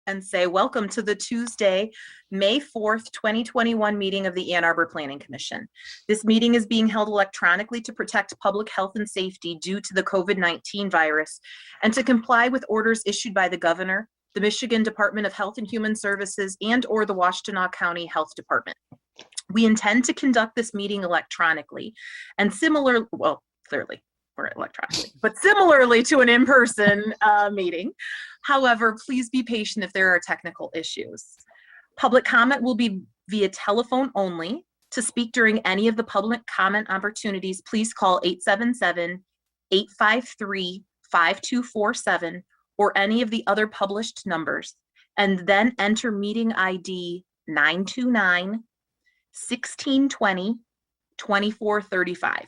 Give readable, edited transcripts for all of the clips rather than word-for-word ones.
and say welcome to the Tuesday, May 4th, 2021 meeting of the Ann Arbor Planning Commission. This meeting is being held electronically to protect public health and safety due to the COVID-19 virus and to comply with orders issued by the governor, the Michigan Department of Health and Human Services, and/or the Washtenaw County Health Department. We intend to conduct this meeting electronically and clearly or electronically, but similarly to an in-person meeting. However, please be patient if there are technical issues. Public comment will be via telephone only. To speak during any of the public comment opportunities, please call 877-853-5247 or any of the other published numbers, and then enter meeting ID 929-1620-2435.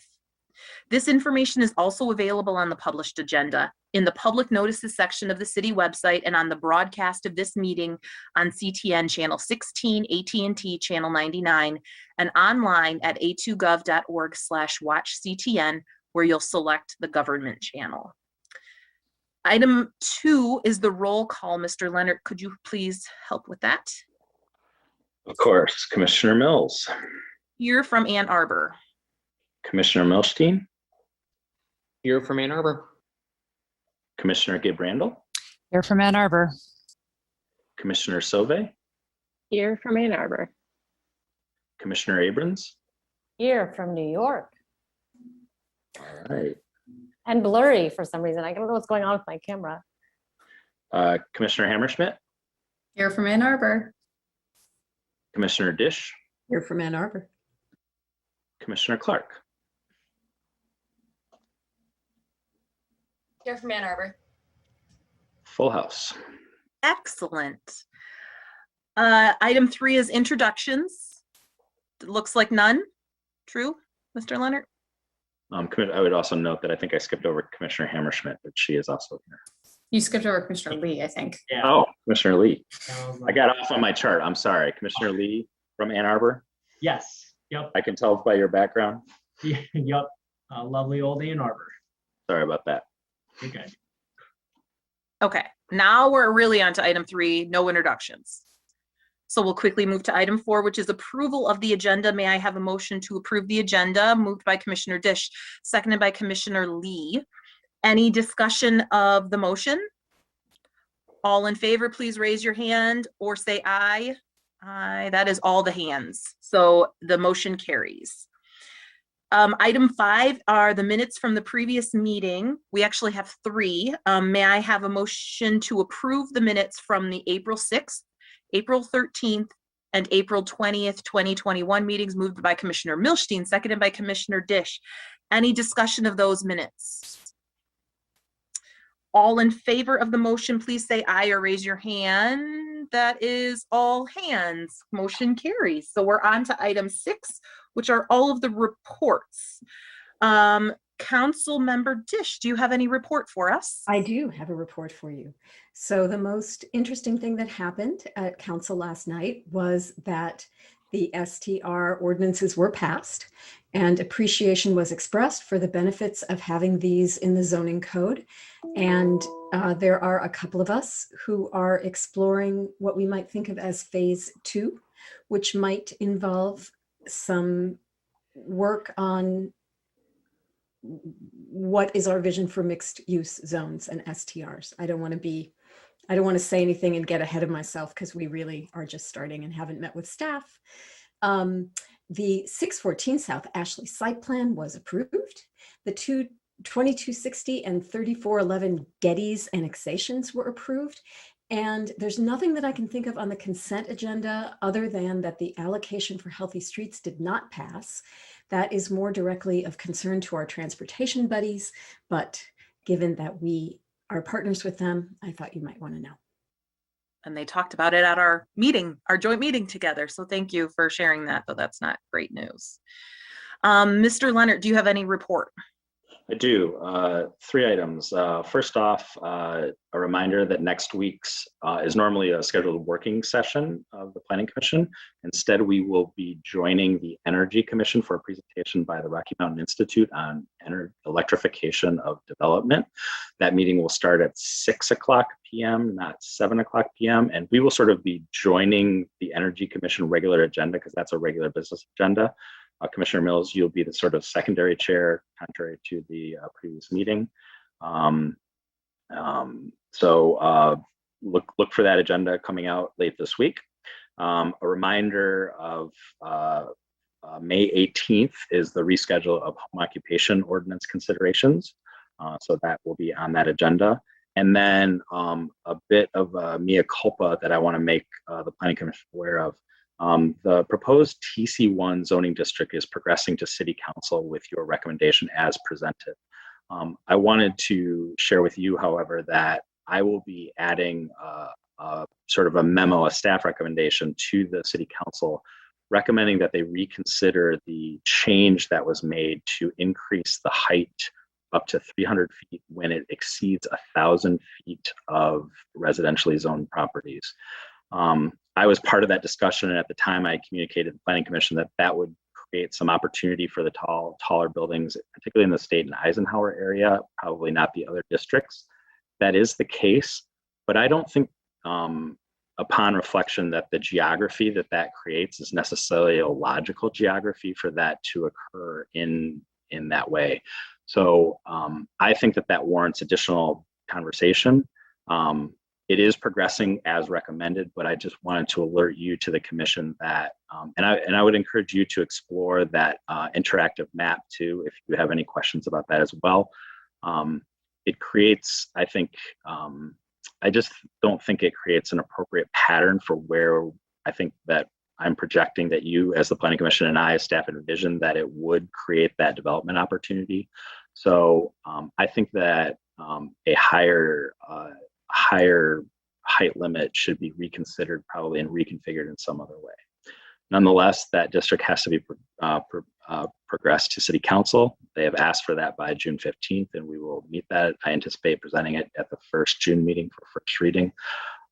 This information is also available on the published agenda, in the public notices section of the city website, and on the broadcast of this meeting on CTN Channel 16, AT&T Channel 99, and online at a2gov.org/watchctn, where you'll select the government channel. Item 2 is the roll call. Mr. Leonard, could you please help with that? Of course. Commissioner Mills. Here from Ann Arbor. Commissioner Milstein. Here from Ann Arbor. Commissioner Gibb-Randall. Here from Ann Arbor. Commissioner Sauvé. Here from Ann Arbor. Commissioner Abrams. Here from New York. All right. And blurry for some reason. I don't know what's going on with my camera. Commissioner Hammerschmidt. Here from Ann Arbor. Commissioner Dish. Here from Ann Arbor. Commissioner Clark. Here from Ann Arbor. Full house. Excellent. Item 3 is introductions. It looks like none. True, Mr. Leonard? I would also note that I think I skipped over Commissioner Hammerschmidt, but she is also here. You skipped over Commissioner Lee, I think. Yeah. Oh, Commissioner Lee. Like, I got off on my chart. I'm sorry. Commissioner Lee from Ann Arbor. yes. Yep. I can tell by your background. Yep. Lovely old Ann Arbor. Sorry about that. Okay. Okay, now we're really on to item 3, no introductions. So we'll quickly move to item 4, which is approval of the agenda. May I have a motion to approve the agenda? Moved by Commissioner Dish, seconded by Commissioner Lee. Any discussion of the motion? All in favor, please raise your hand or say aye. Aye, that is all the hands. So the motion carries. Item 5 are the minutes from the previous meeting. We actually have 3. May I have a motion to approve the minutes from the April 6th, April 13th, and April 20th, 2021 meetings, moved by Commissioner Milstein, seconded by Commissioner Dish. Any discussion of those minutes? All in favor of the motion, please say aye or raise your hand. That is all hands. Motion carries. So we're on to item 6, which are all of the reports. Council Member Dish, do you have any report for us? I do have a report for you. So the most interesting thing that happened at council last night was that the STR ordinances were passed and appreciation was expressed for the benefits of having these in the zoning code. And there are a couple of us who are exploring what we might think of as phase 2, which might involve some work on what is our vision for mixed use zones and STRs. I don't want to say anything and get ahead of myself because we really are just starting and haven't met with staff. The 614 South Ashley site plan was approved. The 2260 and 3411 Getty's annexations were approved. And there's nothing that I can think of on the consent agenda other than that the allocation for healthy streets did not pass. That is more directly of concern to our transportation buddies, but given that we are partners with them, I thought you might want to know. And they talked about it at our meeting, our joint meeting together. So thank you for sharing that, though that's not great news. Mr. Leonard, do you have any report? I do. 3 items. First off, a reminder that next week's is normally a scheduled working session of the Planning Commission. Instead, we will be joining the Energy Commission for a presentation by the Rocky Mountain Institute on electrification of development. That meeting will start at 6 o'clock p.m., not 7 o'clock p.m. And we will sort of be joining the Energy Commission regular agenda because that's a regular business agenda. Commissioner Mills, you'll be the sort of secondary chair, contrary to the previous meeting. So look for that agenda coming out late this week. A reminder of May 18th is the reschedule of home occupation ordinance considerations. So that will be on that agenda. And then a bit of a mea culpa that I want to make the Planning Commission aware of. The proposed TC1 zoning district is progressing to City Council with your recommendation as presented. I wanted to share with you, however, that I will be adding sort of a memo, a staff recommendation to the City Council, recommending that they reconsider the change that was made to increase the height up to 300 feet when it exceeds 1,000 feet of residentially zoned properties. I was part of that discussion, and at the time I communicated to the Planning Commission that that would create some opportunity for the taller buildings, particularly in the State and Eisenhower area, probably not the other districts. That is the case, but I don't think upon reflection that the geography that creates is necessarily a logical geography for that to occur in that way. So I think that warrants additional conversation. It is progressing as recommended, but I just wanted to alert you to the commission that, and I would encourage you to explore that interactive map too, if you have any questions about that as well. It creates, I think, I just don't think it creates an appropriate pattern for where I think that I'm projecting that you as the Planning Commission and I as staff envision that it would create that development opportunity. So I think that a higher height limit should be reconsidered probably and reconfigured in some other way. Nonetheless, that district has to be progressed to City Council. They have asked for that by June 15th, and we will meet that. I anticipate presenting it at the first June meeting for first reading.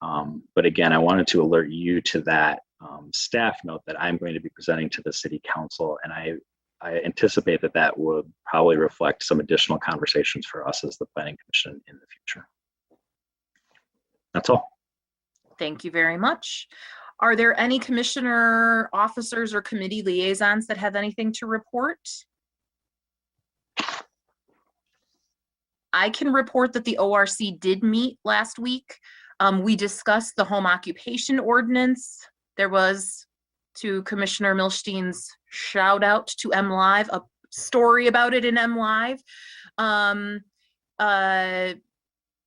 But again, I wanted to alert you to that staff note that I'm going to be presenting to the City Council, and I anticipate that would probably reflect some additional conversations for us as the Planning Commission in the future. That's all. Thank you very much. Are there any commissioner officers or committee liaisons that have anything to report? I can report that the ORC did meet last week. We discussed the home occupation ordinance. There was, to Commissioner Milstein's shout out to MLive, a story about it in MLive.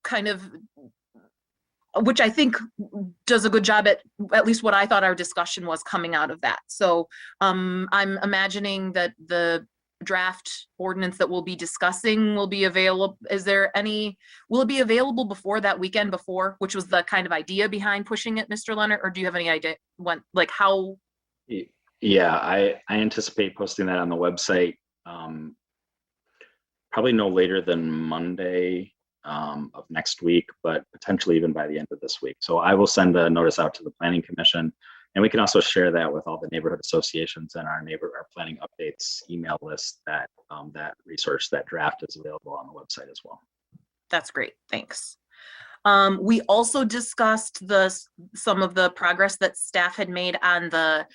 Kind of, which I think does a good job at least what I thought our discussion was coming out of that. So I'm imagining that the draft ordinance that we'll be discussing will be available. Will it be available before that weekend before, which was the kind of idea behind pushing it, Mr. Leonard, or do you have any idea when, like how? Yeah, I anticipate posting that on the website probably no later than Monday of next week, but potentially even by the end of this week. So I will send a notice out to the Planning Commission, and we can also share that with all the neighborhood associations and our planning updates email list. That resource, that draft, is available on the website as well. That's great, thanks. We also discussed some of the progress that staff had made on the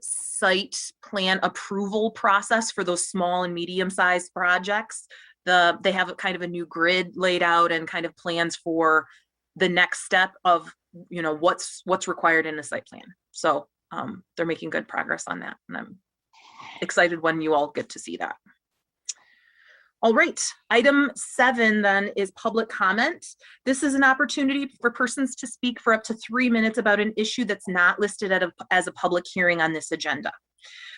site plan approval process for those small and medium-sized projects. They have kind of a new grid laid out and kind of plans for the next step of, what's required in a site plan. So they're making good progress on that, and I'm excited when you all get to see that. All right, item 7 then is public comment. This is an opportunity for persons to speak for up to 3 minutes about an issue that's not listed as a public hearing on this agenda.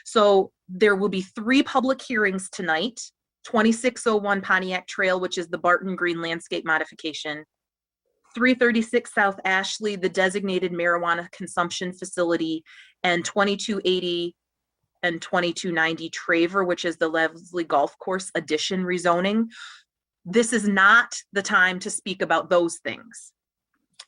So there will be 3 public hearings tonight: 2601 Pontiac Trail, which is the Barton Green landscape modification; 336 South Ashley, the designated marijuana consumption facility; and 2280 and 2290 Traver, which is the Leslie Golf Course addition rezoning. This is not the time to speak about those things.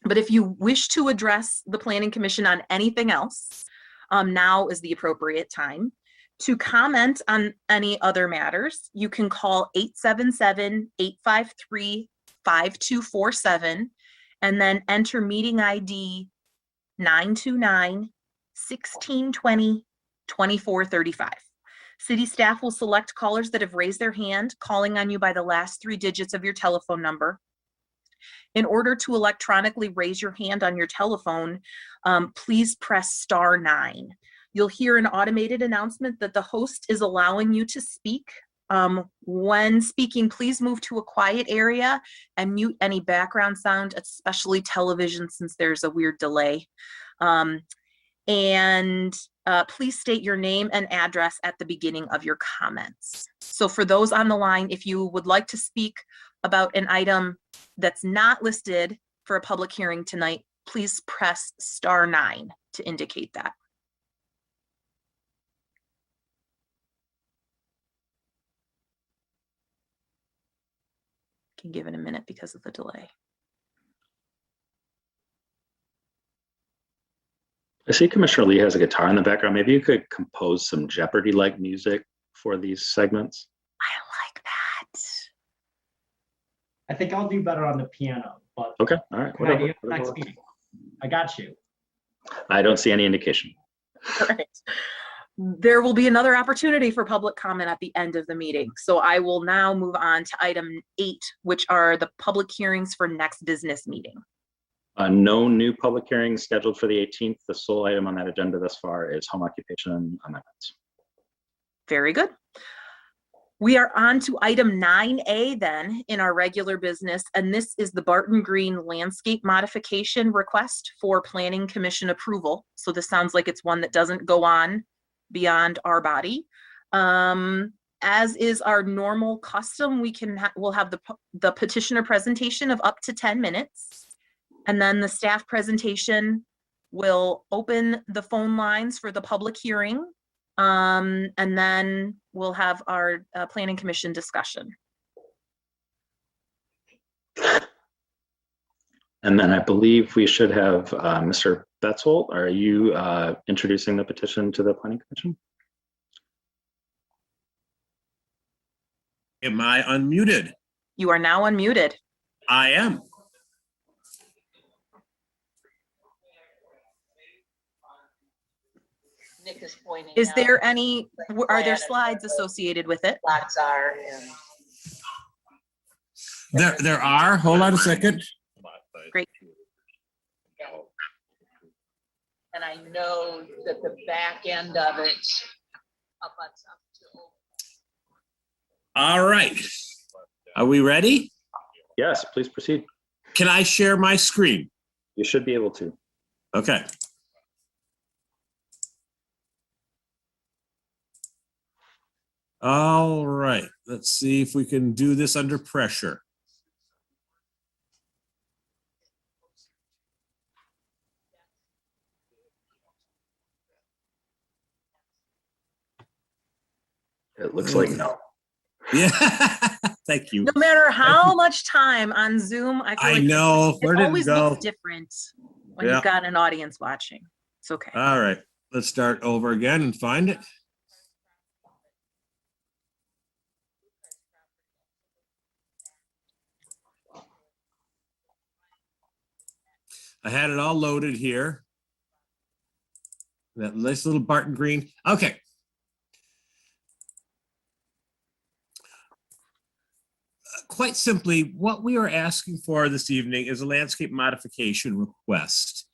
But if you wish to address the Planning Commission on anything else, now is the appropriate time. To comment on any other matters, you can call 877-853-5247 and then enter meeting ID 929-1620-2435. City staff will select callers that have raised their hand, calling on you by the last 3 digits of your telephone number. In order to electronically raise your hand on your telephone, please press *9. You'll hear an automated announcement that the host is allowing you to speak. When speaking, please move to a quiet area and mute any background sound, especially television, since there's a weird delay. Please state your name and address at the beginning of your comments. So for those on the line, if you would like to speak about an item that's not listed for a public hearing tonight, please press *9 to indicate that. Can give it a minute because of the delay. I see Commissioner Lee has a guitar in the background. Maybe you could compose some Jeopardy-like music for these segments. I like that. I think I'll do better on the piano, but Okay, all right. good idea for next meeting. I got you. I don't see any indication. All right. There will be another opportunity for public comment at the end of the meeting. So I will now move on to item 8, which are the public hearings for next business meeting. No new public hearings scheduled for the 18th. The sole item on that agenda thus far is home occupation amendments. Very good. We are on to item 9A then in our regular business, and this is the Barton Green landscape modification request for Planning Commission approval. So this sounds like it's one that doesn't go on beyond our body. As is our normal custom, we'll have the petitioner presentation of up to 10 minutes. And then the staff presentation will open the phone lines for the public hearing. And then we'll have our Planning Commission discussion. And then I believe we should have Mr. Betzold. Are you introducing the petition to the Planning Commission? Am I unmuted? You are now unmuted. I am. Nick is pointing Is out there any, are there slides associated with it? lots are, and There are. Hold on a second. Great. and I know that the back end of it up on top too. All right. Are we ready? Yes, please proceed. Can I share my screen? You should be able to. Okay. All right. Let's see if we can do this under pressure. It looks like no. Yeah. Thank you. No matter how much time on Zoom, I feel I like know. Where it did it always go? looks different when Yeah. you've got an audience watching. It's okay. All right. Let's start over again and find it. I had it all loaded here. That nice little Barton Green. Okay. Quite simply, what we are asking for this evening is a landscape modification request.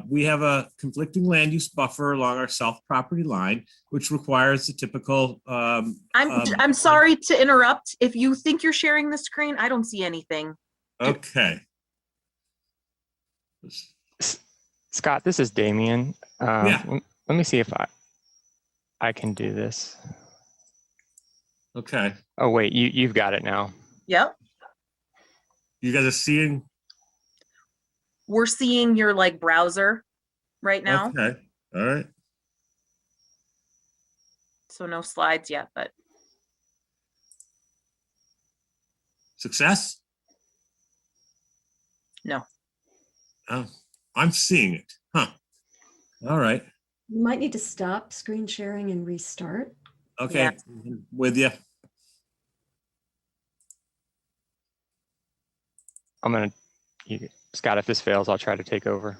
We have a conflicting land use buffer along our south property line, which requires the typical. I'm sorry to interrupt. If you think you're sharing the screen, I don't see anything. Okay. Scott, this is Damien. Yeah. Let me see if I can do this. Okay. Oh wait, you've got it now. Yep. You guys are seeing? We're seeing your browser right now. Okay. All right. So no slides yet, but Success? no. Oh, I'm seeing it. Huh. All right. You might need to stop screen sharing and restart. Okay. With you. Scott, if this fails, I'll try to take over.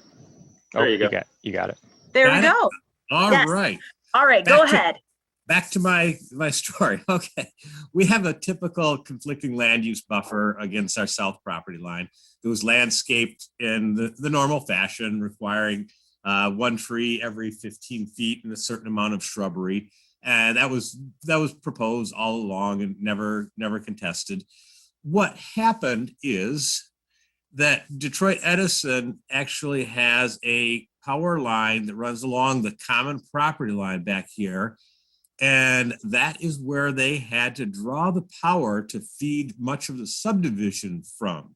There you go. You got it. There Got we it? go. All Yes. right. All right, go Back to- ahead. Back to my story. Okay. We have a typical conflicting land use buffer against our south property line. It was landscaped in the normal fashion, requiring one tree every 15 feet and a certain amount of shrubbery. And that was proposed all along and never contested. What happened is that Detroit Edison actually has a power line that runs along the common property line back here. And that is where they had to draw the power to feed much of the subdivision from.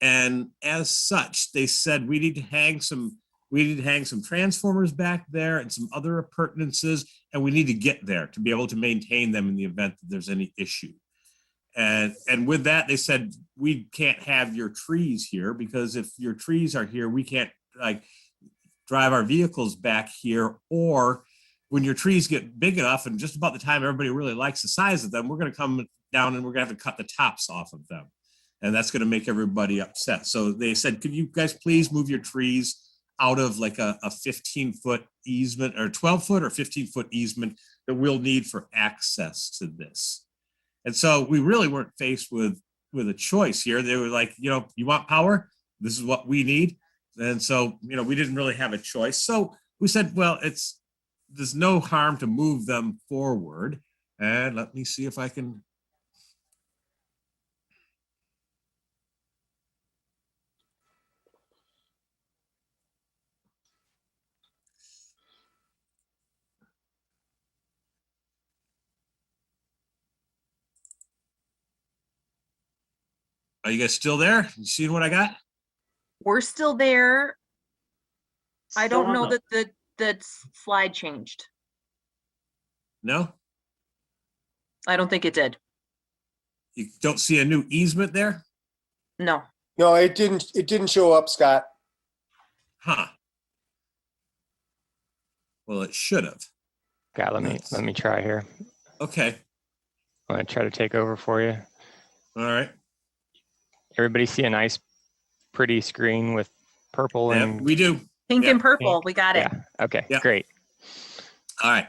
And as such, they said we need to hang some transformers back there and some other appurtenances, and we need to get there to be able to maintain them in the event that there's any issue. And with that, they said we can't have your trees here, because if your trees are here, we can't like drive our vehicles back here, or when your trees get big enough and just about the time everybody really likes the size of them, we're going to come down and we're going to have to cut the tops off of them. And that's going to make everybody upset. So they said, could you guys please move your trees out of like a 15-foot easement, or 12-foot or 15-foot easement that we'll need for access to this. And so we really weren't faced with a choice here. They were like, you want power? This is what we need. And so, we didn't really have a choice. So we said, well, there's no harm to move them forward. And let me see if I can. Are you guys still there? You seeing what I got? We're still there. I Still don't know on. that the slide changed. No? I don't think it did. You don't see a new easement there? No. No, it didn't show up, Scott. Huh. Well, it should have. God, let me try here. Okay. I'm gonna try to take over for you. All right. Everybody see a nice, pretty screen with purple Yeah, and we do. Pink Yeah. and purple. We got it. yeah. Okay, Yeah. great. All right.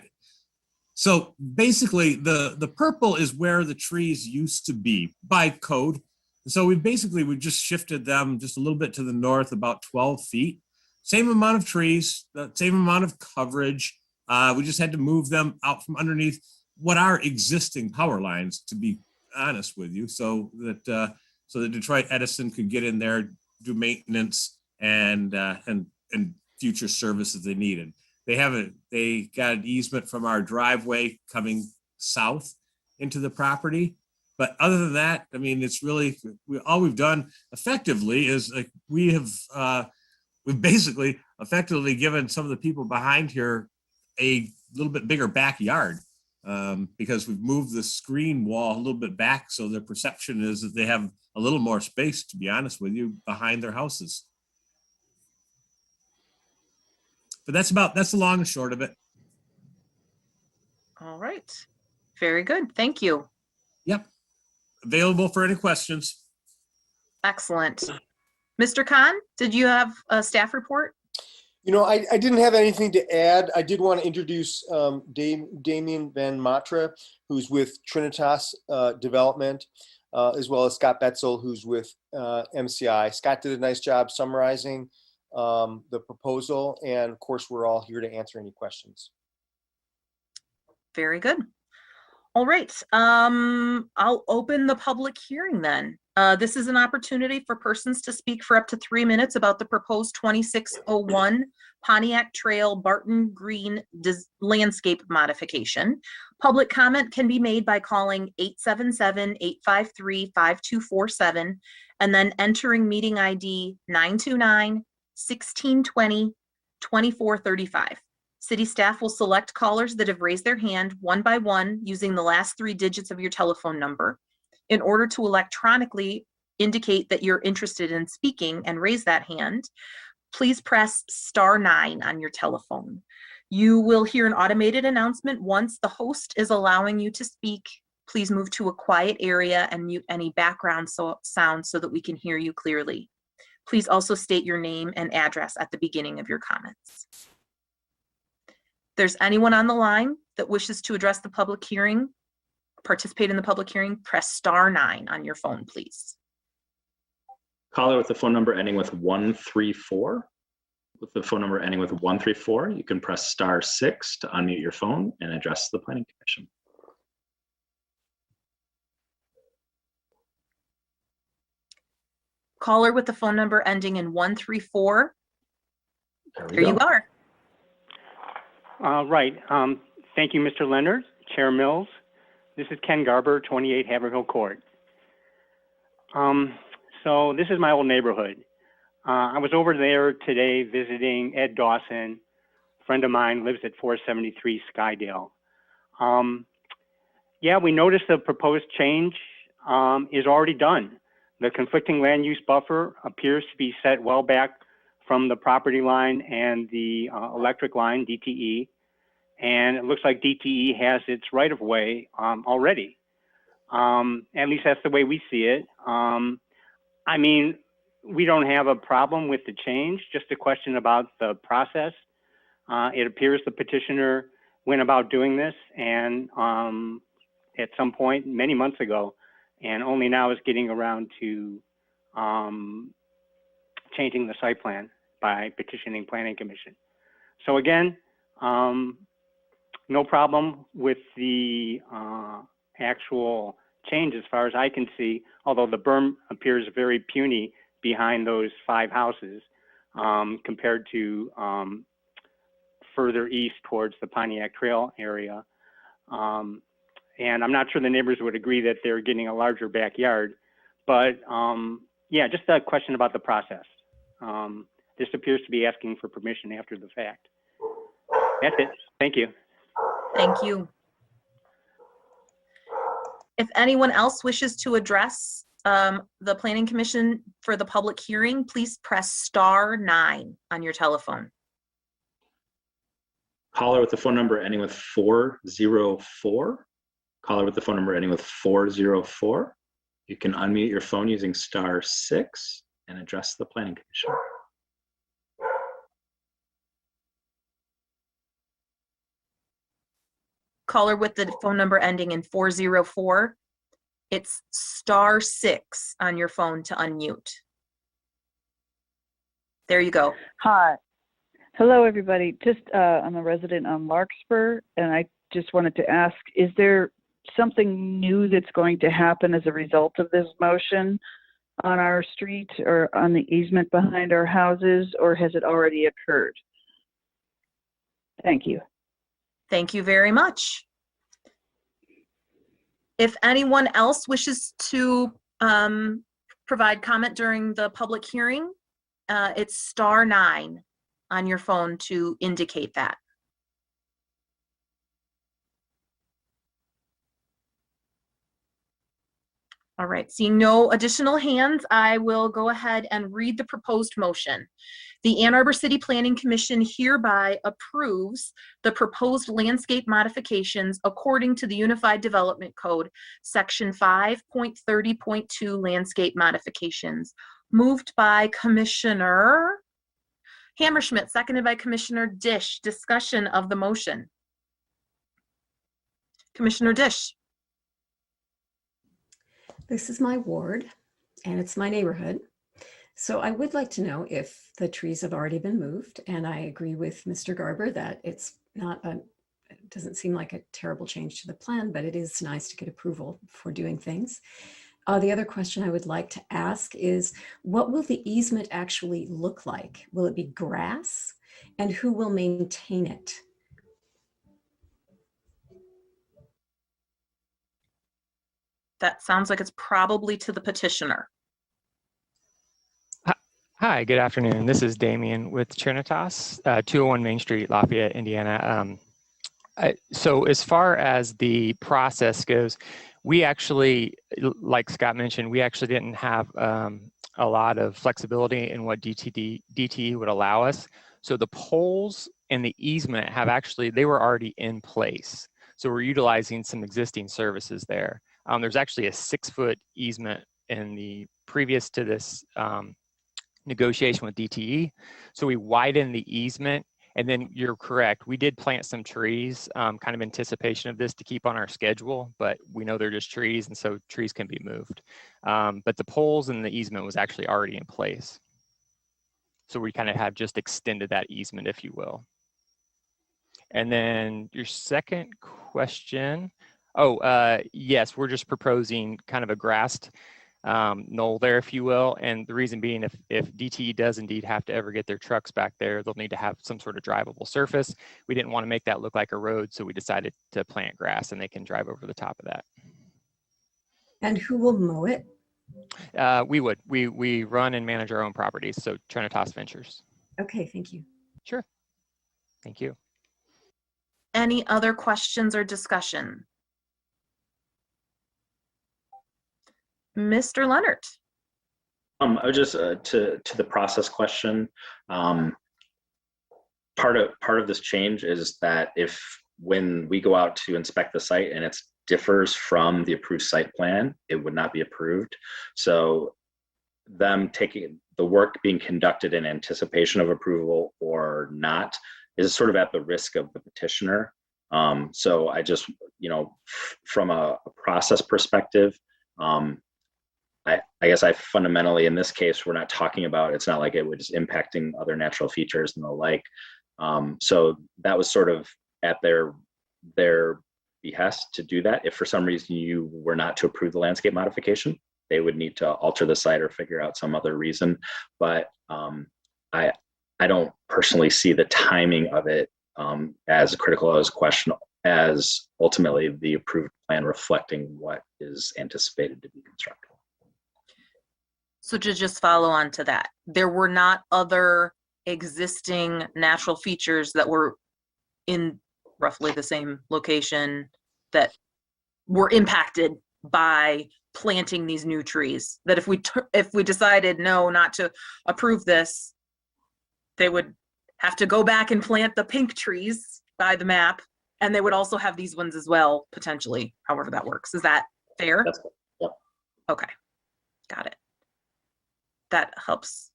So basically the purple is where the trees used to be by code. So we just shifted them just a little bit to the north, about 12 feet. Same amount of trees, the same amount of coverage. We just had to move them out from underneath what are existing power lines, to be honest with you, so that Detroit Edison could get in there, do maintenance and future services they needed. They got an easement from our driveway coming south into the property. But other than that, I mean, it's really, all we've done effectively is like we've basically effectively given some of the people behind here a little bit bigger backyard, because we've moved the screen wall a little bit back. So their perception is that they have a little more space, to be honest with you, behind their houses. But that's the long and short of it. All right. Very good. Thank you. Yep. Available for any questions. Excellent. Mr. Khan, did you have a staff report? I didn't have anything to add. I did want to introduce Damien Van Matra, who's with Trinitas Development, as well as Scott Betzel, who's with MCI. Scott did a nice job summarizing the proposal, and of course, we're all here to answer any questions. Very good. All right. I'll open the public hearing then. This is an opportunity for persons to speak for up to 3 minutes about the proposed 2601 Pontiac Trail Barton Green landscape modification. Public comment can be made by calling 877-853-5247 and then entering meeting ID 929-1620-2435. City staff will select callers that have raised their hand one by one using the last 3 digits of your telephone number. In order to electronically indicate that you're interested in speaking and raise that hand, please press *9 on your telephone. You will hear an automated announcement once the host is allowing you to speak. Please move to a quiet area and mute any background sound so that we can hear you clearly. Please also state your name and address at the beginning of your comments. If there's anyone on the line that wishes to address the public hearing, participate in the public hearing, press *9 on your phone, please. Caller with the phone number ending with 134. With the phone number ending with 134, you can press *6 to unmute your phone and address the Planning Commission. Caller with the phone number ending in 134. There we There you go. are. Right. Thank you, Mr. Leonard, Chair Mills. This is Ken Garber, 28 Haverhill Court. So this is my old neighborhood. I was over there today visiting Ed Dawson. A friend of mine lives at 473 Skydale. Yeah, we noticed the proposed change is already done. The conflicting land use buffer appears to be set well back from the property line and the electric line, DTE. And it looks like DTE has its right of way already. At least that's the way we see it. I mean, we don't have a problem with the change, just a question about the process. It appears the petitioner went about doing this and at some point many months ago, and only now is getting around to changing the site plan by petitioning Planning Commission. So again, no problem with the actual change as far as I can see, although the berm appears very puny behind those 5 houses compared to further east towards the Pontiac Trail area. And I'm not sure the neighbors would agree that they're getting a larger backyard, but yeah, just a question about the process. This appears to be asking for permission after the fact. That's it. Thank you. Thank you. If anyone else wishes to address the Planning Commission for the public hearing, please press *9 on your telephone. Caller with the phone number ending with 404. Caller with the phone number ending with 404. You can unmute your phone using *6 and address the Planning Commission. Caller with the phone number ending in 404, it's *6 on your phone to unmute. There you go. Hi. Hello, everybody. I'm a resident on Larkspur, and I just wanted to ask, is there something new that's going to happen as a result of this motion on our street or on the easement behind our houses, or has it already occurred? Thank you. Thank you very much. If anyone else wishes to provide comment during the public hearing, it's *9 on your phone to indicate that. All right, seeing no additional hands, I will go ahead and read the proposed motion. The Ann Arbor City Planning Commission hereby approves the proposed landscape modifications according to the Unified Development Code, Section 5.30.2 Landscape Modifications. Moved by Commissioner Hammerschmidt, seconded by Commissioner Dish. Discussion of the motion. Commissioner Dish. This is my ward and it's my neighborhood. So I would like to know if the trees have already been moved. And I agree with Mr. Garber that it doesn't seem like a terrible change to the plan, but it is nice to get approval for doing things. The other question I would like to ask is, what will the easement actually look like? Will it be grass? And who will maintain it? That sounds like it's probably to the petitioner. Hi, good afternoon. This is Damien with Trinitas, 201 Main Street, Lafayette, Indiana. So as far as the process goes, we actually, like Scott mentioned, we actually didn't have a lot of flexibility in what DTE would allow us. So the poles and the easement have actually, they were already in place. So we're utilizing some existing services there. There's actually a 6-foot easement in the previous to this negotiation with DTE. So we widened the easement, and then you're correct. We did plant some trees, kind of anticipation of this to keep on our schedule, but we know they're just trees, and so trees can be moved. But the poles and the easement was actually already in place. So we kind of have just extended that easement, if you will. And then your second question, yes, we're just proposing kind of a grassed knoll there, if you will. And the reason being, if DTE does indeed have to ever get their trucks back there, they'll need to have some sort of drivable surface. We didn't want to make that look like a road, so we decided to plant grass and they can drive over the top of that. And who will mow it? We run and manage our own properties, so Trinitas Ventures. Okay, thank you. Sure. Thank you. Any other questions or discussion? Mr. Leonard. I was just to the process question. Part of this change is that when we go out to inspect the site and it differs from the approved site plan, it would not be approved. So them taking the work being conducted in anticipation of approval or not is sort of at the risk of the petitioner. So I just, from a process perspective, I guess I fundamentally, in this case, we're not talking about, it's not like it was impacting other natural features and the like. So that was sort of at their behest to do that. If for some reason you were not to approve the landscape modification, they would need to alter the site or figure out some other reason. But I don't personally see the timing of it as critical as question, as ultimately the approved plan reflecting what is anticipated to be constructed. So to just follow on to that, there were not other existing natural features that were in roughly the same location that were impacted by planting these new trees, that if we decided no, not to approve this, they would have to go back and plant the pink trees by the map, and they would also have these ones as well, potentially, however that works. Is that fair? That's, yep. Okay, got it. That helps.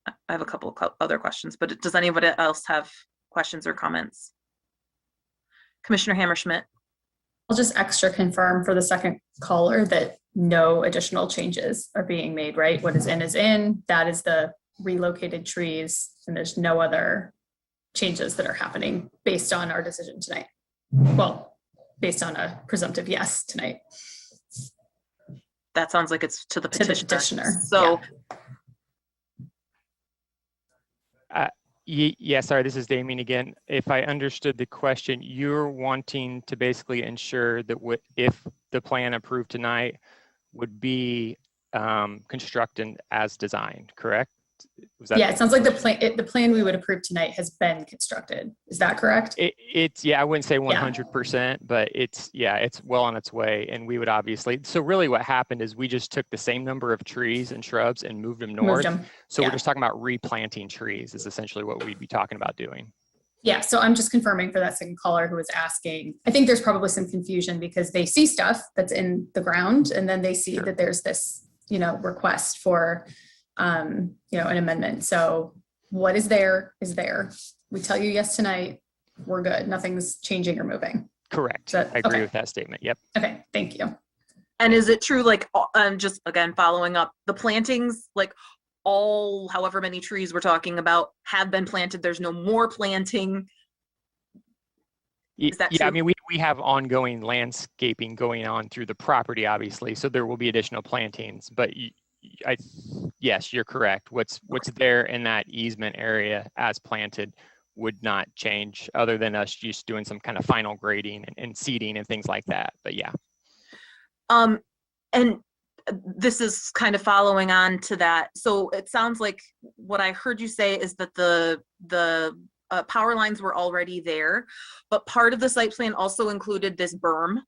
I have a couple of other questions, but does anybody else have questions or comments? Commissioner Hammerschmidt. I'll just extra confirm for the second caller that no additional changes are being made, right? What is in, that is the relocated trees, and there's no other changes that are happening based on our decision tonight. Well, based on a presumptive yes tonight. That sounds like it's to the petitioner. So yeah, sorry, this is Damien again. If I understood the question, you're wanting to basically ensure that if the plan approved tonight would be constructed as designed, correct? Yeah, it sounds like the plan we would approve tonight has been constructed. Is that correct? It's I wouldn't say 100%, but it's well on its way. And we would obviously, so really what happened is we just took the same number of trees and shrubs and moved them north. So we're just talking about replanting trees is essentially what we'd be talking about doing. Yeah, so I'm just confirming for that second caller who was asking. I think there's probably some confusion because they see stuff that's in the ground and then they see that there's this, request for an amendment. So what is there is there. We tell you yes tonight, we're good. Nothing's changing or moving. Correct. I agree with that statement. Yep. Okay, thank you. And is it true, like, just again, following up, the plantings, like all, however many trees we're talking about have been planted, there's no more planting? Is that true? I mean, we have ongoing landscaping going on through the property, obviously, so there will be additional plantings, but yes, you're correct. What's there in that easement area as planted would not change other than us just doing some kind of final grading and seeding and things like that. But yeah. And this is kind of following on to that. So it sounds like what I heard you say is that the power lines were already there, but part of the site plan also included this berm.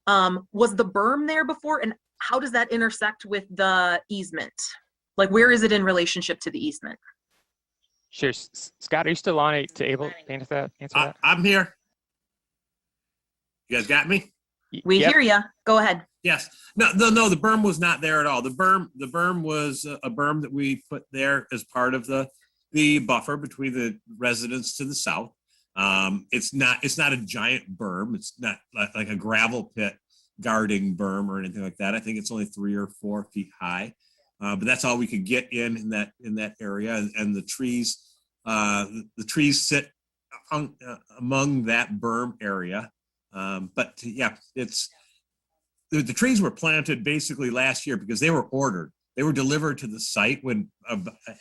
Was the berm there before, and how does that intersect with the easement? Like, where is it in relationship to the easement? Sure. Scott, are you still on it to able to answer that? I'm here. You guys got me? We Yep. hear ya. Go ahead. Yes. No, the berm was not there at all. The berm was a berm that we put there as part of the buffer between the residents to the south. It's not a giant berm. It's not like a gravel pit guarding berm or anything like that. I think it's only 3 or 4 feet high. But that's all we could get in that area, and the trees sit among that berm area. But yeah, it's the trees were planted basically last year because they were ordered. They were delivered to the site when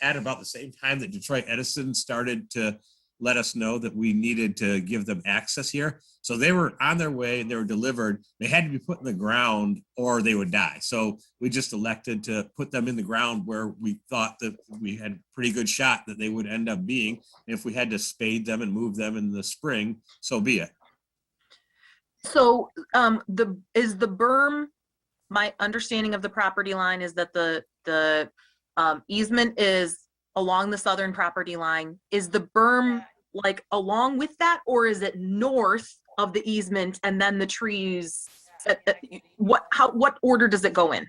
at about the same time that Detroit Edison started to let us know that we needed to give them access here. So they were on their way and they were delivered. They had to be put in the ground or they would die. So we just elected to put them in the ground where we thought that we had a pretty good shot that they would end up being. And if we had to spade them and move them in the spring, so be it. So is the berm, my understanding of the property line is that the easement is along the southern property line. Is the berm like along with that, or is it north of the easement and then the trees? What order does it go in?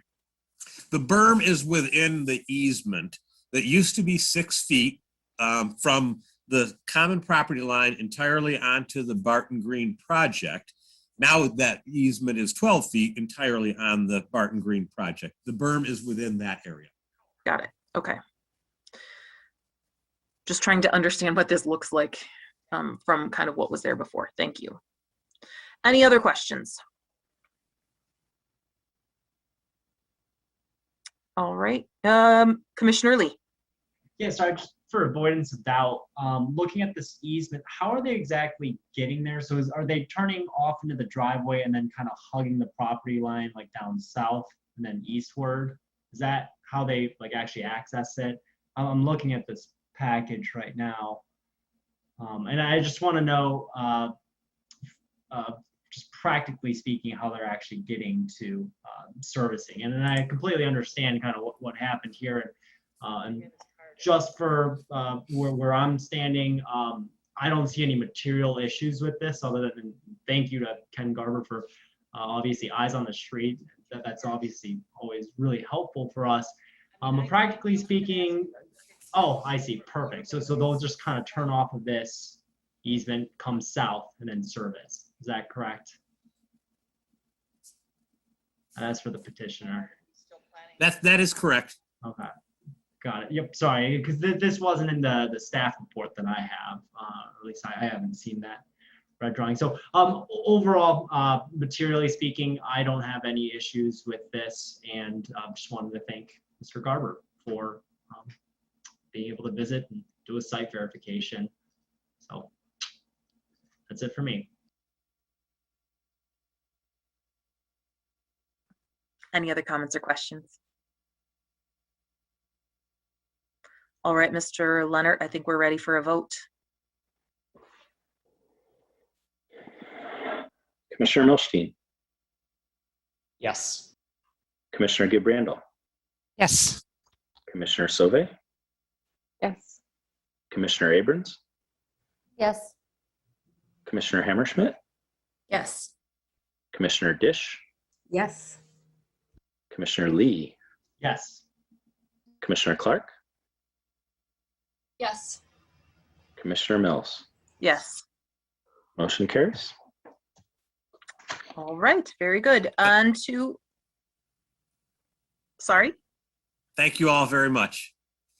The berm is within the easement that used to be 6 feet from the common property line entirely onto the Barton Green project. Now that easement is 12 feet entirely on the Barton Green project. The berm is within that area. Got it. Okay. Just trying to understand what this looks like from kind of what was there before. Thank you. Any other questions? All right. Commissioner Lee. Yeah, sorry, just for avoidance of doubt, looking at this easement, how are they exactly getting there? So are they turning off into the driveway and then kind of hugging the property line like down south and then eastward? Is that how they like actually access it? I'm looking at this package right now. And I just want to know, just practically speaking, how they're actually getting to servicing. And I completely understand kind of what happened here. And just for where I'm standing, I don't see any material issues with this other than thank you to Ken Garber for obviously eyes on the street. That's obviously always really helpful for us. But practically speaking, oh, I see, perfect. So they'll just kind of turn off of this easement, come south, and then service. Is that correct? That's for the petitioner. That is correct. Okay. Got it. Yep. Sorry, because this wasn't in the staff report that I have. At least I haven't seen that red drawing. So overall, materially speaking, I don't have any issues with this, and just wanted to thank Mr. Garber for being able to visit and do a site verification. So that's it for me. Any other comments or questions? All right, Mr. Leonard, I think we're ready for a vote. Commissioner Milstein, Yes. Commissioner Gibrandal, Yes. Commissioner Sauvé, Yes. Commissioner Abrams, Yes. Commissioner Hammerschmidt, Yes. Commissioner Dish, Yes. Commissioner Lee, Yes. Commissioner Clark, Yes. Commissioner Mills. Yes. Motion carries. All right, very good. On to, sorry. Thank you all very much.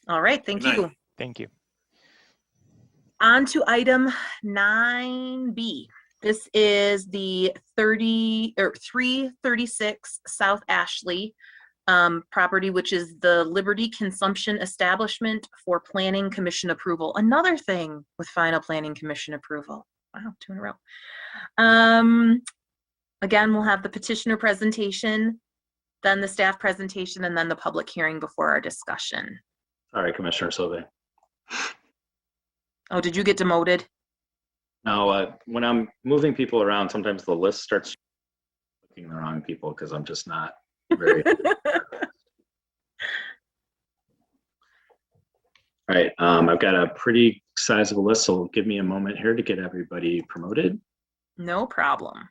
All right, thank Good you. night. Thank you. On to item 9B. This is the 336 South Ashley property, which is the Liberty Consumption Establishment for Planning Commission approval. Another thing with final Planning Commission approval. Wow, 2 in a row. Again, we'll have the petitioner presentation. then the staff presentation, and then the public hearing before our discussion. All right, Commissioner Sauvé. Oh, did you get demoted? Now, when I'm moving people around, sometimes the list starts looking the wrong people because I'm just not very. All right, I've got a pretty sizable list, so give me a moment here to get everybody promoted. No problem.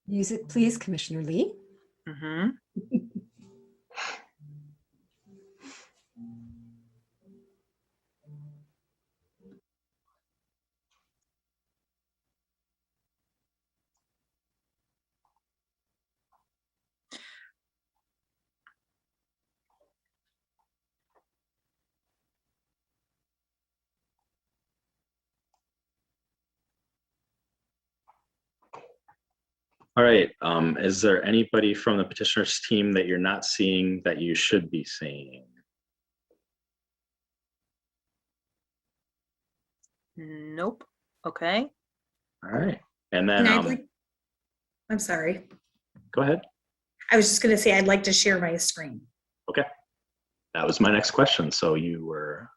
Music, please, Commissioner Lee. Mm-hmm. All right, is there anybody from the petitioner's team that you're not seeing that you should be seeing? Nope. Okay. All right, and then, And I'd like, I'm sorry. go ahead. I was just going to say, I'd like to share my screen. Okay, that was my next question, so you were.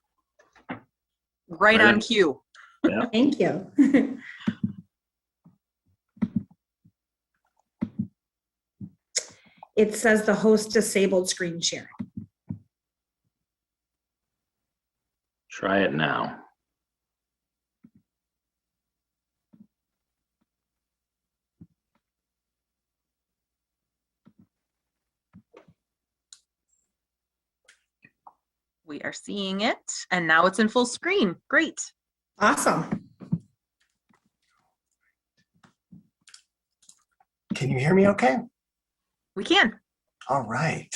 Right on cue. Yeah. Thank you. It says the host disabled screen sharing. Try it now. We are seeing it, and now it's in full screen. Great. Awesome. Can you hear me okay? We can. All right.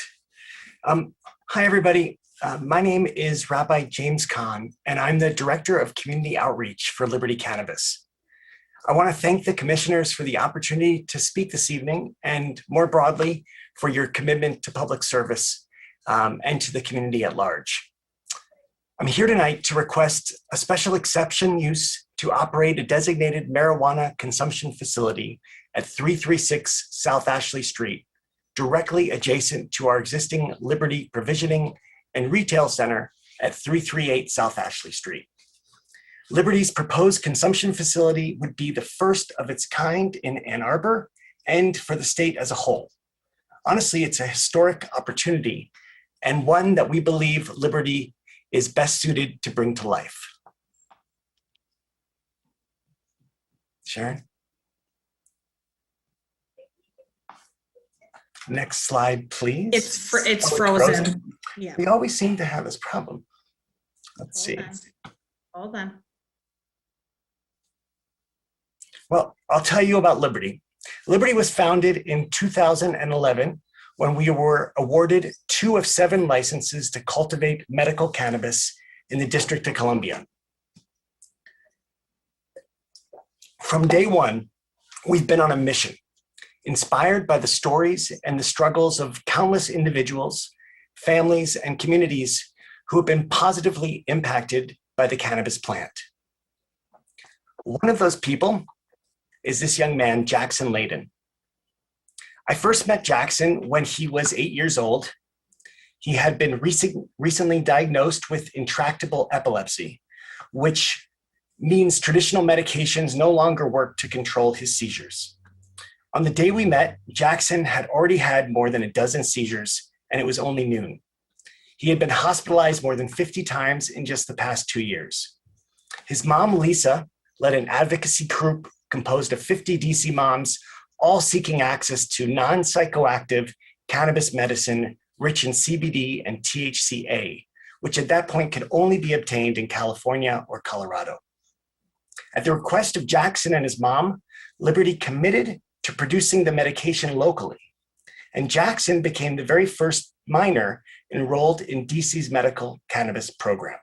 Hi, everybody. My name is Rabbi James Kahn, and I'm the Director of Community Outreach for Liberty Cannabis. I want to thank the commissioners for the opportunity to speak this evening, and more broadly, for your commitment to public service and to the community at large. I'm here tonight to request a special exception use to operate a designated marijuana consumption facility at 336 South Ashley Street, directly adjacent to our existing Liberty Provisioning and Retail Center at 338 South Ashley Street. Liberty's proposed consumption facility would be the first of its kind in Ann Arbor and for the state as a whole. Honestly, it's a historic opportunity and one that we believe Liberty is best suited to bring to life. Sharon? Next slide, please. It's Oh, frozen. Yeah. We always seem to have this problem. Let's see. Hold on. Well, I'll tell you about Liberty. Liberty was founded in 2011 when we were awarded 2 of 7 licenses to cultivate medical cannabis in the District of Columbia. From day one, we've been on a mission, inspired by the stories and the struggles of countless individuals, families, and communities who have been positively impacted by the cannabis plant. One of those people is this young man, Jackson Layden. I first met Jackson when he was 8 years old. He had been recently diagnosed with intractable epilepsy, which means traditional medications no longer work to control his seizures. On the day we met, Jackson had already had more than a dozen seizures, and it was only noon. He had been hospitalized more than 50 times in just the past 2 years. His mom, Lisa, led an advocacy group composed of 50 DC moms, all seeking access to non-psychoactive cannabis medicine rich in CBD and THCA, which at that point could only be obtained in California or Colorado. At the request of Jackson and his mom, Liberty committed to producing the medication locally, and Jackson became the very first minor enrolled in DC's medical cannabis program.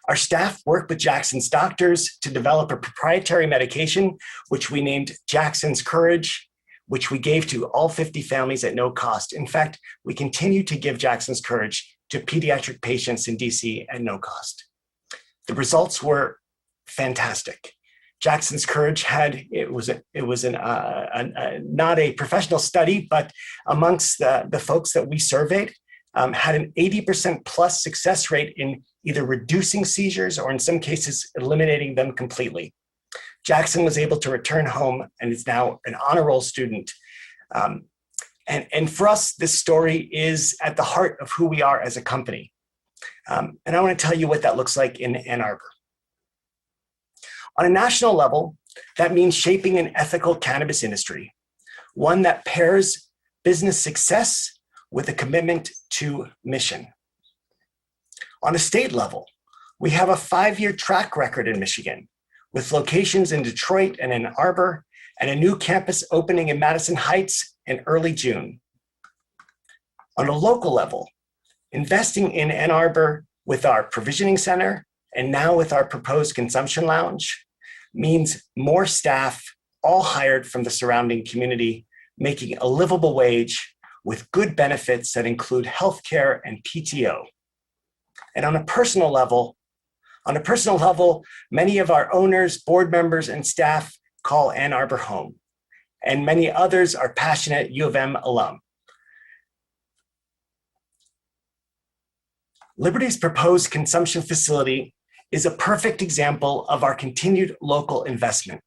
Our staff worked with Jackson's doctors to develop a proprietary medication, which we named Jackson's Courage, which we gave to all 50 families at no cost. In fact, we continue to give Jackson's Courage to pediatric patients in DC at no cost. The results were fantastic. Jackson's Courage not a professional study, but amongst the folks that we surveyed, had an 80% plus success rate in either reducing seizures or in some cases eliminating them completely. Jackson was able to return home and is now an honor roll student. And for us, this story is at the heart of who we are as a company. And I want to tell you what that looks like in Ann Arbor. On a national level, that means shaping an ethical cannabis industry, one that pairs business success with a commitment to mission. On a state level, we have a 5-year track record in Michigan, with locations in Detroit and Ann Arbor, and a new campus opening in Madison Heights in early June. On a local level, investing in Ann Arbor with our provisioning center and now with our proposed consumption lounge means more staff, all hired from the surrounding community, making a livable wage with good benefits that include healthcare and PTO. And on a personal level, many of our owners, board members, and staff call Ann Arbor home, and many others are passionate U of M alum. Liberty's proposed consumption facility is a perfect example of our continued local investment,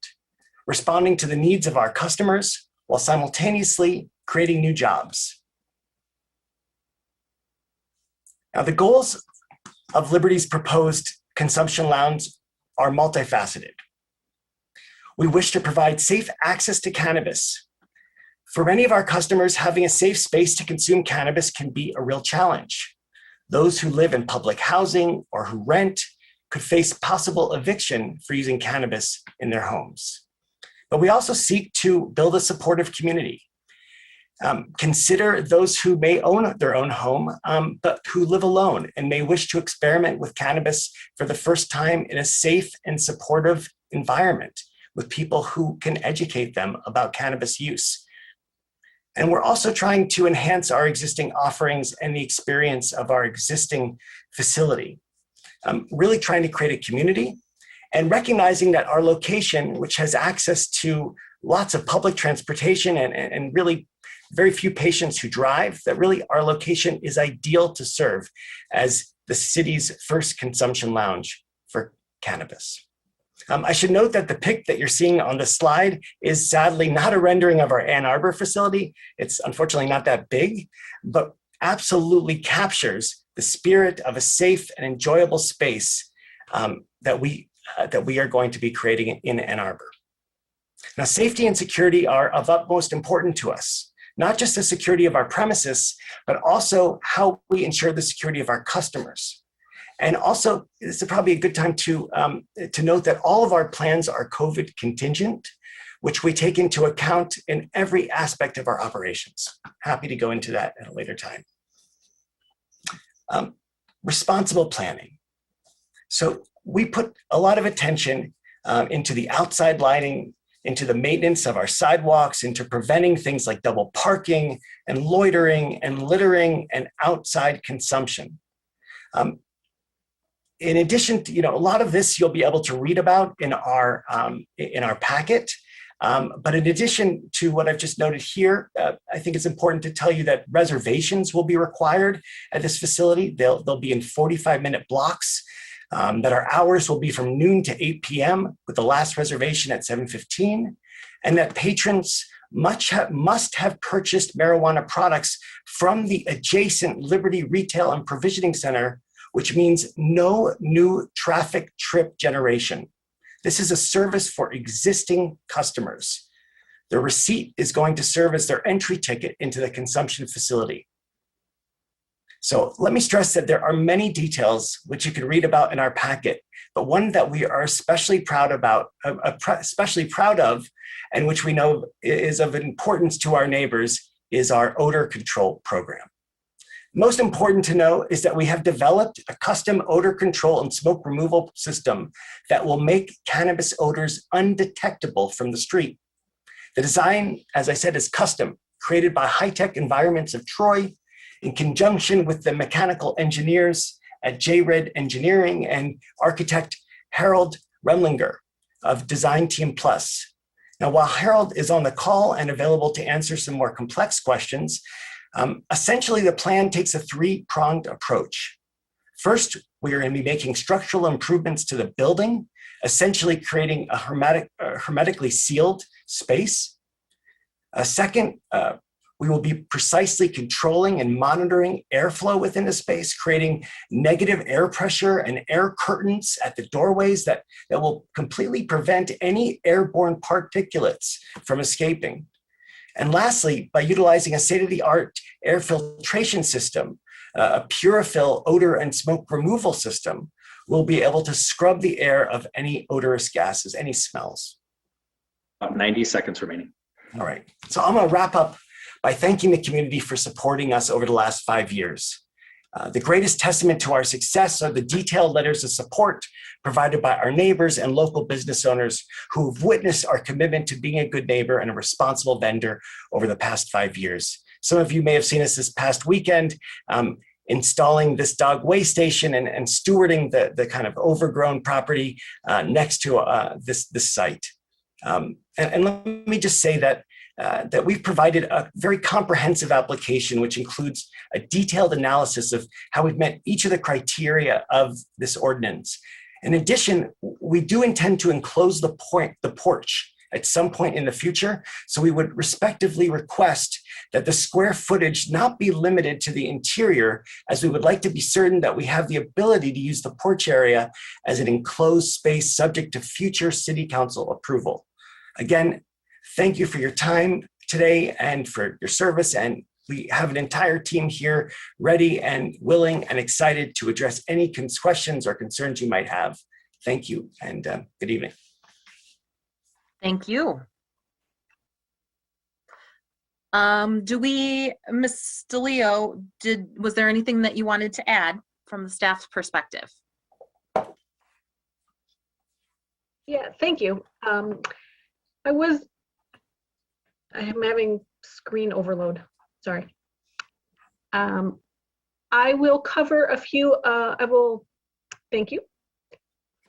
responding to the needs of our customers while simultaneously creating new jobs. Now, the goals of Liberty's proposed consumption lounge are multifaceted. We wish to provide safe access to cannabis. For many of our customers, having a safe space to consume cannabis can be a real challenge. Those who live in public housing or who rent could face possible eviction for using cannabis in their homes. But we also seek to build a supportive community. Consider those who may own their own home, but who live alone and may wish to experiment with cannabis for the first time in a safe and supportive environment with people who can educate them about cannabis use. And we're also trying to enhance our existing offerings and the experience of our existing facility. Really trying to create a community and recognizing that our location, which has access to lots of public transportation and really very few patients who drive, that really our location is ideal to serve as the city's first consumption lounge for cannabis. I should note that the pic that you're seeing on the slide is sadly not a rendering of our Ann Arbor facility. It's unfortunately not that big, but absolutely captures the spirit of a safe and enjoyable space that we are going to be creating in Ann Arbor. Now, safety and security are of utmost importance to us, not just the security of our premises, but also how we ensure the security of our customers. And also, this is probably a good time to note that all of our plans are COVID contingent, which we take into account in every aspect of our operations. Happy to go into that at a later time. Responsible planning. So we put a lot of attention into the outside lighting, into the maintenance of our sidewalks, into preventing things like double parking and loitering and littering and outside consumption. In addition to, a lot of this you'll be able to read about in our packet. But in addition to what I've just noted here, I think it's important to tell you that reservations will be required at this facility. They'll be in 45-minute blocks, that our hours will be from noon to 8 p.m. with the last reservation at 7:15, and that patrons must have purchased marijuana products from the adjacent Liberty Retail and Provisioning Center, which means no new traffic trip generation. This is a service for existing customers. The receipt is going to serve as their entry ticket into the consumption facility. So let me stress that there are many details which you can read about in our packet, but one that we are especially proud of, and which we know is of importance to our neighbors, is our odor control program. Most important to know is that we have developed a custom odor control and smoke removal system that will make cannabis odors undetectable from the street. The design, as I said, is custom, created by High-Tech Environments of Troy in conjunction with the mechanical engineers at J-Red Engineering and architect Harold Remlinger. of Design Team Plus. Now, while Harold is on the call and available to answer some more complex questions, essentially the plan takes a three-pronged approach. First, we are going to be making structural improvements to the building, essentially creating a hermetically sealed space. Second, we will be precisely controlling and monitoring airflow within the space, creating negative air pressure and air curtains at the doorways that will completely prevent any airborne particulates from escaping. And lastly, by utilizing a state-of-the-art air filtration system, a Purifil odor and smoke removal system, we'll be able to scrub the air of any odorous gases, any smells. About 90 seconds remaining. All right, so I'm gonna wrap up by thanking the community for supporting us over the last 5 years. The greatest testament to our success are the detailed letters of support provided by our neighbors and local business owners who've witnessed our commitment to being a good neighbor and a responsible vendor over the past 5 years. Some of you may have seen us this past weekend installing this dog weigh station and stewarding the kind of overgrown property next to this site. And let me just say that we've provided a very comprehensive application, which includes a detailed analysis of how we've met each of the criteria of this ordinance. In addition, we do intend to enclose the porch at some point in the future, so we would respectively request that the square footage not be limited to the interior, as we would like to be certain that we have the ability to use the porch area as an enclosed space subject to future City Council approval. Again, thank you for your time today and for your service. And we have an entire team here ready and willing and excited to address any questions or concerns you might have. Thank you and good evening. Thank you. Ms. DeLeo, was there anything that you wanted to add from the staff's perspective? Yeah, thank you. I am having screen overload, sorry. I will cover a few, thank you.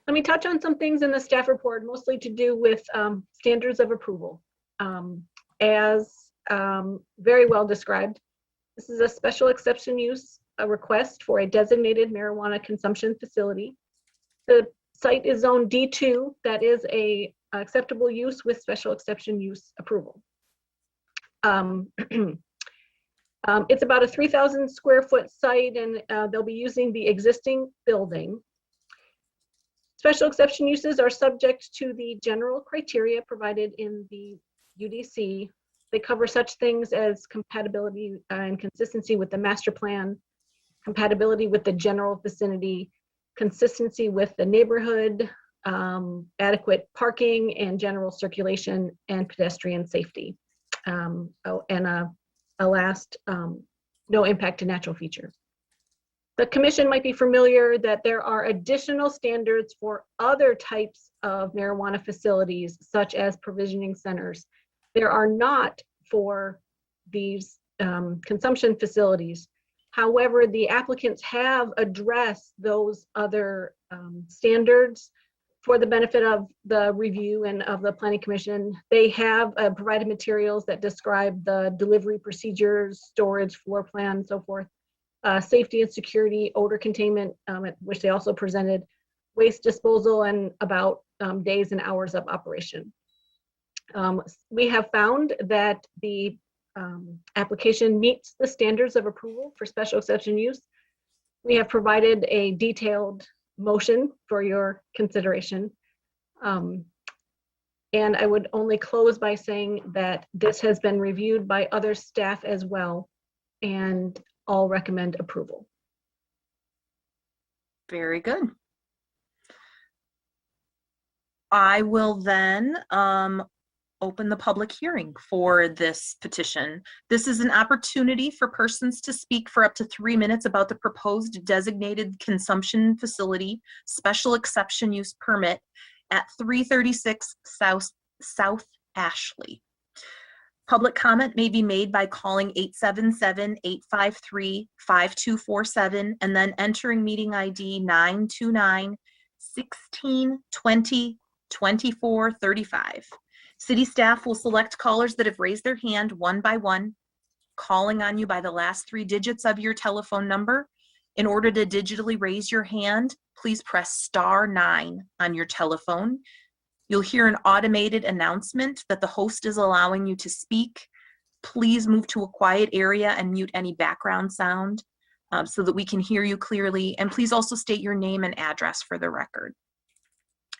Let me touch on some things in the staff report, mostly to do with standards of approval. As very well described, this is a special exception use, a request for a designated marijuana consumption facility. The site is zone D2, that is a acceptable use with special exception use approval. It's about a 3,000 square foot site, and they'll be using the existing building. Special exception uses are subject to the general criteria provided in the UDC. They cover such things as compatibility and consistency with the master plan, compatibility with the general vicinity, consistency with the neighborhood, adequate parking and general circulation and pedestrian safety. And a last, no impact to natural features. The commission might be familiar that there are additional standards for other types of marijuana facilities, such as provisioning centers. There are not for these consumption facilities. However, the applicants have addressed those other standards for the benefit of the review and of the Planning Commission. They have provided materials that describe the delivery procedures, storage, floor plan, so forth, safety and security, odor containment, which they also presented, waste disposal, and about days and hours of operation. We have found that the application meets the standards of approval for special exception use. We have provided a detailed motion for your consideration. And I would only close by saying that this has been reviewed by other staff as well, and all recommend approval. Very good. I will then open the public hearing for this petition. This is an opportunity for persons to speak for up to 3 minutes about the proposed designated consumption facility special exception use permit at 336 South Ashley. Public comment may be made by calling 877-853-5247 and then entering meeting ID 929-1620 2435. City staff will select callers that have raised their hand one by one, calling on you by the last 3 digits of your telephone number. In order to digitally raise your hand, please press *9 on your telephone. You'll hear an automated announcement that the host is allowing you to speak. Please move to a quiet area and mute any background sound so that we can hear you clearly. And please also state your name and address for the record.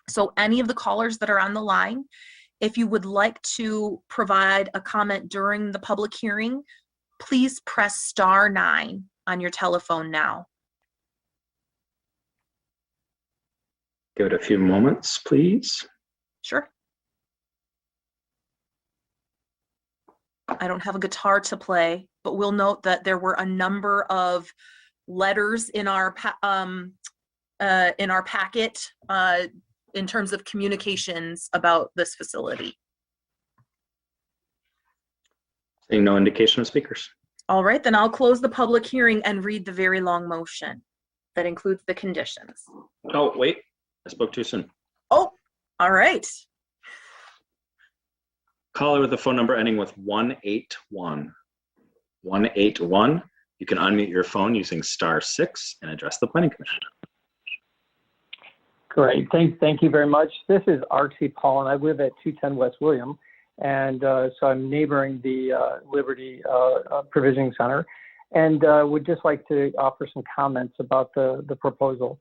So any of the callers that are on the line, if you would like to provide a comment during the public hearing, please press *9 on your telephone now. Give it a few moments, please. Sure. I don't have a guitar to play, but we'll note that there were a number of letters in our packet in terms of communications about this facility. Seeing no indication of speakers. All right, then I'll close the public hearing and read the very long motion that includes the conditions. Oh, wait, I spoke too soon. Oh, all right. Caller with a phone number ending with 181. 181. You can unmute your phone using *6 and address the Planning Commission. Great. Thank you very much. This is R.T. Paul, and I live at 210 West William. And so I'm neighboring the Liberty Provisioning Center, and would just like to offer some comments about the proposal.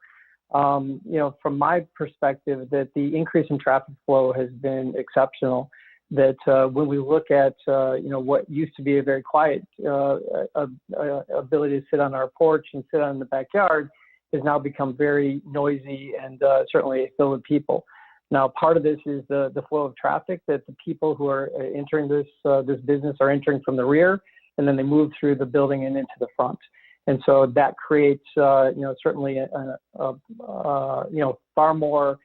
You know, from my perspective, that the increase in traffic flow has been exceptional. That when we look at you know, what used to be a very quiet ability to sit on our porch and sit on the backyard has now become very noisy and certainly filled with people. Now, part of this is the flow of traffic, that the people who are entering this business are entering from the rear, and then they move through the building and into the front. And so that creates, you know, certainly you know, far more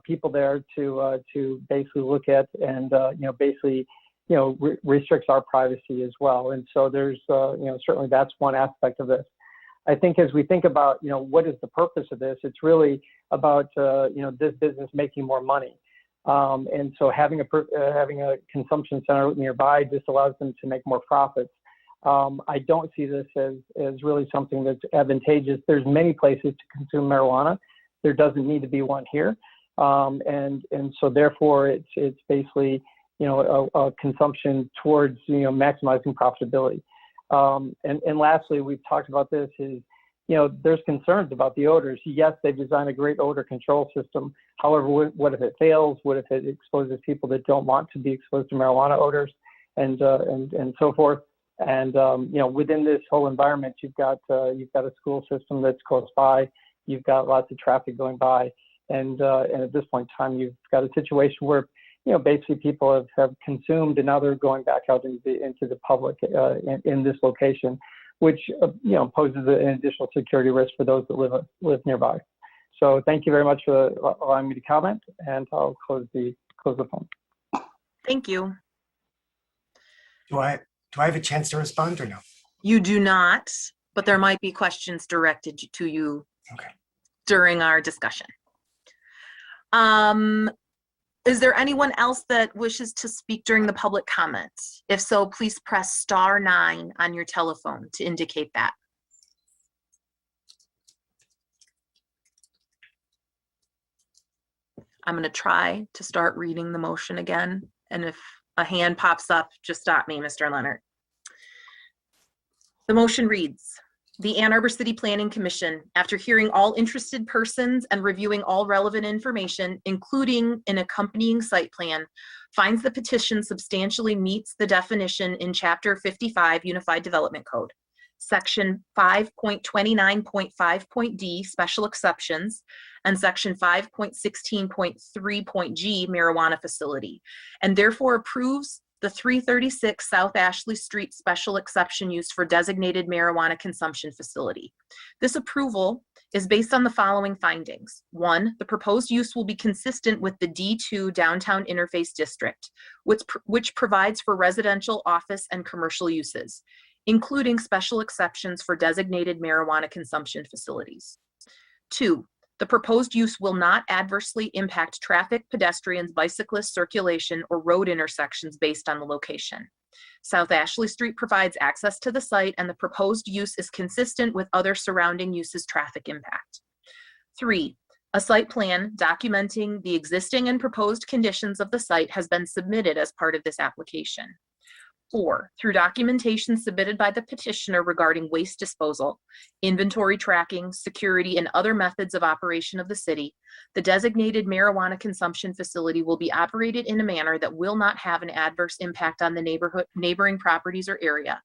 people there to basically look at, and you know, basically, you know, restricts our privacy as well. And so there's, you know, certainly that's one aspect of this. I think as we think about, you know, what is the purpose of this, it's really about, you know, this business making more money. And so having a consumption center nearby just allows them to make more profits. I don't see this as really something that's advantageous. There's many places to consume marijuana. There doesn't need to be one here. And so therefore it's basically, you know, a consumption towards, you know, maximizing profitability. And lastly, we've talked about this, is, you know, there's concerns about the odors. Yes, they've designed a great odor control system. However, what if it fails? What if it exposes people that don't want to be exposed to marijuana odors, and so forth? And you know, within this whole environment, you've got a school system that's close by. You've got lots of traffic going by, and at this point in time, you've got a situation where, you know, basically people have consumed, and now they're going back out into the public in this location, which you know, poses an additional security risk for those that live nearby. So thank you very much for allowing me to comment, and I'll close the phone. Thank you. Do I have a chance to respond or no? You do not, but there might be questions directed to you during our discussion. Is there anyone else that wishes to speak during the public comment? If so, please press *9 on your telephone to indicate that. I'm going to try to start reading the motion again, and if a hand pops up, just stop me, Mr. Leonard. The motion reads: the Ann Arbor City Planning Commission, after hearing all interested persons and reviewing all relevant information, including an accompanying site plan, finds the petition substantially meets the definition in Chapter 55 Unified Development Code, Section 5.29.5.d, Special Exceptions, and Section 5.16.3.g, Marijuana Facility, and therefore approves the 336 South Ashley Street special exception use for designated marijuana consumption facility. This approval is based on the following findings. 1, the proposed use will be consistent with the D2 Downtown Interface District, which provides for residential, office, and commercial uses, including special exceptions for designated marijuana consumption facilities. 2, The proposed use will not adversely impact traffic, pedestrians, bicyclists, circulation, or road intersections based on the location. South Ashley Street provides access to the site, and the proposed use is consistent with other surrounding uses' traffic impact. 3, a site plan documenting the existing and proposed conditions of the site has been submitted as part of this application. 4, through documentation submitted by the petitioner regarding waste disposal, inventory tracking, security, and other methods of operation of the city, the designated marijuana consumption facility will be operated in a manner that will not have an adverse impact on the neighboring properties or area,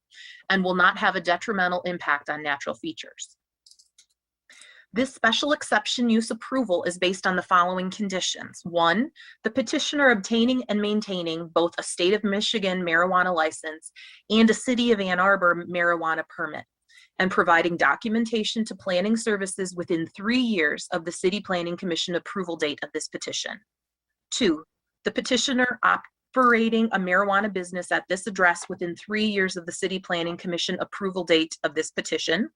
and will not have a detrimental impact on natural features. This special exception use approval is based on the following conditions. 1, the petitioner obtaining and maintaining both a state of Michigan marijuana license and a city of Ann Arbor marijuana permit, and providing documentation to planning services within 3 years of the City Planning Commission approval date of this petition. 2, the petitioner operating a marijuana business at this address within 3 years of the City Planning Commission approval date of this petition.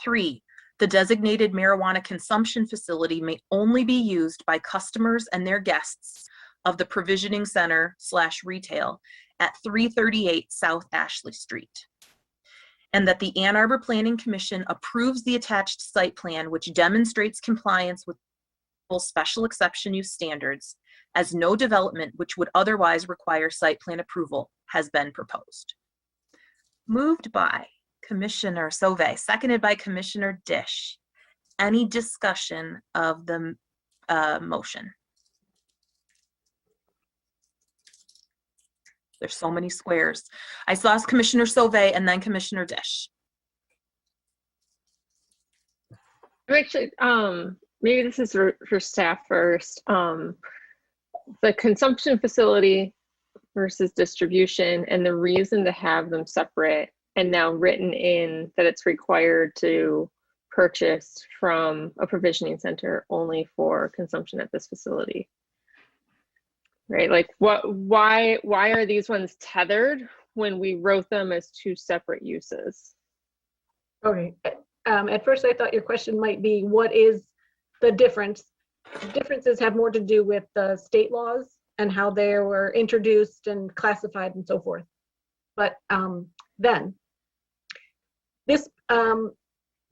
3, the designated marijuana consumption facility may only be used by customers and their guests of the provisioning center / retail at 338 South Ashley Street. And that the Ann Arbor Planning Commission approves the attached site plan, which demonstrates compliance with special exception use standards, as no development which would otherwise require site plan approval has been proposed. Moved by Commissioner Sauvé, seconded by Commissioner Dish. Any discussion of the motion? There's so many squares. I saw Commissioner Sauvé and then Commissioner Dish. Actually, maybe this is for staff first. The consumption facility versus distribution, and the reason to have them separate, and now written in that it's required to purchase from a provisioning center only for consumption at this facility. Right? Like why are these ones tethered when we wrote them as 2 separate uses? Okay. At first I thought your question might be, what is the difference? The differences have more to do with the state laws and how they were introduced and classified and so forth. But then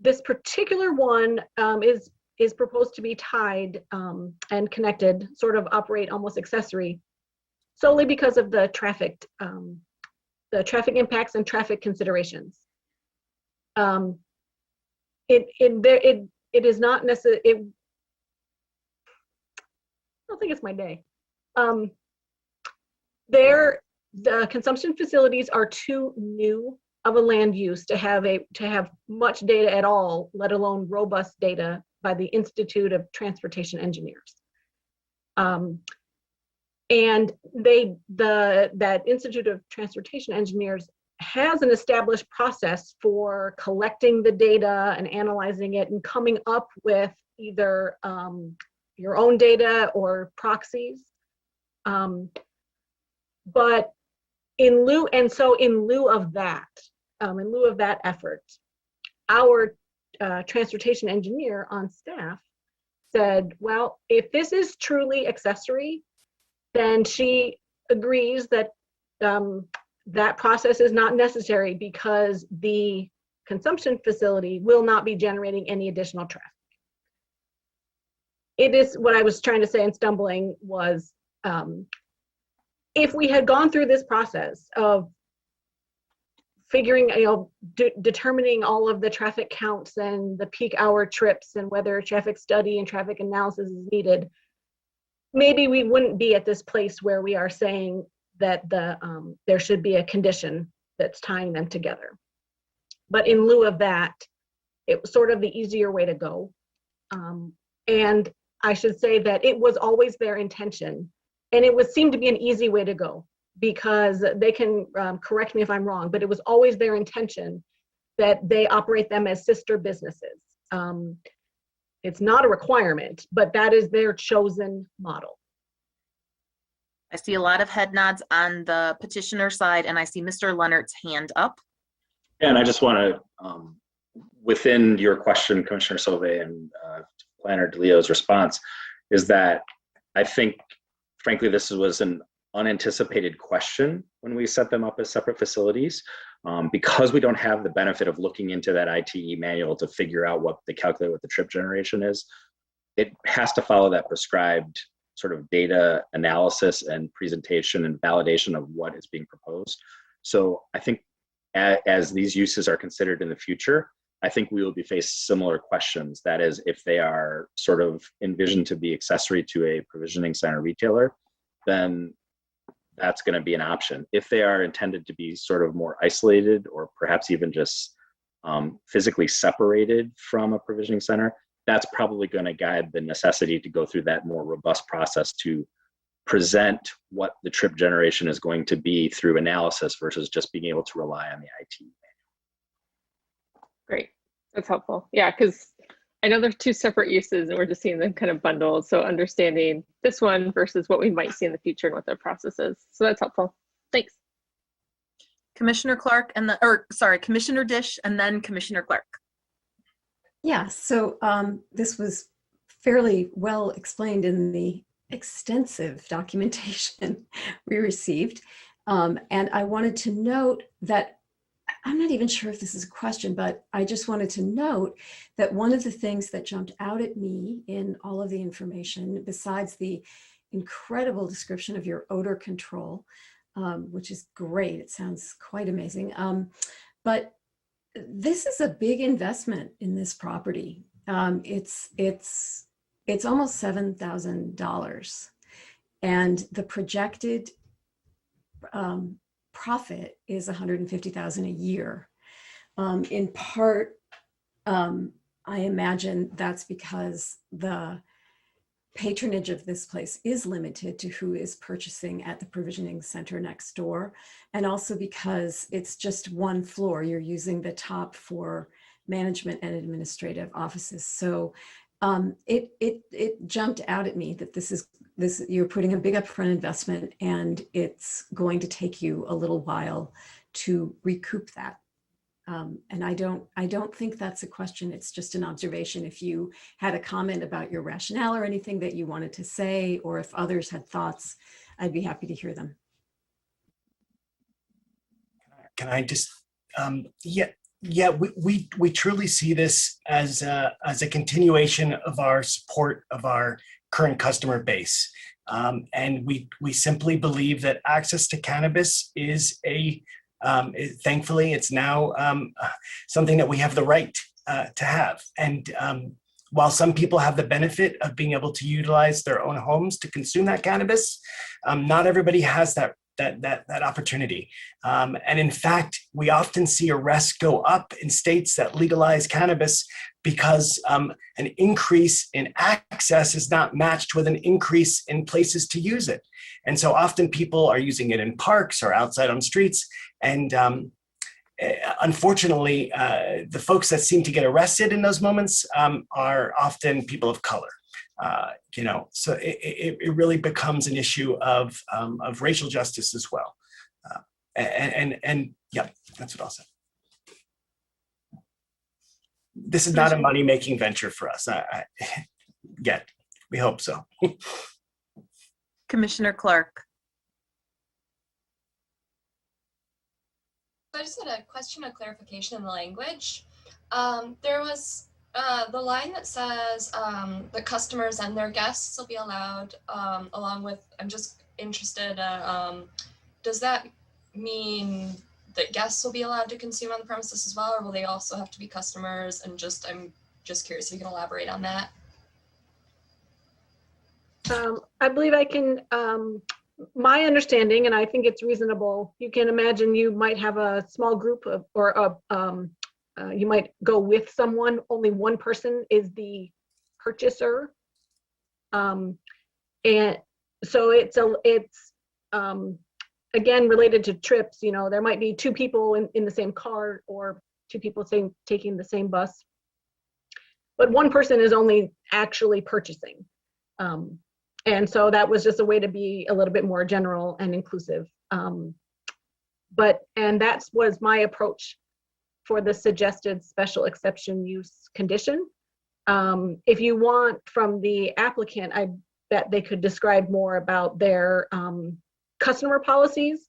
this particular one is proposed to be tied and connected, sort of operate almost accessory, solely because of the traffic impacts and traffic considerations. It is not necessary. I don't think it's my day. The consumption facilities are too new of a land use to have much data at all, let alone robust data by the Institute of Transportation Engineers. And that Institute of Transportation Engineers has an established process for collecting the data and analyzing it and coming up with either your own data or proxies. But in lieu of that effort, our transportation engineer on staff said, well, if this is truly accessory, then she agrees that that process is not necessary because the consumption facility will not be generating any additional traffic. It is what I was trying to say and stumbling was, if we had gone through this process of figuring, determining all of the traffic counts and the peak hour trips and whether traffic study and traffic analysis is needed, maybe we wouldn't be at this place where we are saying that there should be a condition that's tying them together. But in lieu of that, it was sort of the easier way to go. And I should say that it was always their intention, and it would seem to be an easy way to go, because they can correct me if I'm wrong, but it was always their intention that they operate them as sister businesses. It's not a requirement, but that is their chosen model. I see a lot of head nods on the petitioner side, and I see Mr. Leonard's hand up. Yeah, and I just want to, within your question, Commissioner Sauvé, and Planner DeLeo's response, is that I think, frankly, this was an unanticipated question when we set them up as separate facilities. Because we don't have the benefit of looking into that ITE manual to figure out what they calculate what the trip generation is, it has to follow that prescribed sort of data analysis and presentation and validation of what is being proposed. So I think as these uses are considered in the future, I think we will be faced similar questions. That is, if they are sort of envisioned to be accessory to a provisioning center retailer, then that's going to be an option. If they are intended to be sort of more isolated or perhaps even just physically separated from a provisioning center, that's probably going to guide the necessity to go through that more robust process to present what the trip generation is going to be through analysis versus just being able to rely on the IT manual. Great, that's helpful. Yeah, because I know there's two separate uses and we're just seeing them kind of bundled. So understanding this one versus what we might see in the future and what their process is. So that's helpful. Thanks. Commissioner Clark Commissioner Dish and then Commissioner Clark. Yeah, so this was fairly well explained in the extensive documentation we received. And I wanted to note that I'm not even sure if this is a question, but I just wanted to note that one of the things that jumped out at me in all of the information, besides the incredible description of your odor control, which is great, it sounds quite amazing, but this is a big investment in this property. It's almost $7,000, and the projected profit is $150,000 a year. In part, I imagine that's because the patronage of this place is limited to who is purchasing at the provisioning center next door, and also because it's just one floor. You're using the top for management and administrative offices. So it jumped out at me that you're putting a big upfront investment, and it's going to take you a little while to recoup that. And I don't think that's a question. It's just an observation. If you had a comment about your rationale or anything that you wanted to say, or if others had thoughts, I'd be happy to hear them. Can I just, yeah, we truly see this as a continuation of our support of our current customer base. And we simply believe that access to cannabis is thankfully, it's now something that we have the right to have. And while some people have the benefit of being able to utilize their own homes to consume that cannabis, not everybody has that opportunity. And in fact, we often see arrests go up in states that legalize cannabis because an increase in access is not matched with an increase in places to use it. And so often people are using it in parks or outside on streets. And unfortunately, the folks that seem to get arrested in those moments are often people of color. So it really becomes an issue of racial justice as well. And yeah, that's what I'll say. This is not a money-making venture for us yet. We hope so. Commissioner Clark. I just had a question of clarification in the language. There was the line that says the customers and their guests will be allowed, along with, I'm just interested, does that mean that guests will be allowed to consume on the premises as well, or will they also have to be customers? And I'm just curious if you can elaborate on that. I believe I can, my understanding, and I think it's reasonable, you can imagine you might have a small group of, or you might go with someone, only one person is the purchaser. And so it's again, related to trips, there might be two people in the same car or two people taking the same bus, but one person is only actually purchasing. And so that was just a way to be a little bit more general and inclusive. And that was my approach for the suggested special exception use condition. If you want from the applicant, I bet they could describe more about their customer policies,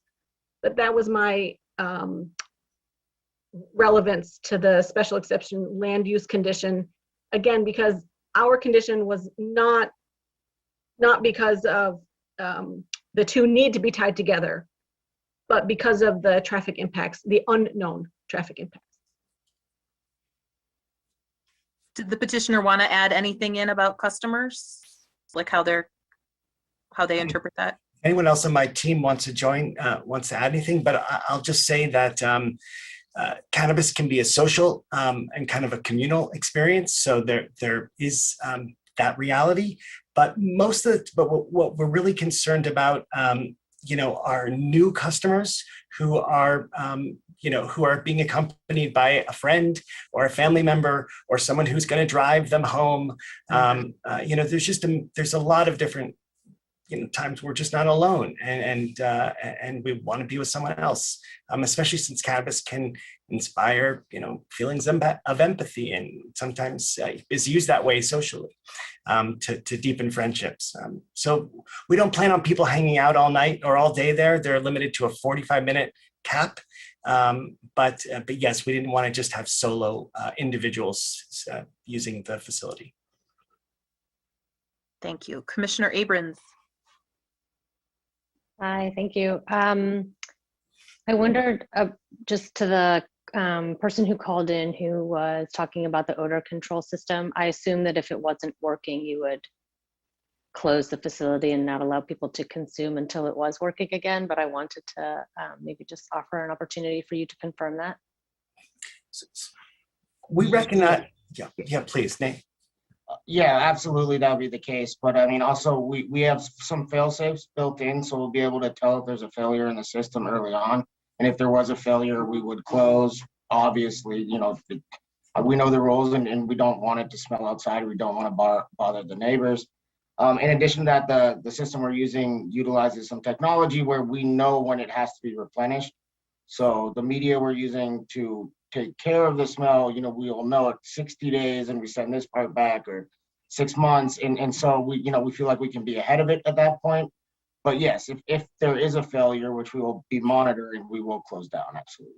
but that was my relevance to the special exception land use condition. Again, because our condition was not because of the two need to be tied together, but because of the traffic impacts, the unknown traffic impacts. Did the petitioner want to add anything in about customers? Like how they interpret that? Anyone else on my team wants to join, wants to add anything, but I'll just say that cannabis can be a social and kind of a communal experience. So there is that reality, but what we're really concerned about, are new customers who are, who are being accompanied by a friend or a family member or someone who's going to drive them home. There's a lot of different times we're just not alone, and we want to be with someone else, especially since cannabis can inspire, feelings of empathy, and sometimes is used that way socially to deepen friendships. So we don't plan on people hanging out all night or all day there. They're limited to a 45-minute cap. But yes, we didn't want to just have solo individuals using the facility. Thank you. Commissioner Abrams. Hi, thank you. I wondered, just to the person who called in who was talking about the odor control system, I assume that if it wasn't working, you would close the facility and not allow people to consume until it was working again, but I wanted to maybe just offer an opportunity for you to confirm that. We recognize, yeah, please, Nate. Yeah, absolutely, that would be the case. But I mean, also we have some fail safes built in, so we'll be able to tell if there's a failure in the system early on. And if there was a failure, we would close. Obviously, we know the rules, and we don't want it to smell outside. We don't want to bother the neighbors. In addition to that, the system we're using utilizes some technology where we know when it has to be replenished. So the media we're using to take care of the smell, we'll know it 60 days and we send this part back, or 6 months. And so we feel like we can be ahead of it at that point. But yes, if there is a failure, which we will be monitoring, we will close down, absolutely.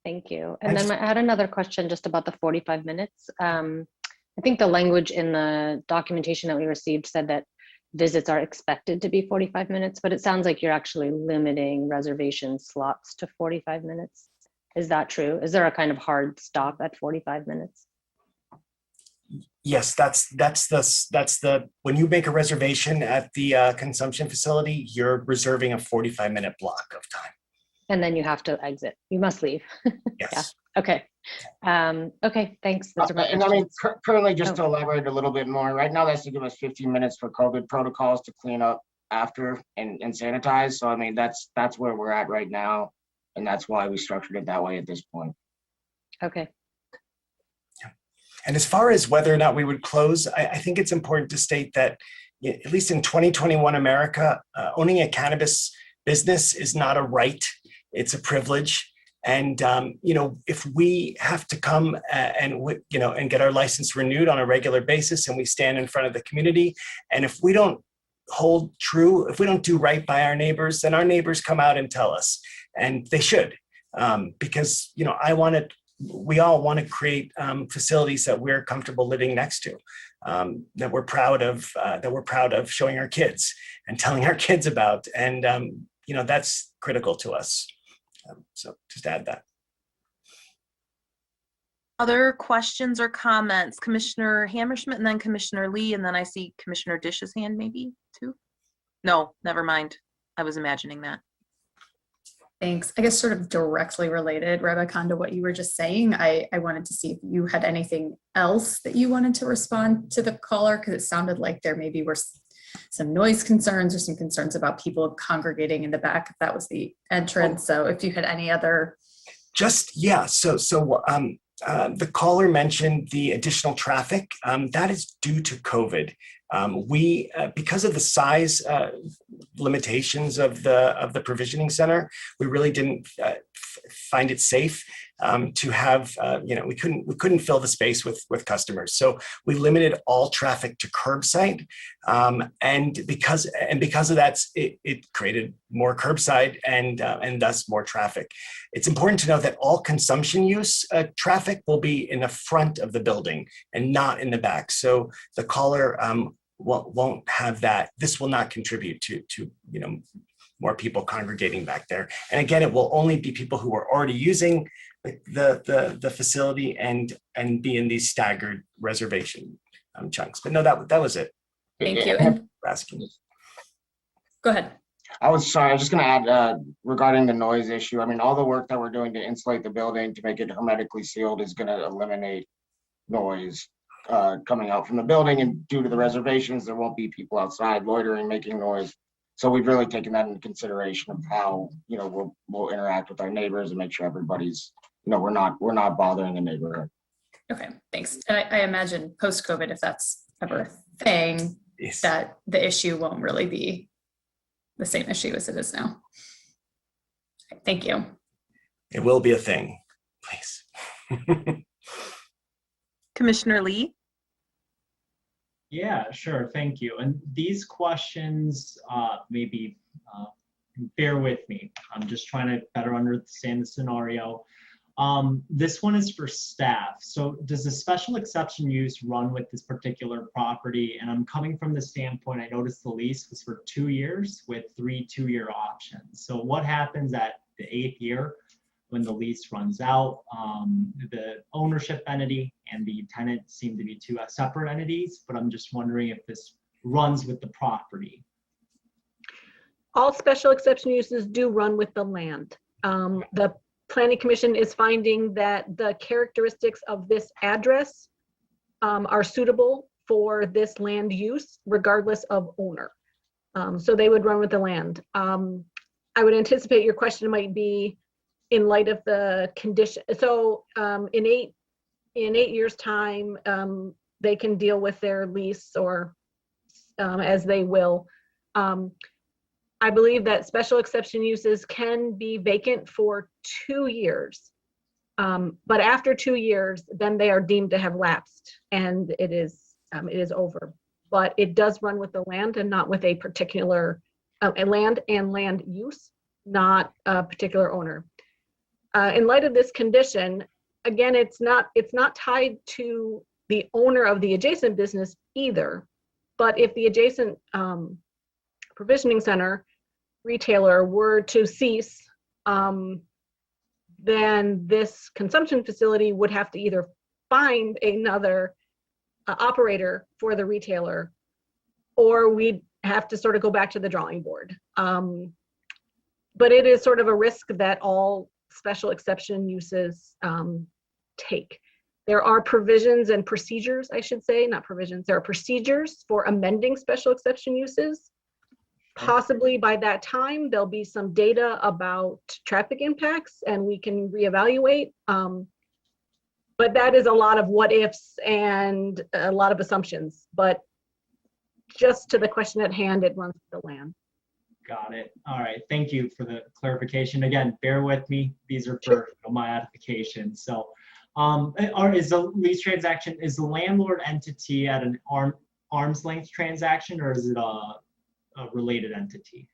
Thank you. And then I had another question just about the 45 minutes. I think the language in the documentation that we received said that visits are expected to be 45 minutes, but it sounds like you're actually limiting reservation slots to 45 minutes. Is that true? Is there a kind of hard stop at 45 minutes? Yes, that's the when you make a reservation at the consumption facility, you're reserving a 45-minute block of time. And then you have to exit. You must leave. Yes. Yeah. Okay. Okay. Thanks. Those are my And I mean, questions. currently, just to elaborate a little bit more, right now that's to give us 15 minutes for COVID protocols to clean up after and sanitize. So I mean, that's where we're at right now, and that's why we structured it that way at this point. Okay. And as far as whether or not we would close, I think it's important to state that, at least in 2021 America, owning a cannabis business is not a right, it's a privilege. And, if we have to come and get our license renewed on a regular basis, and we stand in front of the community, and if we don't hold true, if we don't do right by our neighbors, then our neighbors come out and tell us, and they should, because, we all want to create facilities that we're comfortable living next to, that we're proud of showing our kids and telling our kids about. And, that's critical to us. So just add that. Other questions or comments? Commissioner Hammerschmidt and then Commissioner Lee, and then I see Commissioner Dish's hand maybe too. No, never mind. I was imagining that. Thanks. I guess sort of directly related, Rebecca, to what you were just saying, I wanted to see if you had anything else that you wanted to respond to the caller, because it sounded like there maybe were some noise concerns or some concerns about people congregating in the back, if that was the entrance. So if you had any other. Yeah. So the caller mentioned the additional traffic. That is due to COVID. We, because of the size limitations of the provisioning center, we really didn't find it safe to have, we couldn't fill the space with customers. So we limited all traffic to curbside. And because of that, it created more curbside and thus more traffic. It's important to know that all consumption use traffic will be in the front of the building and not in the back. So the caller won't have that. This will not contribute to more people congregating back there. And again, it will only be people who are already using the facility and be in these staggered reservation chunks. But no, that was it. Thank you. And asking. Go ahead. I was just going to add regarding the noise issue. I mean, all the work that we're doing to insulate the building to make it hermetically sealed is going to eliminate noise coming out from the building. And due to the reservations, there won't be people outside loitering, making noise. So we've really taken that into consideration of how we'll interact with our neighbors and make sure everybody's we're not bothering the neighborhood. Okay, thanks. And I imagine post-COVID, if that's ever a thing, that the issue won't really be the same issue as it is now. Okay, thank you. It will be a thing, please. Commissioner Lee? Yeah, sure. Thank you. And these questions, maybe bear with me. I'm just trying to better understand the scenario. This one is for staff. So does the special exception use run with this particular property? And I'm coming from the standpoint, I noticed the lease was for 2 years with 3 2-year options. So what happens at the 8th year when the lease runs out? The ownership entity and the tenant seem to be two separate entities, but I'm just wondering if this runs with the property. All special exception uses do run with the land. The Planning Commission is finding that the characteristics of this address are suitable for this land use regardless of owner. So they would run with the land. I would anticipate your question might be in light of the condition. So in eight years' time, they can deal with their lease or as they will. I believe that special exception uses can be vacant for 2 years. But after 2 years, then they are deemed to have lapsed and it is over. But it does run with the land and not with a particular land and land use, not a particular owner. In light of this condition, again, it's not tied to the owner of the adjacent business either. But if the adjacent provisioning center retailer were to cease, then this consumption facility would have to either find another operator for the retailer, or we'd have to sort of go back to the drawing board. But it is sort of a risk that all special exception uses take. There are provisions and procedures, I should say, not provisions, there are procedures for amending special exception uses. Possibly by that time, there'll be some data about traffic impacts and we can reevaluate. But that is a lot of what ifs and a lot of assumptions. But just to the question at hand, it runs the land. Got it. All right. Thank you for the clarification. Again, bear with me. These are for my edification. So is the lease transaction, is the landlord entity at an arm's length transaction, or is it a related entity?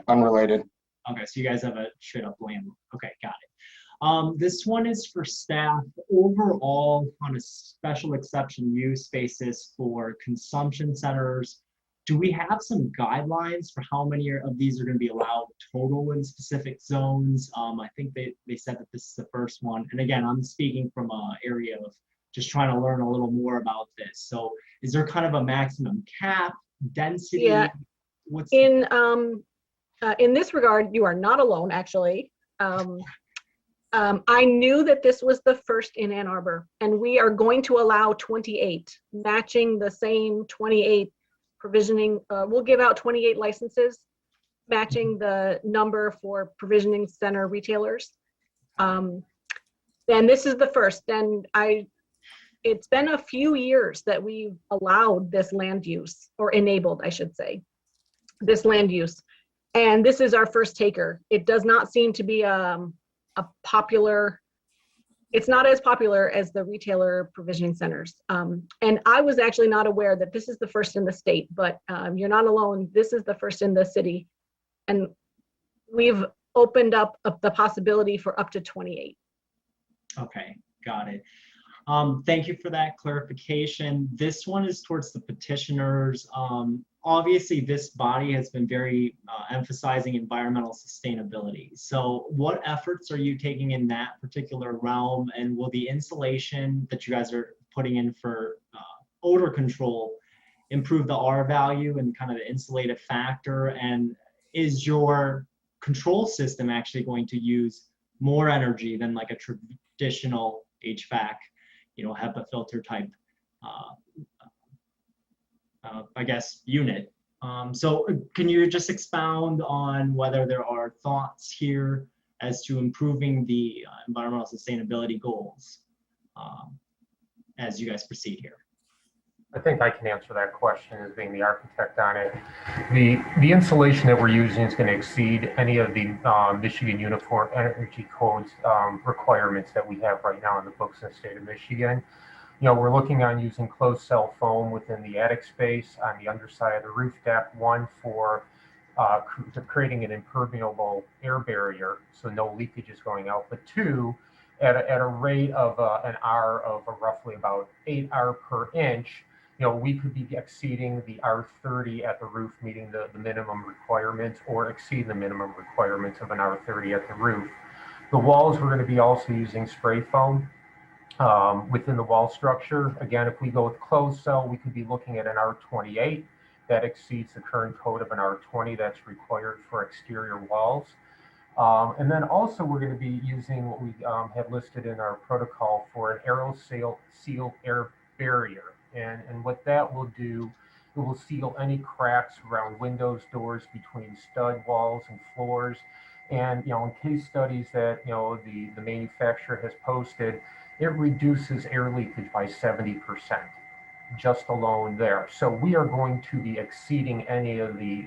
Unrelated. Okay, so you guys have a straight up landlord. Okay, got it. This one is for staff. Overall, on a special exception use basis for consumption centers, do we have some guidelines for how many of these are going to be allowed total in specific zones? I think they said that this is the first one. And again, I'm speaking from an area of just trying to learn a little more about this. So is there kind of a maximum cap, density? Yeah. In this regard, you are not alone, actually. I knew that this was the first in Ann Arbor, and we are going to allow 28, matching the same 28 provisioning. We'll give out 28 licenses, matching the number for provisioning center retailers. And this is the first, and it's been a few years that we've allowed this land use, or enabled, I should say, this land use. And this is our first taker. It does not seem to be a it's not as popular as the retailer provisioning centers. And I was actually not aware that this is the first in the state, but you're not alone. This is the first in the city. And we've opened up the possibility for up to 28. Okay, got it. Thank you for that clarification. This one is towards the petitioners. Obviously, this body has been very emphasizing environmental sustainability. So what efforts are you taking in that particular realm? And will the insulation that you guys are putting in for odor control improve the R value and kind of the insulative factor? And is your control system actually going to use more energy than like a traditional HVAC, HEPA filter type, I guess, unit? So can you just expound on whether there are thoughts here as to improving the environmental sustainability goals as you guys proceed here? I think I can answer that question as being the architect on it. The insulation that we're using is going to exceed any of the Michigan Uniform Energy Code's requirements that we have right now in the books in the state of Michigan. We're looking on using closed cell foam within the attic space on the underside of the roof deck, one for creating an impermeable air barrier so no leakage is going out, but two, at a rate of an R of roughly about 8 R per inch, we could be exceeding the R30 at the roof, meeting the minimum requirements, or exceed the minimum requirements of an R30 at the roof. The walls, we're going to be also using spray foam within the wall structure. Again, if we go with closed cell, we could be looking at an R28 that exceeds the current code of an R20 that's required for exterior walls. And then also we're going to be using what we have listed in our protocol for an aerosol sealed air barrier. And what that will do, it will seal any cracks around windows, doors, between stud walls and floors. And in case studies that the manufacturer has posted, it reduces air leakage by 70%, just alone there. So we are going to be exceeding any of the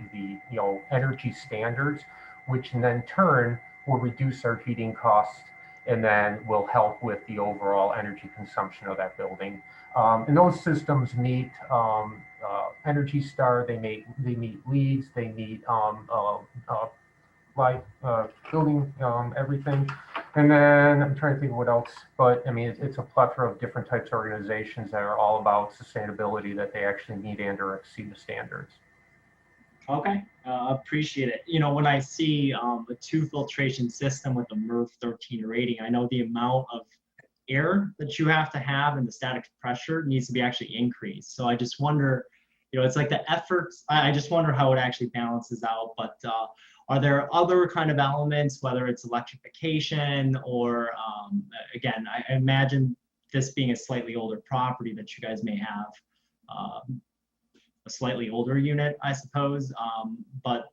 energy standards, which in then turn will reduce our heating costs and then will help with the overall energy consumption of that building. And those systems meet Energy Star, they meet LEEDs, they meet building everything. And then I'm trying to think of what else, but I mean, it's a plethora of different types of organizations that are all about sustainability, that they actually meet and or exceed the standards. Okay, appreciate it. When I see a 2 filtration system with a MERV 13 rating, I know the amount of air that you have to have and the static pressure needs to be actually increased. So I just wonder, it's like the efforts, I just wonder how it actually balances out. But are there other kind of elements, whether it's electrification or, again, I imagine this being a slightly older property that you guys may have a slightly older unit, I suppose. But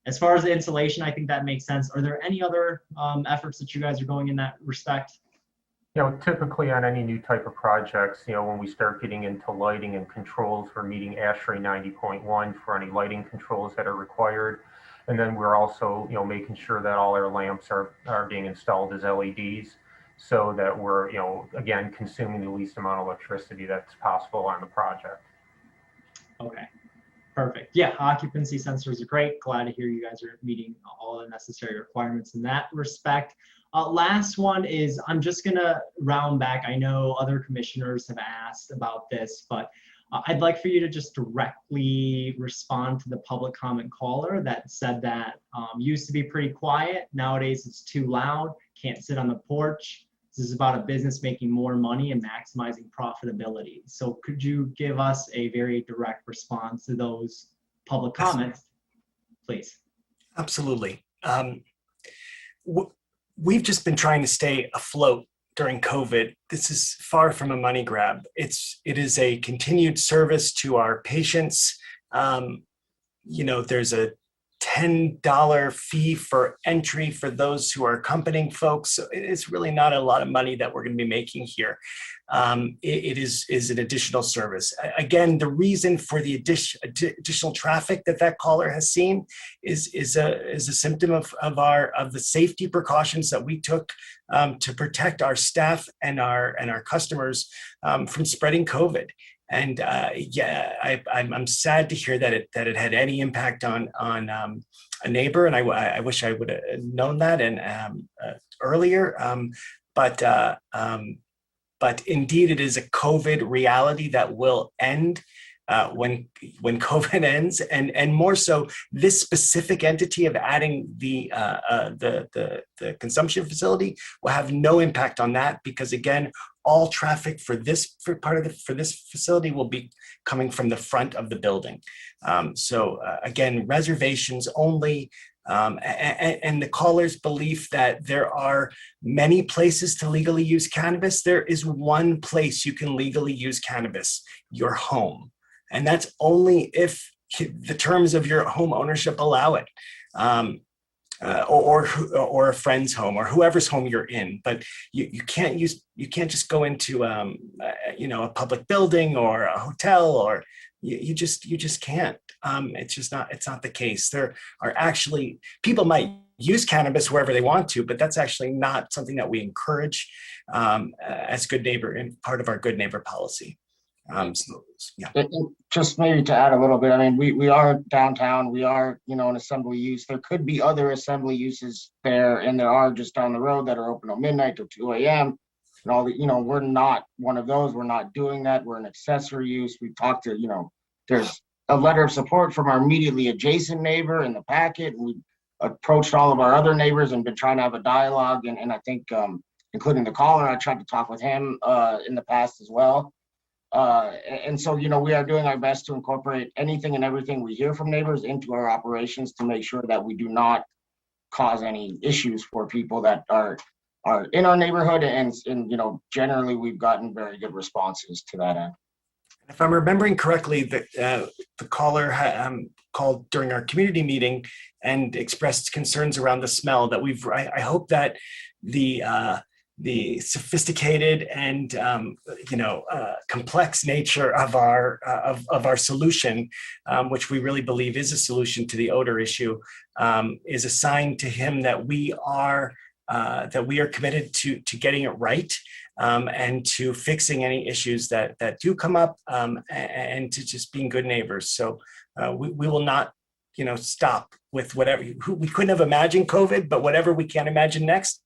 as far as the insulation, I think that makes sense. Are there any other efforts that you guys are going in that respect? Typically on any new type of projects, when we start getting into lighting and controls, we're meeting ASHRAE 90.1 for any lighting controls that are required. And then we're also, making sure that all our lamps are being installed as LEDs, so that we're, again, consuming the least amount of electricity that's possible on the project. Okay, perfect. Yeah, occupancy sensors are great. Glad to hear you guys are meeting all the necessary requirements in that respect. Last one is, I'm just gonna round back. I know other commissioners have asked about this, but I'd like for you to just directly respond to the public comment caller that said that used to be pretty quiet. Nowadays it's too loud, can't sit on the porch. This is about a business making more money and maximizing profitability. So could you give us a very direct response to those public comments, please? Absolutely. We've just been trying to stay afloat during COVID. This is far from a money grab. It is a continued service to our patients. There's a $10 fee for entry for those who are accompanying folks. So it's really not a lot of money that we're going to be making here. It is an additional service. Again, the reason for the additional traffic that caller has seen is a symptom of the safety precautions that we took to protect our staff and our customers from spreading COVID. And yeah, I'm sad to hear that it had any impact on a neighbor, and I wish I would have known that and earlier. But indeed, it is a COVID reality that will end when COVID ends, and more so, this specific entity of adding the consumption facility will have no impact on that, because again, all traffic for this facility will be coming from the front of the building. So again, reservations only. And the caller's belief that there are many places to legally use cannabis. There is one place you can legally use cannabis: your home. And that's only if the terms of your home ownership allow it, or a friend's home, or whoever's home you're in. But you can't just go into a public building or a hotel, or you just can't. It's not the case. There are actually, people might use cannabis wherever they want to, but that's actually not something that we encourage as good neighbor and part of our good neighbor policy. Yeah. Just maybe to add a little bit, I mean, we are downtown, we are, an assembly use. There could be other assembly uses there, and there are just down the road that are open till midnight till 2 a.m. and all the, we're not one of those. We're not doing that. We're an accessory use. We talked to, there's a letter of support from our immediately adjacent neighbor in the packet. And we approached all of our other neighbors and been trying to have a dialogue. And I think, including the caller, I tried to talk with him in the past as well. And so, we are doing our best to incorporate anything and everything we hear from neighbors into our operations to make sure that we do not cause any issues for people that are in our neighborhood. And generally, we've gotten very good responses to that end. If I'm remembering correctly, the caller called during our community meeting and expressed concerns around the smell. That I hope that the sophisticated and complex nature of our solution, which we really believe is a solution to the odor issue, is a sign to him that we are committed to getting it right, and to fixing any issues that do come up, and to just being good neighbors. So we will not stop with whatever. We couldn't have imagined COVID, but whatever we can imagine next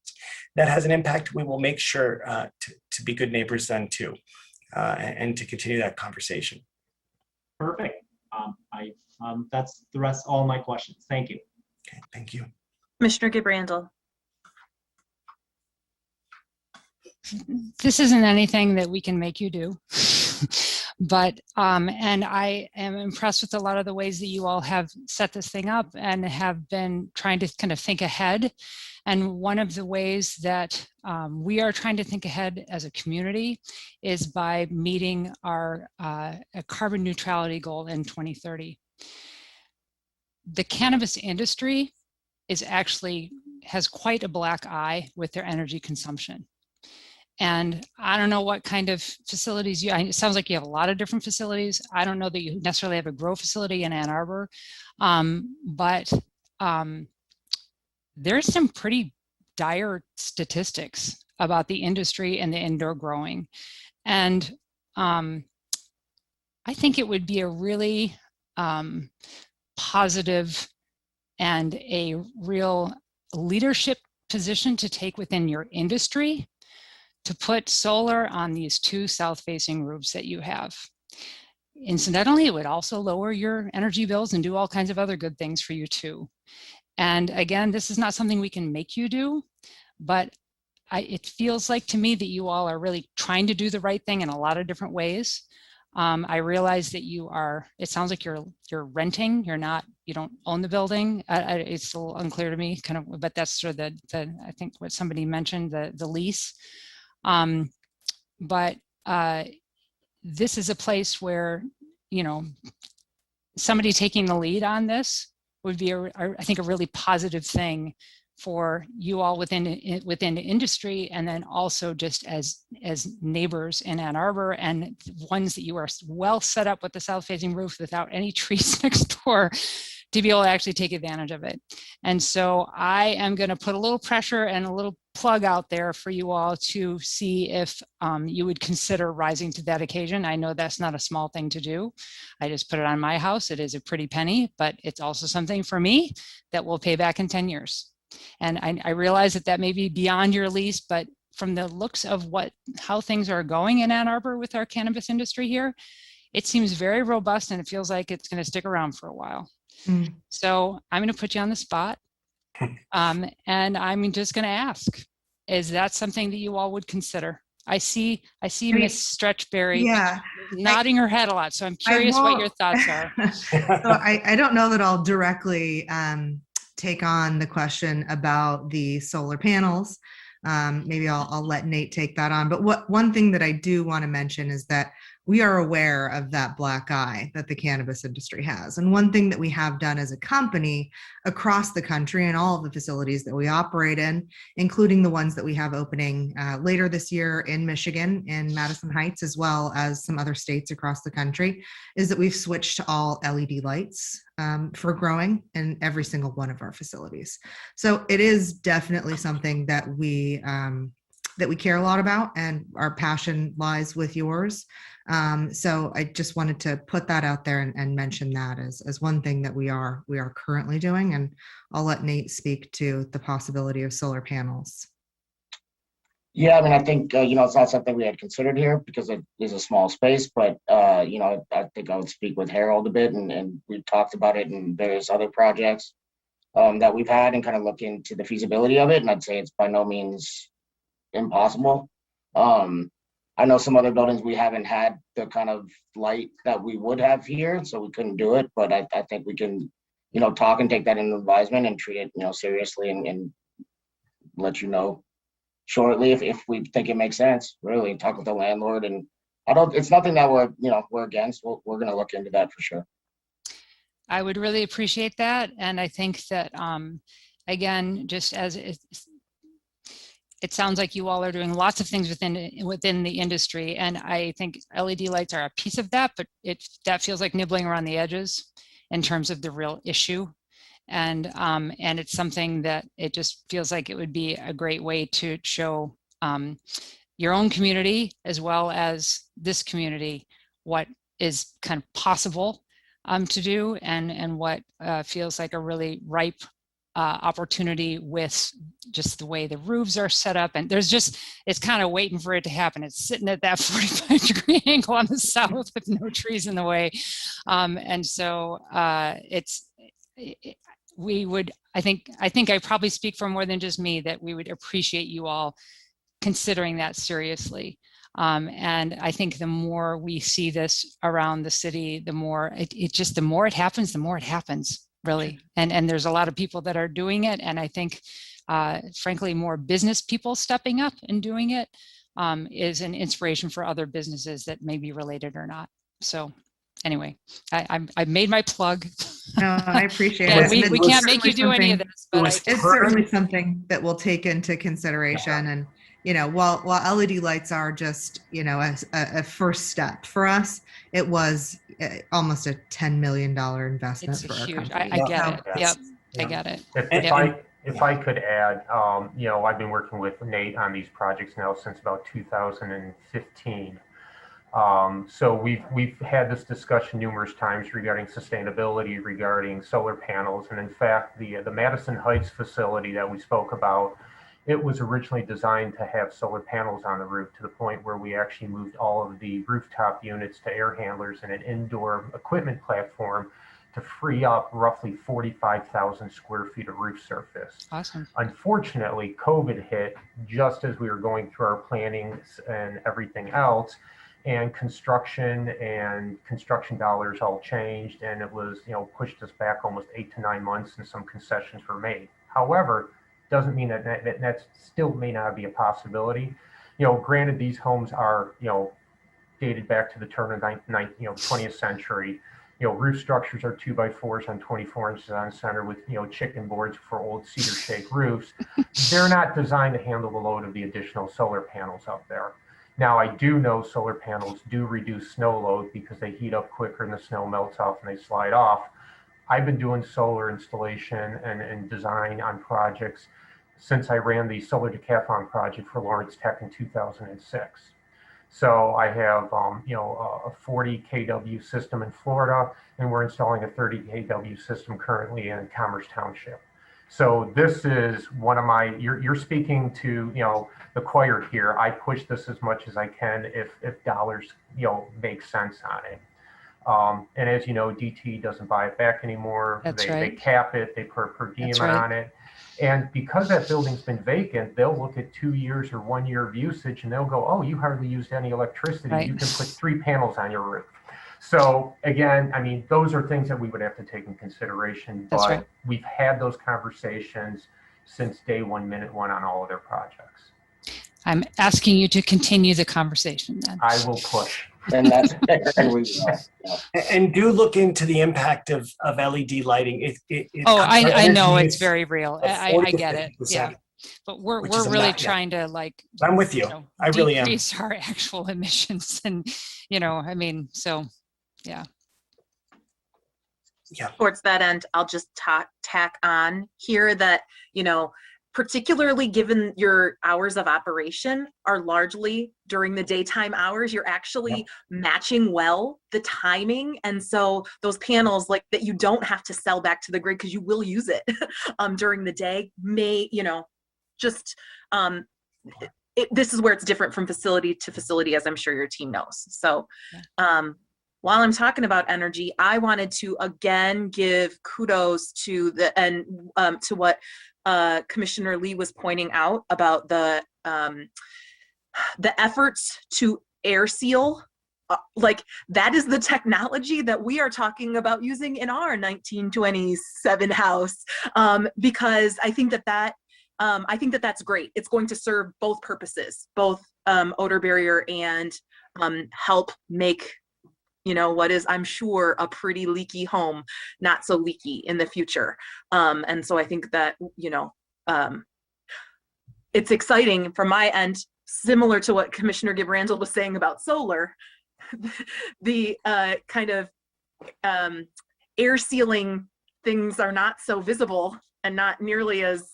that has an impact, we will make sure to be good neighbors then too, and to continue that conversation. Perfect. That's the rest, all my questions. Thank you. Okay, thank you. Commissioner Gibrandl. This isn't anything that we can make you do, but and I am impressed with a lot of the ways that you all have set this thing up and have been trying to kind of think ahead. And one of the ways that we are trying to think ahead as a community is by meeting our carbon neutrality goal in 2030. The cannabis industry has quite a black eye with their energy consumption. And I don't know what kind of facilities it sounds like you have a lot of different facilities. I don't know that you necessarily have a grow facility in Ann Arbor, but there's some pretty dire statistics about the industry and the indoor growing. And I think it would be a really positive and a real leadership position to take within your industry to put solar on these 2 south-facing roofs that you have. Incidentally, it would also lower your energy bills and do all kinds of other good things for you too. And again, this is not something we can make you do, but it feels like to me that you all are really trying to do the right thing in a lot of different ways. I realize that it sounds like you're renting, you don't own the building. It's a little unclear to me, kind of, but that's sort of I think what somebody mentioned, the lease. But this is a place where, somebody taking the lead on this would be, I think, a really positive thing for you all within the industry, and then also just as neighbors in Ann Arbor, and ones that you are well set up with the south facing roof without any trees next door, to be able to actually take advantage of it. And so I am going to put a little pressure and a little plug out there for you all to see if you would consider rising to that occasion. I know that's not a small thing to do. I just put it on my house. It is a pretty penny, but it's also something for me that will pay back in 10 years. And I realize that may be beyond your lease, but from the looks of how things are going in Ann Arbor with our cannabis industry here, it seems very robust, and it feels like it's going to stick around for a while. So I'm going to put you on the spot. And I'm just going to ask, is that something that you all would consider? I see Miss Stretchberry nodding her head a lot. So I'm curious what your thoughts are. So I don't know that I'll directly take on the question about the solar panels. Maybe I'll let Nate take that on. But one thing that I do want to mention is that we are aware of that black eye that the cannabis industry has. And one thing that we have done as a company across the country and all of the facilities that we operate in, including the ones that we have opening later this year in Michigan, in Madison Heights, as well as some other states across the country, is that we've switched to all LED lights for growing in every single one of our facilities. So it is definitely something that we care a lot about, and our passion lies with yours. So I just wanted to put that out there and mention that as one thing that we are currently doing. And I'll let Nate speak to the possibility of solar panels. Yeah, I mean, I think, it's not something we had considered here because it is a small space, but, I think I would speak with Harold a bit, and we've talked about it in various other projects that we've had, and kind of look into the feasibility of it. And I'd say it's by no means impossible. I know some other buildings we haven't had the kind of light that we would have here, so we couldn't do it. But I think we can, talk and take that into advisement and treat it, seriously, and let you know shortly if we think it makes sense. Really talk with the landlord, and it's nothing that we're against. We're going to look into that for sure. I would really appreciate that, and I think that again, just as it sounds like you all are doing lots of things within the industry, and I think LED lights are a piece of that, but that feels like nibbling around the edges in terms of the real issue. And it's something that it just feels like it would be a great way to show your own community as well as this community what is kind of possible to do, and what feels like a really ripe opportunity with just the way the roofs are set up. And it's kind of waiting for it to happen. It's sitting at that 45-degree angle on the south with no trees in the way. And so we would, I think I probably speak for more than just me, that we would appreciate you all considering that seriously. And I think the more we see this around the city, the more it happens, really. And there's a lot of people that are doing it. And I think, frankly, more business people stepping up and doing it is an inspiration for other businesses that may be related or not. So anyway, I've made my plug. No, I appreciate it. We can't make you do any of this, but it's certainly something that we'll take into consideration. And while LED lights are just a first step for us, it was almost a $10 million investment for our company. I get it. Yep, I get it. If I could add, I've been working with Nate on these projects now since about 2015. So we've had this discussion numerous times regarding sustainability, regarding solar panels, and in fact, the Madison Heights facility that we spoke about, it was originally designed to have solar panels on the roof, to the point where we actually moved all of the rooftop units to air handlers and an indoor equipment platform to free up roughly 45,000 square feet of roof surface. Awesome. Unfortunately, COVID hit just as we were going through our planning and everything else, and construction dollars all changed, and it was, pushed us back almost 8 to 9 months, and some concessions were made. However, doesn't mean that still may not be a possibility. Granted, these homes are, dated back to the turn of 20th century. Roof structures are 2x4s on 24 inches on center with, chicken boards for old cedar shake roofs. They're not designed to handle the load of the additional solar panels up there. Now, I do know solar panels do reduce snow load because they heat up quicker and the snow melts off and they slide off. I've been doing solar installation and design on projects since I ran the solar decathlon project for Lawrence Tech in 2006. So I have, a 40 kW system in Florida, and we're installing a 30 kW system currently in Commerce Township. So this is one of my, you're speaking to, the choir here. I push this as much as I can if dollars, make sense on it. And as you know, DT doesn't buy it back anymore. They cap it, they put per diem on it. And because that building's been vacant, they'll look at 2 years or 1 year of usage and they'll go, oh, you hardly used any electricity. You can put 3 panels on your roof. So again, I mean, those are things that we would have to take in consideration, but we've had those conversations since day one, minute one on all of their projects. I'm asking you to continue the conversation then. I will push. And that's and do look into the impact of LED lighting. I know it's very real. of I 40 to get it. 50%, Yeah, but we're which is a really ma- yeah. trying to I'm with you. I really am. decrease our actual emissions, and I mean, so yeah. Yeah. Towards that end, I'll just tack on here that, particularly given your hours of operation are largely during the daytime hours, you're actually matching well the timing. And so those panels like that you don't have to sell back to the grid because you will use it during the day may, this is where it's different from facility to facility, as I'm sure your team knows. So while I'm talking about energy, I wanted to again give kudos to to what Commissioner Lee was pointing out about the efforts to air seal. That is the technology that we are talking about using in our 1927 house, because I think that's great. It's going to serve both purposes, both odor barrier and help make what is, I'm sure, a pretty leaky home, not so leaky in the future. And so I think that, it's exciting from my end, similar to what Commissioner Gibrandl was saying about solar, the kind of air sealing things are not so visible and not nearly as,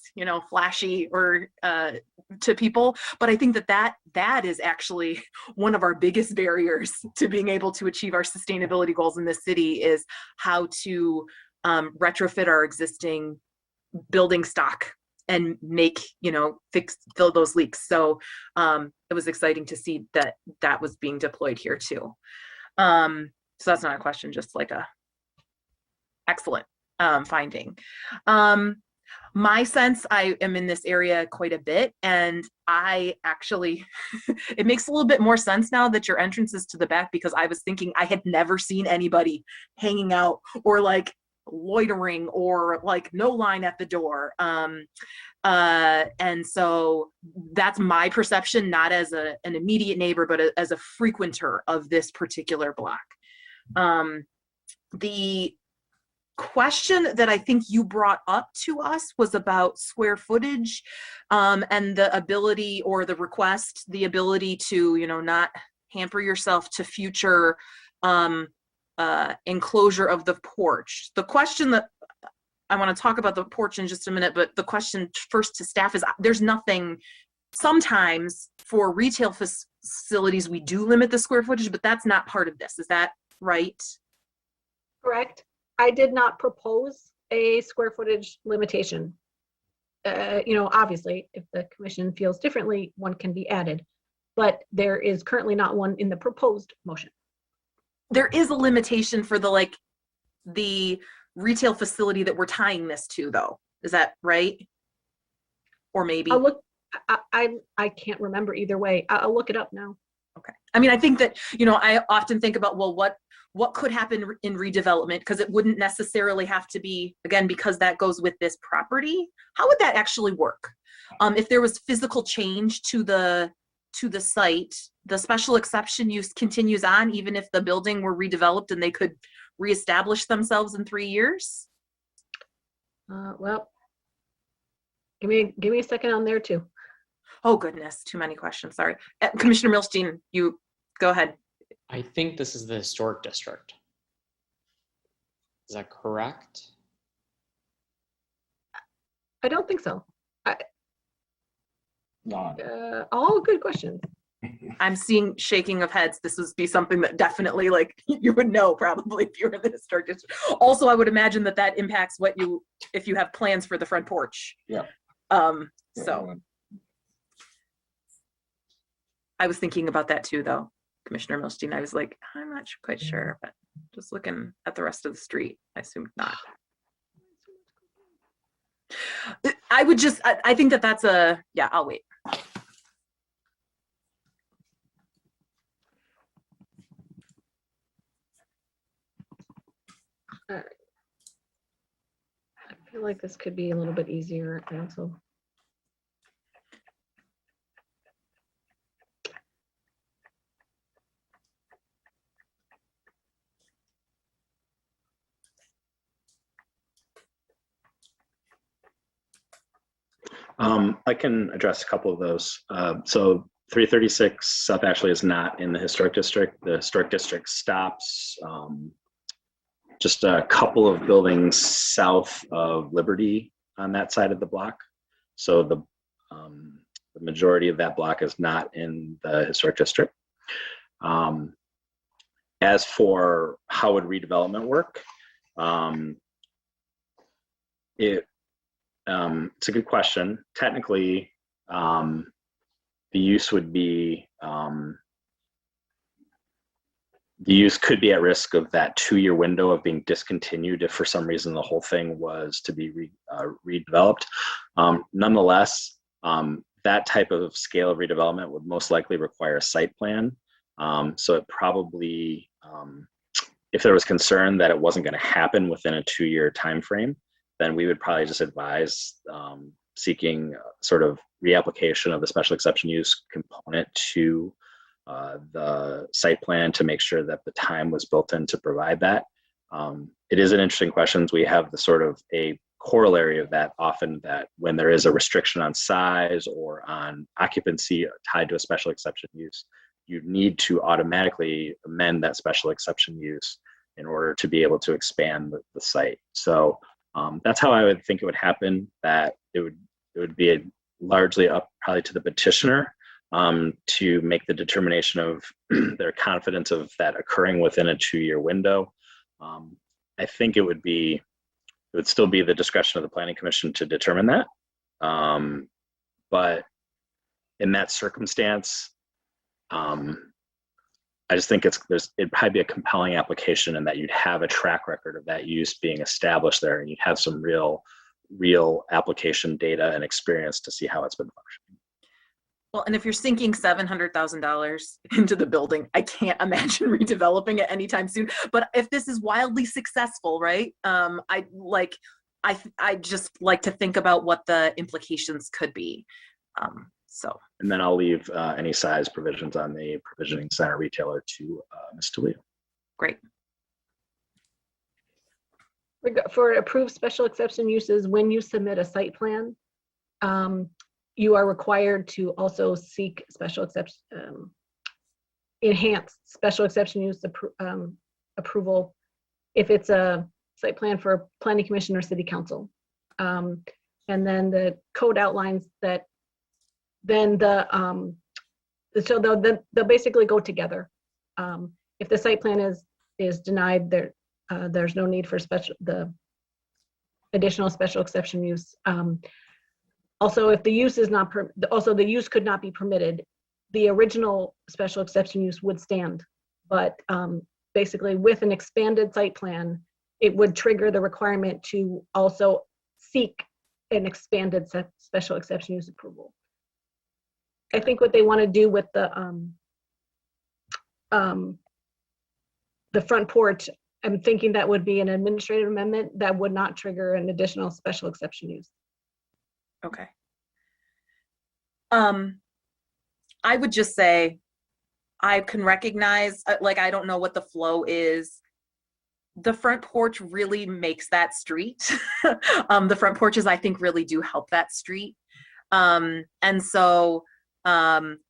flashy or to people. But I think that is actually one of our biggest barriers to being able to achieve our sustainability goals in this city is how to retrofit our existing building stock and make, fill those leaks. So it was exciting to see that was being deployed here too. So that's not a question, just like a excellent finding. My sense, I am in this area quite a bit, and I actually, it makes a little bit more sense now that your entrance is to the back, because I was thinking I had never seen anybody hanging out or loitering or no line at the door. And so that's my perception, not as an immediate neighbor, but as a frequenter of this particular block. The question that I think you brought up to us was about square footage and the ability or the request, the ability to, not hamper yourself to future enclosure of the porch. The question that I want to talk about the porch in just a minute, but the question first to staff is there's nothing, sometimes for retail facilities, we do limit the square footage, but that's not part of this. Is that right? Correct. I did not propose a square footage limitation. Obviously, if the commission feels differently, one can be added, but there is currently not one in the proposed motion. There is a limitation for the retail facility that we're tying this to, though. Is that right? Or maybe? I'll look. I can't remember either way. I'll look it up now. Okay. I mean, I think that, I often think about, well, what could happen in redevelopment, because it wouldn't necessarily have to be, again, because that goes with this property. How would that actually work? If there was physical change to the site, the special exception use continues on, even if the building were redeveloped and they could reestablish themselves in 3 years? Well, give me a second on there too. Oh goodness, too many questions, sorry. Commissioner Milstein, you go ahead. I think this is the historic district. Is that correct? I don't think so. No. All good questions. I'm seeing shaking of heads. This would be something that definitely like you would know probably if you were in the historic district. Also, I would imagine that that impacts what you, if you have plans for the front porch. Yeah. So I was thinking about that too, though, Commissioner Milstein. I was like, I'm not quite sure, but just looking at the rest of the street, I assumed not. I would just, I think that that's a, yeah, I'll wait. All right. I feel like this could be a little bit easier also. I can address a couple of those. So 336 South Ashley is not in the historic district. The historic district stops just a couple of buildings south of Liberty on that side of the block. So the majority of that block is not in the historic district. As for how would redevelopment work, it's a good question. Technically, the use would be, the use could be at risk of that 2-year window of being discontinued if for some reason the whole thing was to be redeveloped. Nonetheless, that type of scale of redevelopment would most likely require a site plan. So it probably, if there was concern that it wasn't going to happen within a 2-year time frame, then we would probably just advise seeking sort of reapplication of the special exception use component to the site plan to make sure that the time was built in to provide that. It is an interesting question. We have the sort of a corollary of that often, that when there is a restriction on size or on occupancy tied to a special exception use, you need to automatically amend that special exception use in order to be able to expand the site. So that's how I would think it would happen, that it would be largely up probably to the petitioner to make the determination of their confidence of that occurring within a 2-year window. I think it would still be the discretion of the Planning Commission to determine that. But in that circumstance, I just think it'd probably be a compelling application, and that you'd have a track record of that use being established there, and you'd have some real application data and experience to see how it's been functioning. Well, and if you're sinking $700,000 into the building, I can't imagine redeveloping it anytime soon. But if this is wildly successful, right? I just like to think about what the implications could be. And then I'll leave any size provisions on the provisioning center retailer to Ms. DeLeo. Great. For approved special exception uses, when you submit a site plan, you are required to also seek special exception, enhanced special exception use approval if it's a site plan for planning commission or city council. And then the code outlines that then so they'll basically go together. If the site plan is denied, there's no need for the additional special exception use. Also, if the use is not, the use could not be permitted, the original special exception use would stand. But basically with an expanded site plan, it would trigger the requirement to also seek an expanded special exception use approval. I think what they want to do with the front porch, I'm thinking that would be an administrative amendment that would not trigger an additional special exception use. Okay. I would just say I can recognize, like, I don't know what the flow is the front porch really makes that street. The front porches, I think, really do help that street. And so,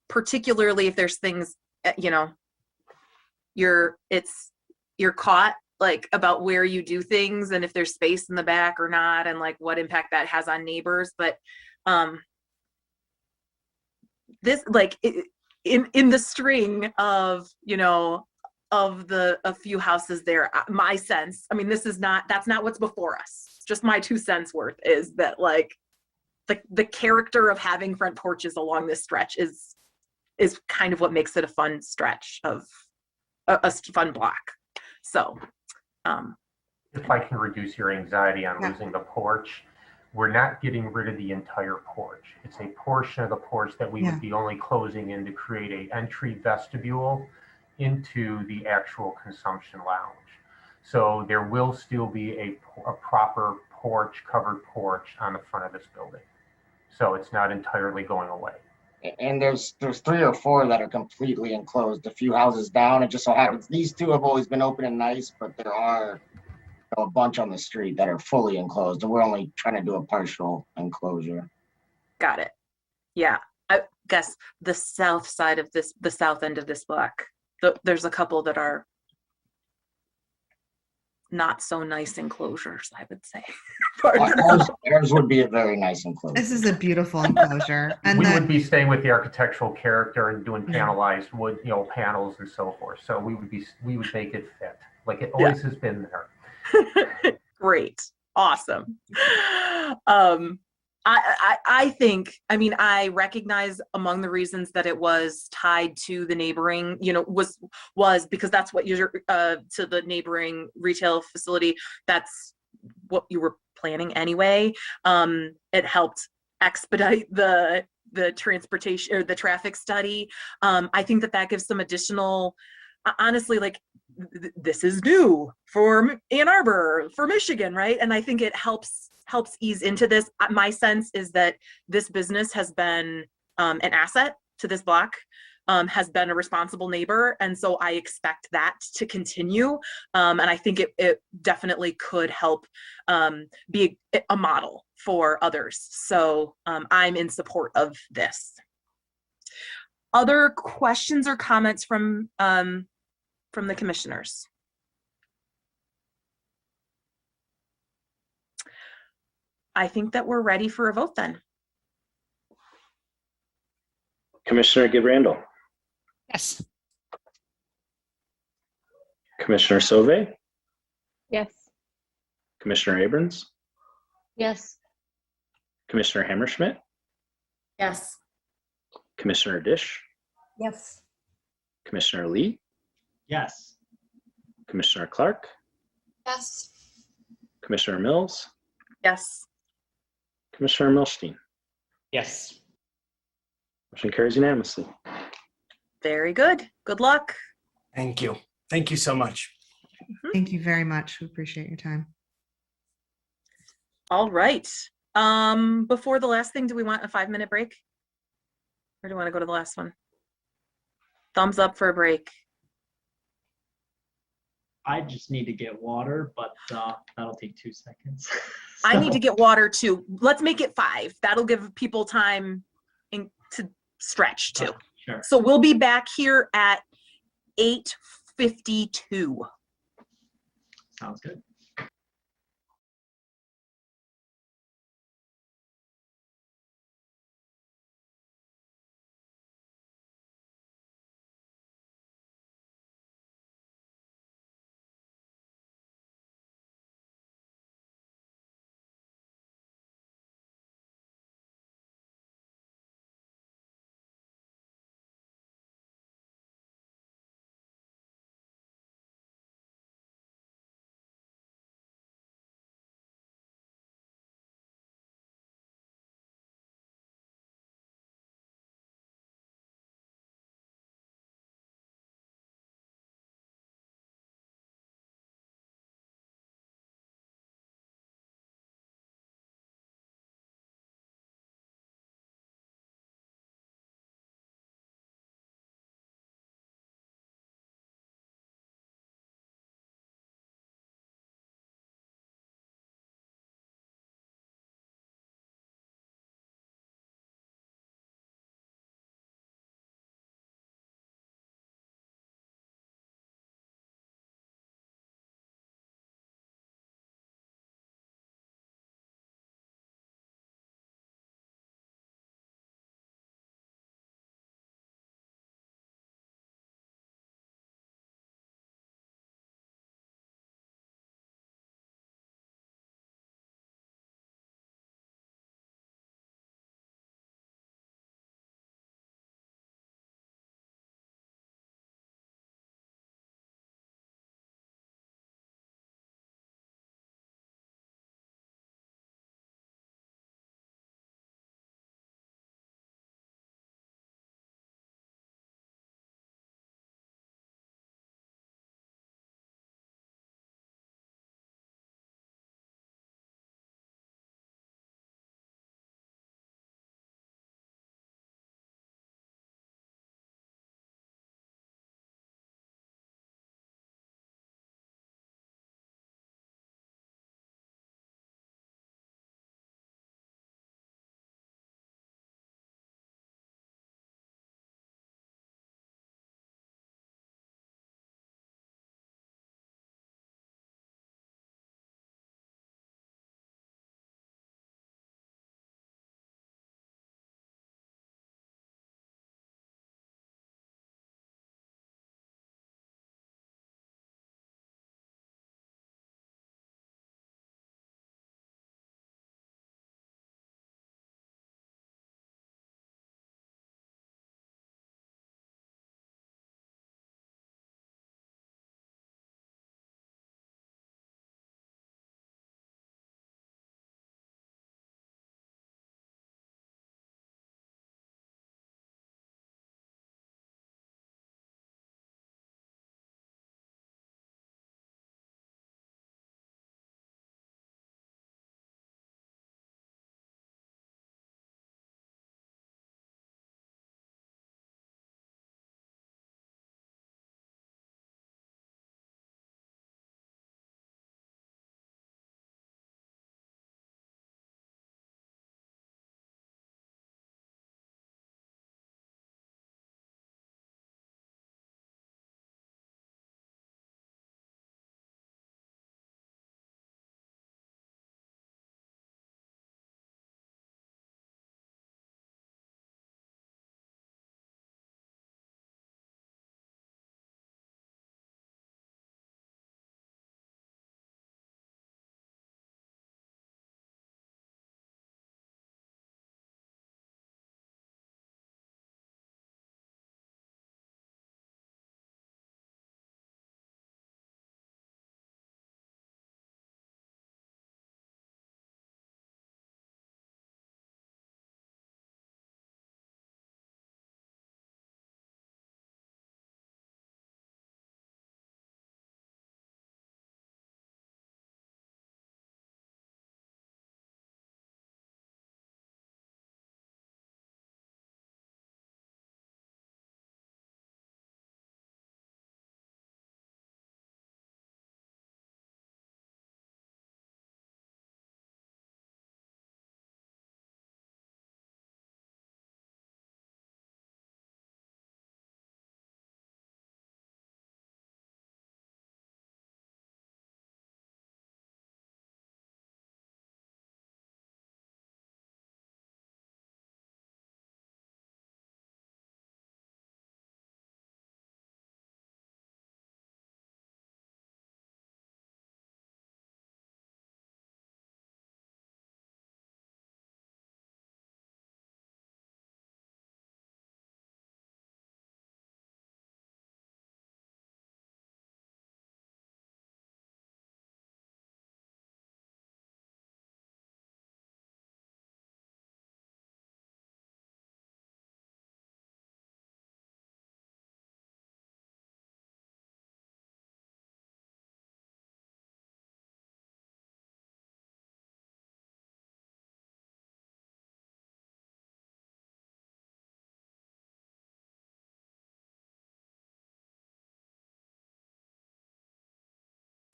particularly if there's things, you know, you're caught like about where you do things and if there's space in the back or not, and like what impact that has on neighbors. But this, like, in the string of, you know, of a few houses there, my sense, I mean, that's not what's before us. Just my 2 cents worth is that, like, the character of having front porches along this stretch is kind of what makes it a fun stretch of a fun block. So, if I can reduce your anxiety on Yeah. losing the porch, we're not getting rid of the entire porch. It's a portion of the porch that we Yeah. would be only closing in to create a entry vestibule into the actual consumption lounge. So there will still be a proper porch, covered porch on the front of this building. So it's not entirely going away. And there's 3 or 4 that are completely enclosed. A few houses down, it just so happens these 2 have always been open and nice, but there are a bunch on the street that are fully enclosed, and we're only trying to do a partial enclosure. got it. Yeah, I guess the south side of this, the south end of this block, there's a couple that are not so nice enclosures, I would say. Ours would be a very nice enclosure. This is a beautiful enclosure. And we the- would be staying with the architectural character and doing panelized wood, you know, panels and so forth. So we would make it fit like it always has been there. Great. Awesome. I think, I mean, I recognize among the reasons that it was tied to the neighboring, you know, was because that's what you're, to the neighboring retail facility, that's what you were planning anyway. It helped expedite the transportation or the traffic study. I think that gives some additional, honestly, like, this is new for Ann Arbor, for Michigan, right? And I think it helps ease into this. My sense is that this business has been an asset to this block, has been a responsible neighbor. And so I expect that to continue. And I think it definitely could help be a model for others. So I'm in support of this. Other questions or comments from the commissioners? I think that we're ready for a vote then. Commissioner Gibrandal, Yes. Commissioner Sauvé, Yes. Commissioner Abrams, Yes. Commissioner Hammerschmidt, Yes. Commissioner Dish, Yes. Commissioner Lee, Yes. Commissioner Clark, Yes. Commissioner Mills, Yes. Commissioner Milstein. Yes. Motion carries unanimously. Very good. Good luck. Thank you. Thank you so much. Thank you very much. We appreciate your time. All right. Before the last thing, do we want a 5-minute break? Or do you want to go to the last one? Thumbs up for a break. I just need to get water, but that'll take 2 seconds. I need to get water too. Let's make it 5. That'll give people time to stretch too. Sure. So we'll be back here at 8:52. Sounds good.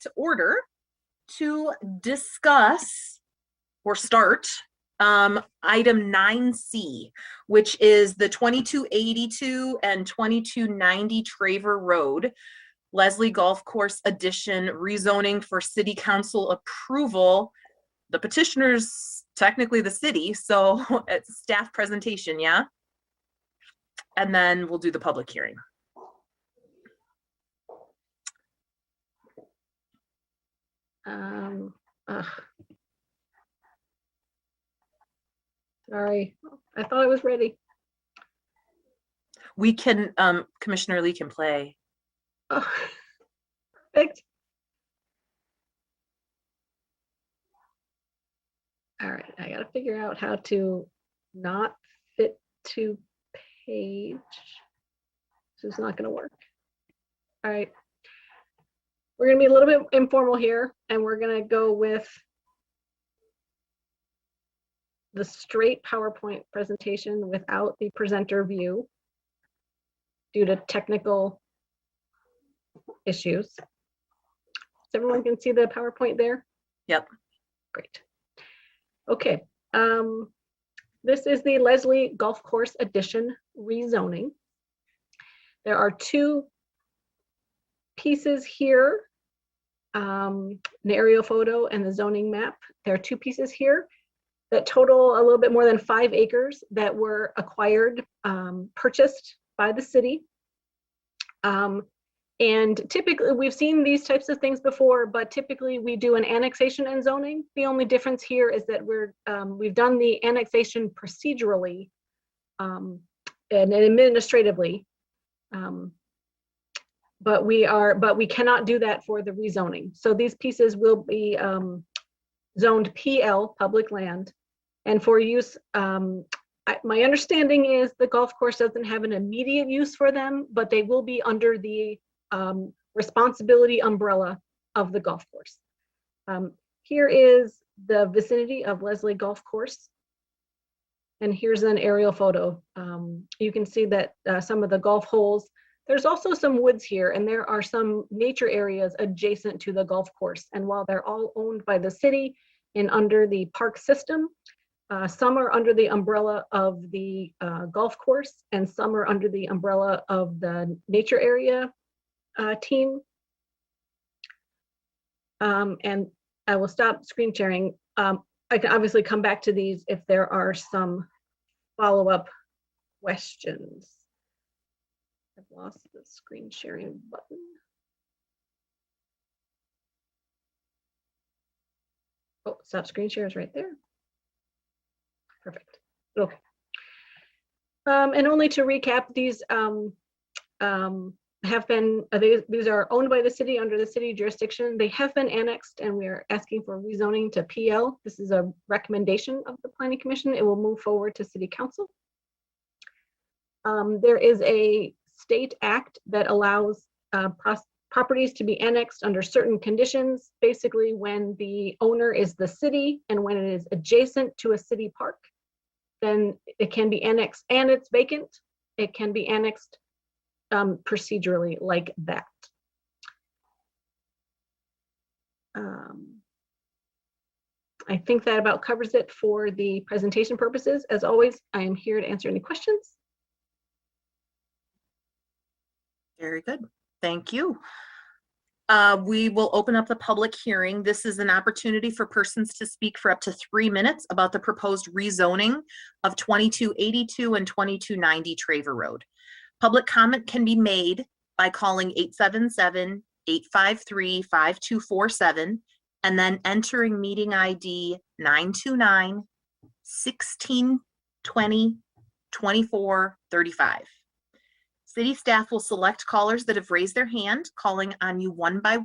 to order to discuss or start item 9C, which is the 2282 and 2290 Traver Road, Leslie Golf Course Addition rezoning for city council approval. The petitioner's technically the city, so it's a staff presentation, yeah? And then we'll do the public hearing. Sorry, I thought I was ready. We can, Commissioner Lee can play. Oh, perfect. All right, I gotta figure out how to not fit to page. This is not gonna work. All right. We're gonna be a little bit informal here, and we're gonna go with the straight PowerPoint presentation without the presenter view due to technical issues. So everyone can see the PowerPoint there? Yep. Great. Okay. This is the Leslie Golf Course Addition rezoning. There are two pieces here, an aerial photo and the zoning map. There are two pieces here that total a little bit more than 5 acres that were acquired, purchased by the city. And typically, we've seen these types of things before, but typically we do an annexation and zoning. The only difference here is that we've done the annexation procedurally and administratively, but we cannot do that for the rezoning. So these pieces will be zoned PL, public land, and for use. My understanding is the golf course doesn't have an immediate use for them, but they will be under the responsibility umbrella of the golf course. Here is the vicinity of Leslie Golf Course. And here's an aerial photo. You can see that some of the golf holes, there's also some woods here, and there are some nature areas adjacent to the golf course. And while they're all owned by the city and under the park system, some are under the umbrella of the golf course, and some are under the umbrella of the nature area team. And I will stop screen sharing. I can obviously come back to these if there are some follow-up questions. I've lost the screen sharing button. Oh, stop screen share is right there. Perfect. Okay. And only to recap, these have been, these are owned by the city under the city jurisdiction. They have been annexed, and we are asking for rezoning to PL. This is a recommendation of the Planning Commission. It will move forward to City Council. There is a state act that allows properties to be annexed under certain conditions, basically when the owner is the city and when it is adjacent to a city park. Then it can be annexed and it's vacant. It can be annexed procedurally like that. I think that about covers it for the presentation purposes. As always, I am here to answer any questions. Very good. Thank you. We will open up the public hearing. This is an opportunity for persons to speak for up to 3 minutes about the proposed rezoning of 2282 and 2290 Traver Road. Public comment can be made by calling 877-853-5247 and then entering meeting ID 929-1620-2435. City staff will select callers that have raised their hand, calling on you one by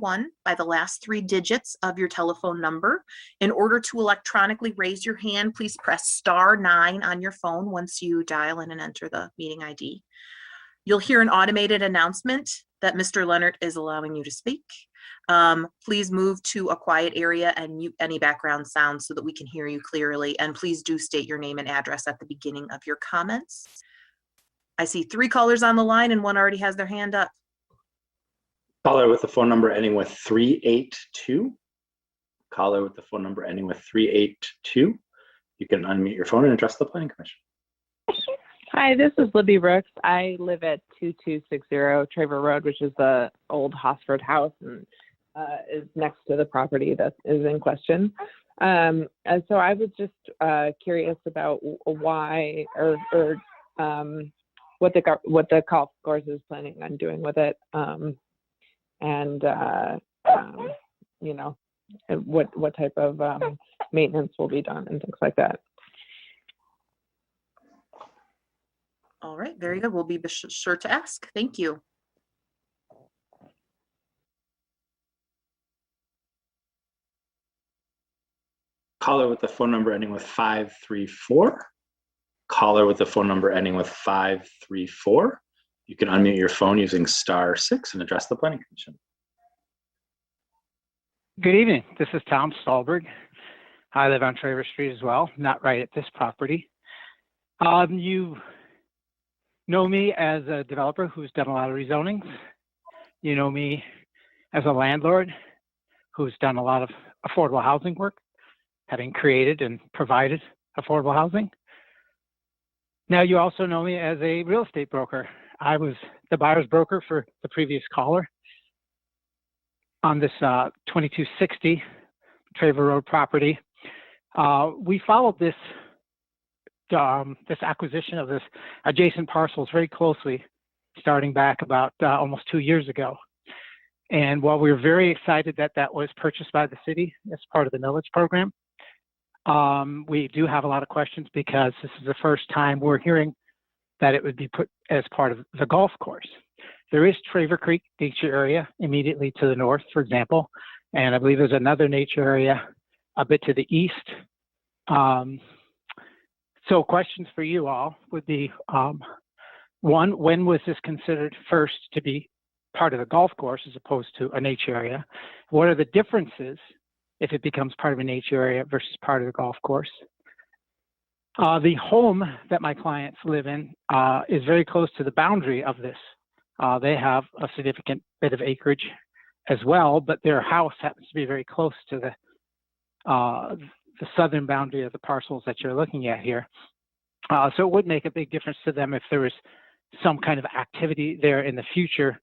the last 3 digits of your telephone number. In order to electronically raise your hand, please press *9 on your phone once you dial in and enter the meeting ID. You'll hear an automated announcement that Mr. Leonard is allowing you to speak. Please move to a quiet area and mute any background sounds so that we can hear you clearly. And please do state your name and address at the beginning of your comments. I see 3 callers on the line and one already has their hand up. Caller with the phone number ending with 382. Caller with the phone number ending with 382. You can unmute your phone and address the Planning Commission. Hi, this is Libby Brooks. I live at 2260 Traver Road, which is the old Hosford house and is next to the property that is in question. And so I was just curious about why or what the golf course is planning on doing with it, and you know, what type of maintenance will be done and things like that. All right, very good. We'll be sure to ask. Thank you. Caller with the phone number ending with 534. Caller with the phone number ending with 534. You can unmute your phone using *6 and address the Planning Commission. Good evening. This is Tom Stahlberg. I live on Traver Street as well, not right at this property. You know me as a developer who's done a lot of rezonings. You know me as a landlord who's done a lot of affordable housing work, having created and provided affordable housing. Now you also know me as a real estate broker. I was the buyer's broker for the previous caller on this 2260 Traver Road property. We followed this acquisition of this adjacent parcels very closely, starting back about almost 2 years ago. And while we were very excited that that was purchased by the city as part of the millage program, we do have a lot of questions because this is the first time we're hearing that it would be put as part of the golf course. There is Traver Creek nature area immediately to the north, for example, and I believe there's another nature area a bit to the east. So questions for you all would be, one, when was this considered first to be part of the golf course as opposed to a nature area? What are the differences if it becomes part of a nature area versus part of the golf course? The home that my clients live in is very close to the boundary of this. They have a significant bit of acreage as well, but their house happens to be very close to the southern boundary of the parcels that you're looking at here. So it would make a big difference to them if there was some kind of activity there in the future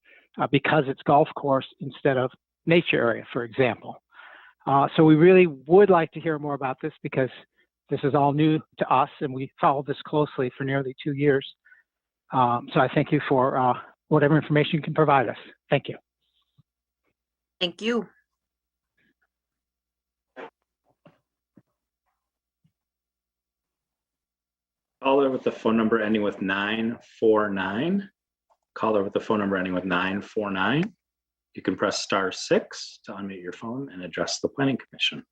because it's golf course instead of nature area, for example. So we really would like to hear more about this because this is all new to us and we followed this closely for nearly 2 years. So I thank you for whatever information you can provide us. Thank you. Thank you. Caller with the phone number ending with 949. Caller with the phone number ending with 949. You can press *6 to unmute your phone and address the Planning Commission.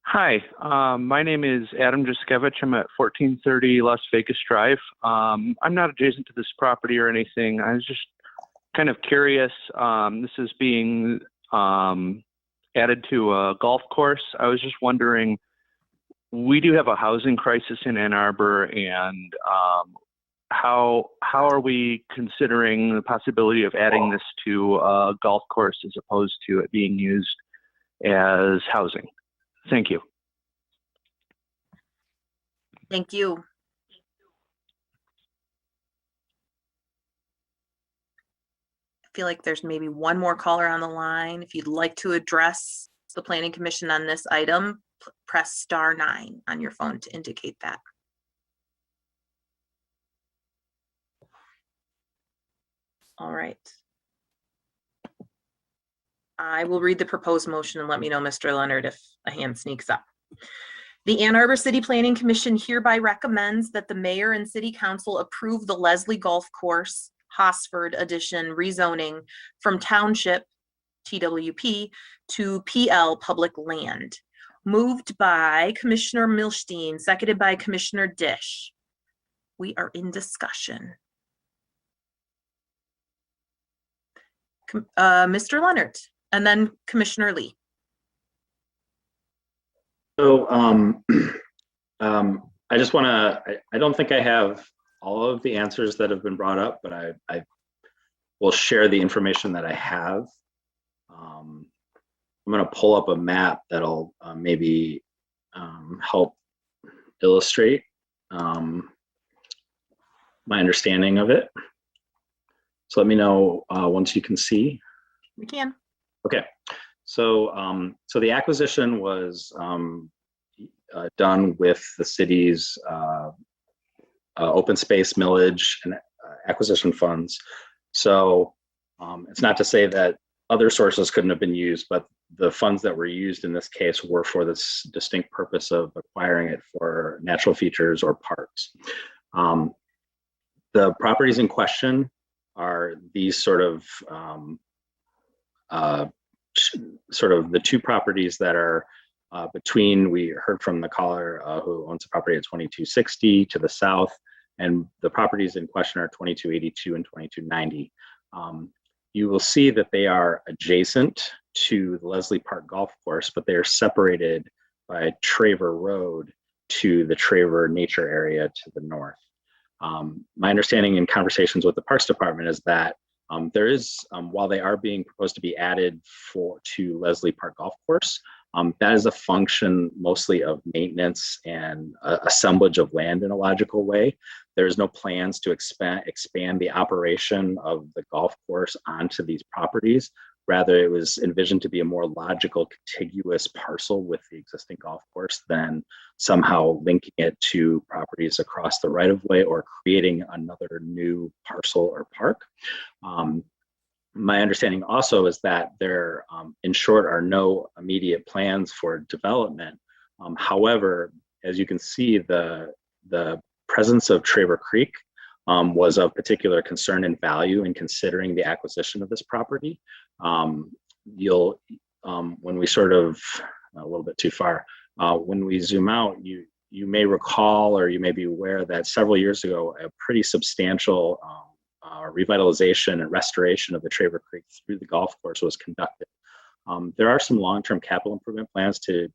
Hi, my name is Adam Juskevich. I'm at 1430 Las Vegas Drive. I'm not adjacent to this property or anything. I was just kind of curious. This is being added to a golf course. I was just wondering, we do have a housing crisis in Ann Arbor, and how are we considering the possibility of adding this to a golf course as opposed to it being used as housing? Thank you. Thank you. I feel like there's maybe one more caller on the line. If you'd like to address the Planning Commission on this item, press *9 on your phone to indicate that. All right. I will read the proposed motion and let me know, Mr. Leonard, if a hand sneaks up. The Ann Arbor City Planning Commission hereby recommends that the mayor and city council approve the Leslie Golf Course, Hosford Edition rezoning from Township, TWP, to PL Public Land. Moved by Commissioner Milstein, seconded by Commissioner Dish. We are in discussion. Mr. Leonard, and then Commissioner Lee. So I just want to, I don't think I have all of the answers that have been brought up, but I will share the information that I have. I'm going to pull up a map that'll maybe help illustrate my understanding of it. So let me know once you can see. We can. Okay. So so the acquisition was done with the city's open space millage and acquisition funds. So it's not to say that other sources couldn't have been used, but the funds that were used in this case were for this distinct purpose of acquiring it for natural features or parks. The properties in question are these sort of the two properties that are between, we heard from the caller who owns a property at 2260 to the south, and the properties in question are 2282 and 2290. You will see that they are adjacent to the Leslie Park Golf Course, but they are separated by Traver Road to the Traver Nature Area to the north. My understanding in conversations with the Parks Department is that there is, while they are being proposed to be added to Leslie Park Golf Course, that is a function mostly of maintenance and assemblage of land in a logical way. There's no plans to expand the operation of the golf course onto these properties. Rather, it was envisioned to be a more logical, contiguous parcel with the existing golf course than somehow linking it to properties across the right-of-way or creating another new parcel or park. My understanding also is that there, in short, are no immediate plans for development. However, as you can see, the presence of Traver Creek was of particular concern and value in considering the acquisition of this property. When we sort of, a little bit too far, when we zoom out, you may recall or you may be aware that several years ago, a pretty substantial revitalization and restoration of the Traver Creek through the golf course was conducted. There are some long-term capital improvement plans to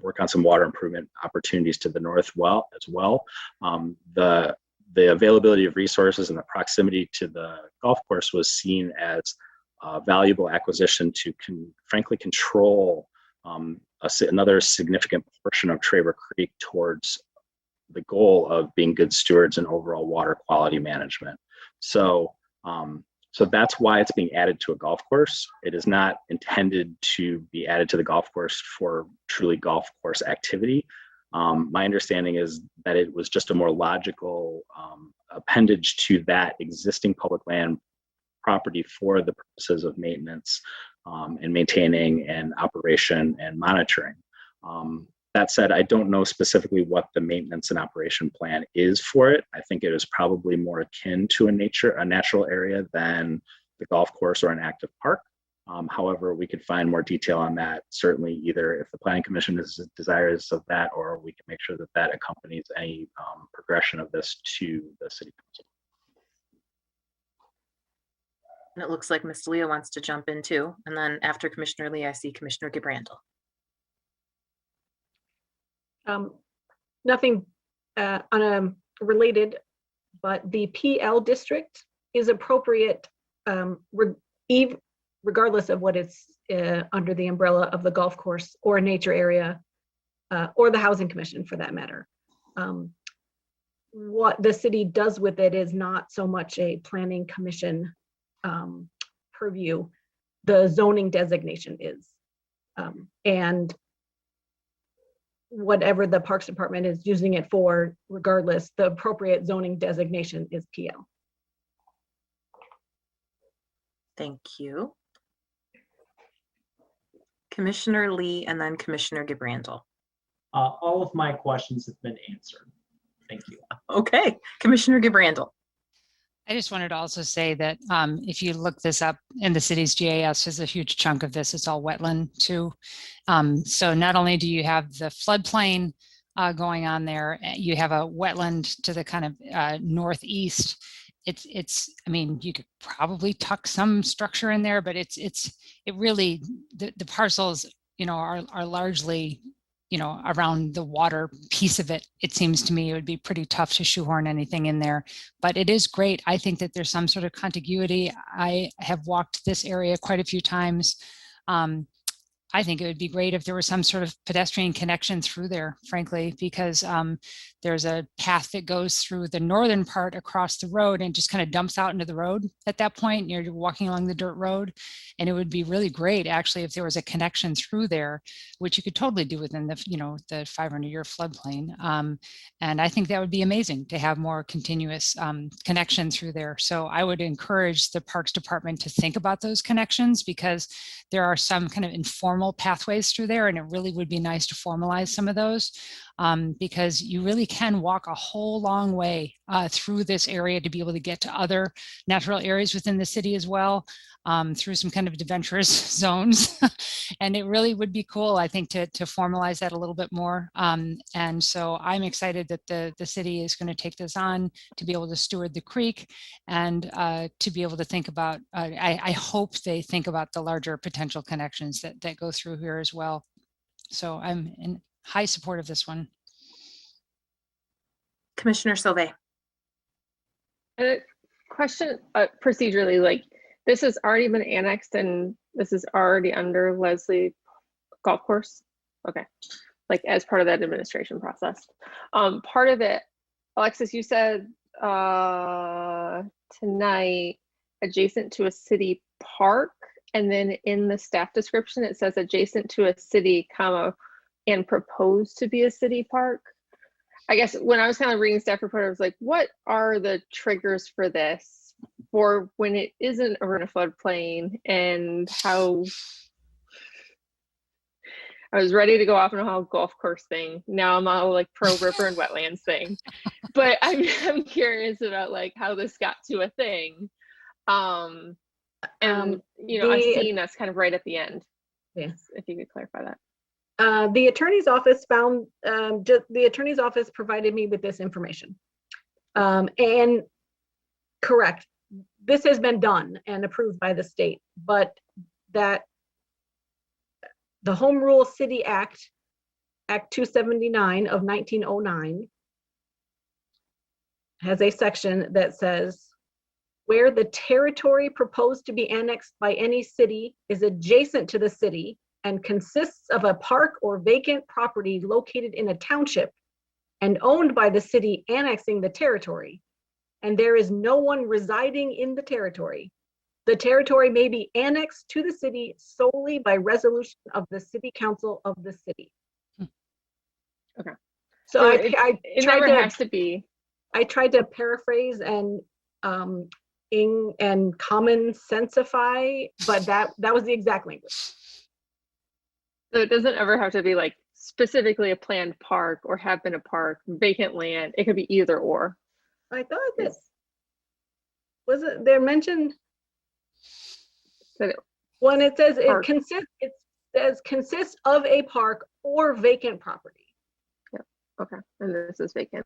work on some water improvement opportunities to the north as well. The availability of resources and the proximity to the golf course was seen as a valuable acquisition to frankly control another significant portion of Traver Creek towards the goal of being good stewards and overall water quality management. So that's why it's being added to a golf course. It is not intended to be added to the golf course for truly golf course activity. My understanding is that it was just a more logical appendage to that existing public land property for the purposes of maintenance and maintaining and operation and monitoring. That said, I don't know specifically what the maintenance and operation plan is for it. I think it is probably more akin to a natural area than the golf course or an active park. However, we could find more detail on that, certainly either if the Planning Commission is desirous of that, or we can make sure that that accompanies any progression of this to the City Council. And it looks like Ms. Leah wants to jump in too. And then after Commissioner Lee, I see Commissioner Gabrandel. Nothing related, but the PL district is appropriate regardless of what it's under the umbrella of the golf course or a nature area or the Housing Commission for that matter. What the city does with it is not so much a Planning Commission purview. The zoning designation is. And whatever the Parks Department is using it for, regardless, the appropriate zoning designation is PL. Thank you. Commissioner Lee and then Commissioner Gabrandel. All of my questions have been answered. Thank you. Okay, Commissioner Gabrandel. I just wanted to also say that if you look this up in the city's GIS, there's a huge chunk of this. It's all wetland too. So not only do you have the floodplain going on there, you have a wetland to the kind of northeast. It's. I mean, you could probably tuck some structure in there, but it really the parcels, you know, are largely around the water piece of it, it seems to me it would be pretty tough to shoehorn anything in there. But it is great. I think that there's some sort of contiguity. I have walked this area quite a few times. I think it would be great if there was some sort of pedestrian connection through there, frankly, because there's a path that goes through the northern part across the road and just kind of dumps out into the road at that point. You're walking along the dirt road, and it would be really great, actually, if there was a connection through there, which you could totally do within the 500-year floodplain. And I think that would be amazing to have more continuous connection through there. So I would encourage the Parks Department to think about those connections, because there are some kind of informal pathways through there, and it really would be nice to formalize some of those, because you really can walk a whole long way through this area to be able to get to other natural areas within the city as well, through some kind of adventurous zones. And it really would be cool, I think, to formalize that a little bit more. And so I'm excited that the city is going to take this on to be able to steward the creek, and to be able to think about, I hope they think about the larger potential connections that go through here as well. So I'm in high support of this one. Commissioner Sauvé. Question procedurally, like, this has already been annexed and this is already under Leslie Golf Course. Okay. Like, as part of that administration process. Part of it, Alexis, you said tonight adjacent to a city park, and then in the staff description it says adjacent to a city, comma, and proposed to be a city park. I guess when I was kind of reading staff report, I was like, what are the triggers for this for when it isn't a floodplain, and how I was ready to go off on a whole golf course thing. Now I'm all like pro river and wetlands thing, but I'm curious about like how this got to a thing. And I've seen that's kind of right at the end. Yes, if you could clarify that. The attorney's office found, the attorney's office provided me with this information. And correct, this has been done and approved by the state, but that the Home Rule City Act, Act 279 of 1909, has a section that says, where the territory proposed to be annexed by any city is adjacent to the city and consists of a park or vacant property located in a township and owned by the city annexing the territory, and there is no one residing in the territory may be annexed to the city solely by resolution of the city council of the city. Okay. So it never has to be. I tried to paraphrase and common sensify, but that was the exact language. So it doesn't ever have to be like specifically a planned park or have been a park, vacant land. It could be either or. I thought this was it. They're mentioned when it says it consists of a park or vacant property. Yep. Okay. And this is vacant.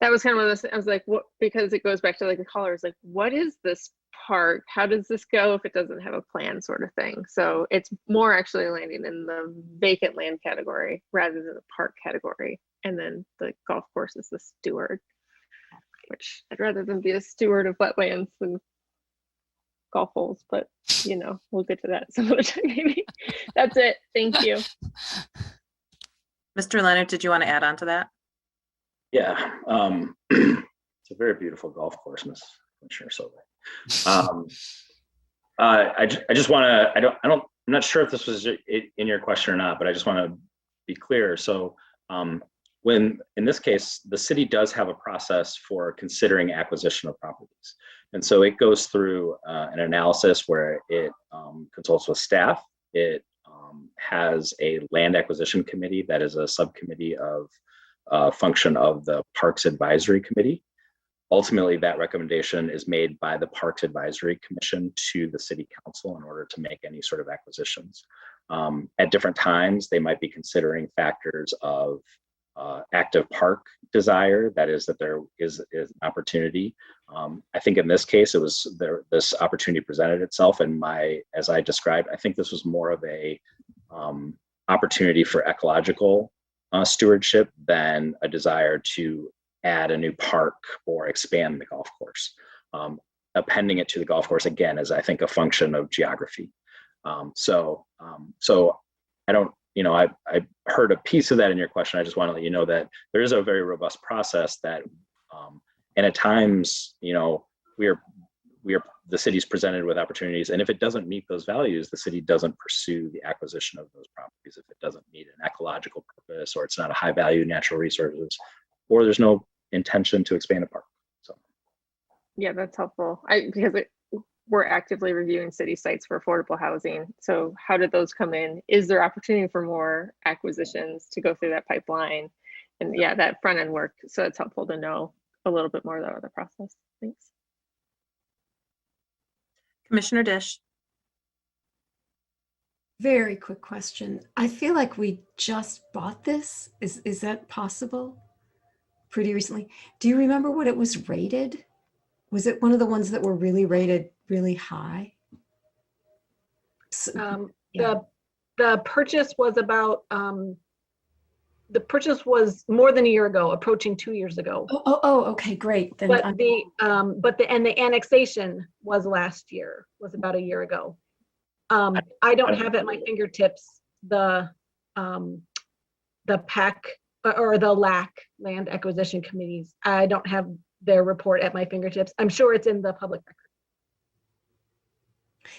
That was kind of one of those, I was like, what, because it goes back to like the caller is like, what is this park? How does this go if it doesn't have a plan, sort of thing? So it's more actually landing in the vacant land category rather than the park category. And then the golf course is the steward, which I'd rather than be a steward of wetlands than golf holes, but we'll get to that some other time maybe. That's it. Thank you. Mr. Leonard, did you want to add on to that? Yeah, it's a very beautiful golf course, Ms. Commissioner Sauvé. I just want to, I'm not sure if this was in your question or not, but I just want to be clear. So when, in this case, the city does have a process for considering acquisition of properties. And so it goes through an analysis where it consults with staff. It has a land acquisition committee that is a subcommittee of function of the Parks Advisory Committee. Ultimately, that recommendation is made by the Parks Advisory Commission to the City Council in order to make any sort of acquisitions. At different times, they might be considering factors of active park desire, that is, that there is an opportunity. I think in this case, it was this opportunity presented itself, and as I described, I think this was more of a opportunity for ecological stewardship than a desire to add a new park or expand the golf course. Appending it to the golf course, again, is, I think, a function of geography. So I don't, I heard a piece of that in your question. I just want to let you know that there is a very robust process that, and at times, the city's presented with opportunities, and if it doesn't meet those values, the city doesn't pursue the acquisition of those properties. If it doesn't meet an ecological purpose, or it's not a high value natural resources, or there's no intention to expand a park. So Yeah, that's helpful. Because we're actively reviewing city sites for affordable housing. So how did those come in? Is there opportunity for more acquisitions to go through that pipeline? And yeah, that front end work. So it's helpful to know a little bit more about the process. Thanks. Commissioner Dish. Very quick question. I feel like we just bought this. Is that possible? Pretty recently. Do you remember what it was rated? Was it one of the ones that were really rated really high? The purchase was about, the purchase was more than a year ago, approaching 2 years ago. Oh, okay, great. Then But the annexation was last year, was about a year ago. I don't have at my fingertips the PAC or the LAC, Land Acquisition Committees. I don't have their report at my fingertips. I'm sure it's in the public record.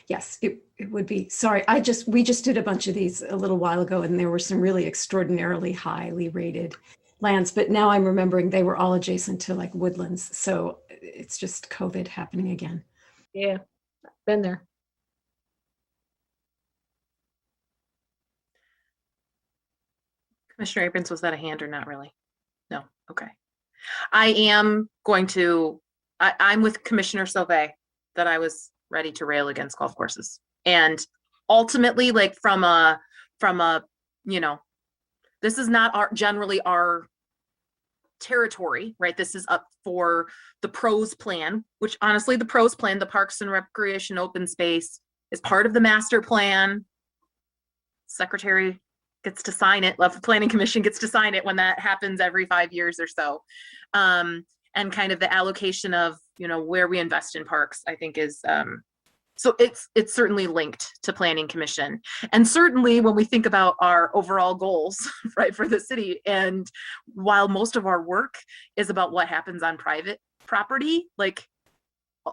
Yes, it would be. Sorry, we just did a bunch of these a little while ago, and there were some really extraordinarily highly rated lands, but now I'm remembering they were all adjacent to like woodlands. So it's just COVID happening again. Yeah, been there. Commissioner Abrams, was that a hand or not really? No, okay. I am going to, I'm with Commissioner Sauvé that I was ready to rail against golf courses. And ultimately, like from a, this is not generally our territory, right? This is up for the pros plan, which honestly, the pros plan, the Parks and Recreation Open Space, is part of the master plan. Secretary gets to sign it. The Planning Commission gets to sign it when that happens every 5 years or so. And kind of the allocation of, where we invest in parks, I think is, so it's certainly linked to Planning Commission. And certainly when we think about our overall goals, right, for the city, and while most of our work is about what happens on private property, like